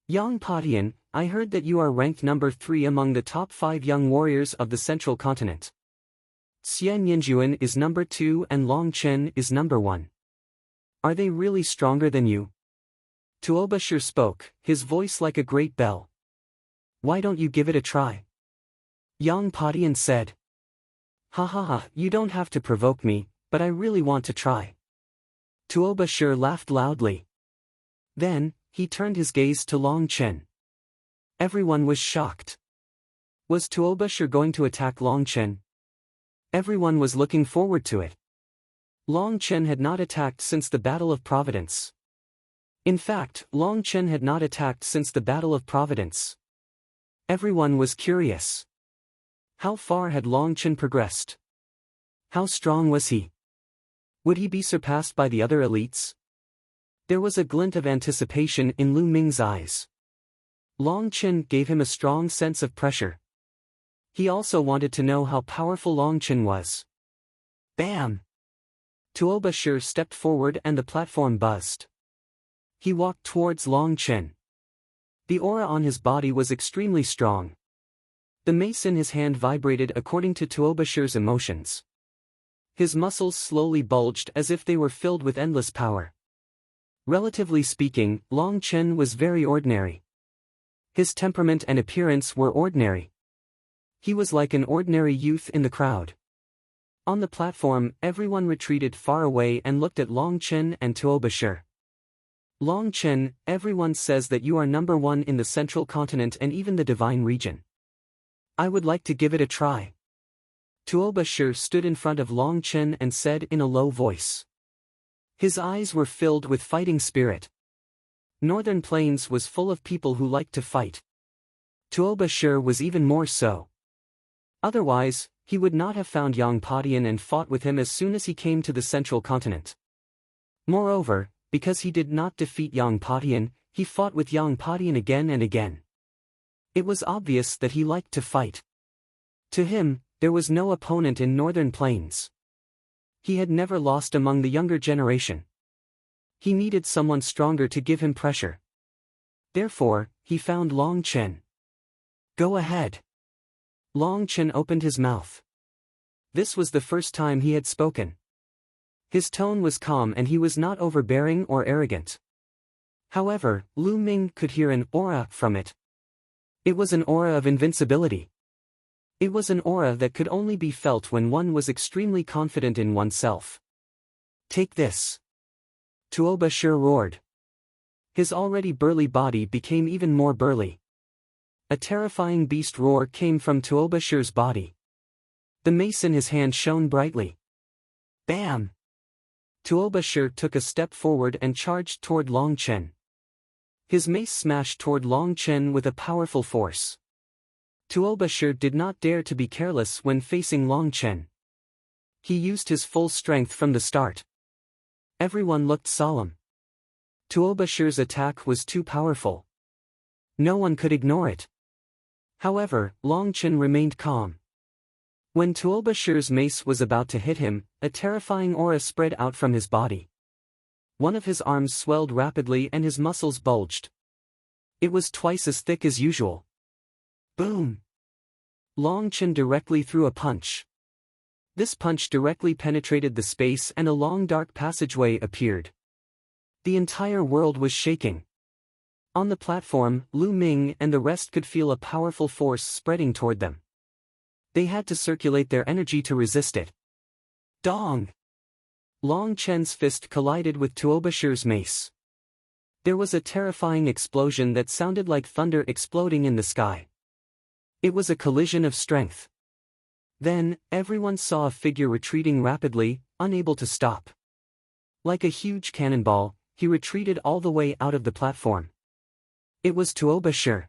Yang Patian, I heard that you are ranked number 3 among the top 5 young warriors of the Central Continent. Xian Yinjuan is number 2 and Long Chen is number 1. Are they really stronger than you? Tuobashir spoke, his voice like a great bell. Why don't you give it a try? Yang Padian said. Ha ha ha, you don't have to provoke me, but I really want to try. Tuobashir laughed loudly. Then, he turned his gaze to Long Chen. Everyone was shocked. Was Tuobashir going to attack Long Chen? Everyone was looking forward to it. Long Chen had not attacked since the Battle of Providence. In fact, Long Chen had not attacked since the Battle of Providence. Everyone was curious. How far had Long Chen progressed? How strong was he? Would he be surpassed by the other elites? There was a glint of anticipation in Lu Ming's eyes. Long Chen gave him a strong sense of pressure. He also wanted to know how powerful Long Chen was. Bam! Tuobashir stepped forward and the platform buzzed. He walked towards Long Chen. The aura on his body was extremely strong. The mace in his hand vibrated according to Tuobashir's emotions. His muscles slowly bulged as if they were filled with endless power. Relatively speaking, Long Chen was very ordinary. His temperament and appearance were ordinary. He was like an ordinary youth in the crowd. On the platform, everyone retreated far away and looked at Long Chen and Tuobashir. Long Chen, everyone says that you are number one in the central continent and even the divine region. I would like to give it a try. Tuobashir stood in front of Long Chen and said in a low voice. His eyes were filled with fighting spirit. Northern Plains was full of people who liked to fight. Tuobashir was even more so. Otherwise, he would not have found Yang Padian and fought with him as soon as he came to the central continent. Moreover, because he did not defeat Yang Padian, he fought with Yang Padian again and again. It was obvious that he liked to fight. To him, there was no opponent in Northern Plains. He had never lost among the younger generation. He needed someone stronger to give him pressure. Therefore, he found Long Chen. Go ahead. Long Chen opened his mouth. This was the first time he had spoken. His tone was calm and he was not overbearing or arrogant. However, Lu Ming could hear an aura from it. It was an aura of invincibility. It was an aura that could only be felt when one was extremely confident in oneself. Take this. Tuobashir roared. His already burly body became even more burly. A terrifying beast roar came from Tuobashir's body. The mace in his hand shone brightly. Bam! Tuobashir took a step forward and charged toward Long Chen. His mace smashed toward Long Chen with a powerful force. Tuobashir did not dare to be careless when facing Long Chen. He used his full strength from the start. Everyone looked solemn. Tuobashir's attack was too powerful. No one could ignore it. However, Long Chen remained calm. When Tuobashir's mace was about to hit him, a terrifying aura spread out from his body. One of his arms swelled rapidly and his muscles bulged. It was twice as thick as usual. Boom! Long Chen directly threw a punch. This punch directly penetrated the space and a long dark passageway appeared. The entire world was shaking. On the platform, Lu Ming and the rest could feel a powerful force spreading toward them. They had to circulate their energy to resist it. Dong! Long Chen's fist collided with Tuobashir's mace. There was a terrifying explosion that sounded like thunder exploding in the sky. It was a collision of strength. Then, everyone saw a figure retreating rapidly, unable to stop. Like a huge cannonball, he retreated all the way out of the platform. It was Tuobashir.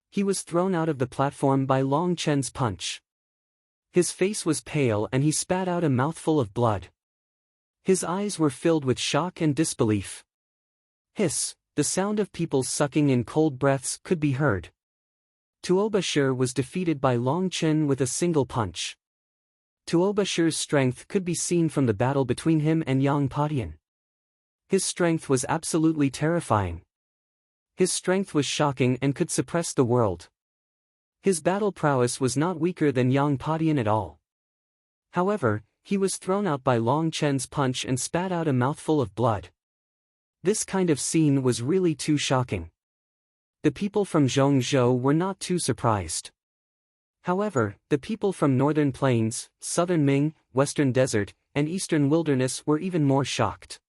He was thrown out of the platform by Long Chen's punch. His face was pale and he spat out a mouthful of blood. His eyes were filled with shock and disbelief. Hiss, the sound of people sucking in cold breaths could be heard. Tuobashir was defeated by Long Chen with a single punch. Tuobashir's strength could be seen from the battle between him and Yang Padian. His strength was absolutely terrifying. His strength was shocking and could suppress the world. His battle prowess was not weaker than Yang Padian at all. However, he was thrown out by Long Chen's punch and spat out a mouthful of blood. This kind of scene was really too shocking. The people from Zhongzhou were not too surprised. However, the people from Northern Plains, Southern Ming, Western Desert, and Eastern Wilderness were even more shocked.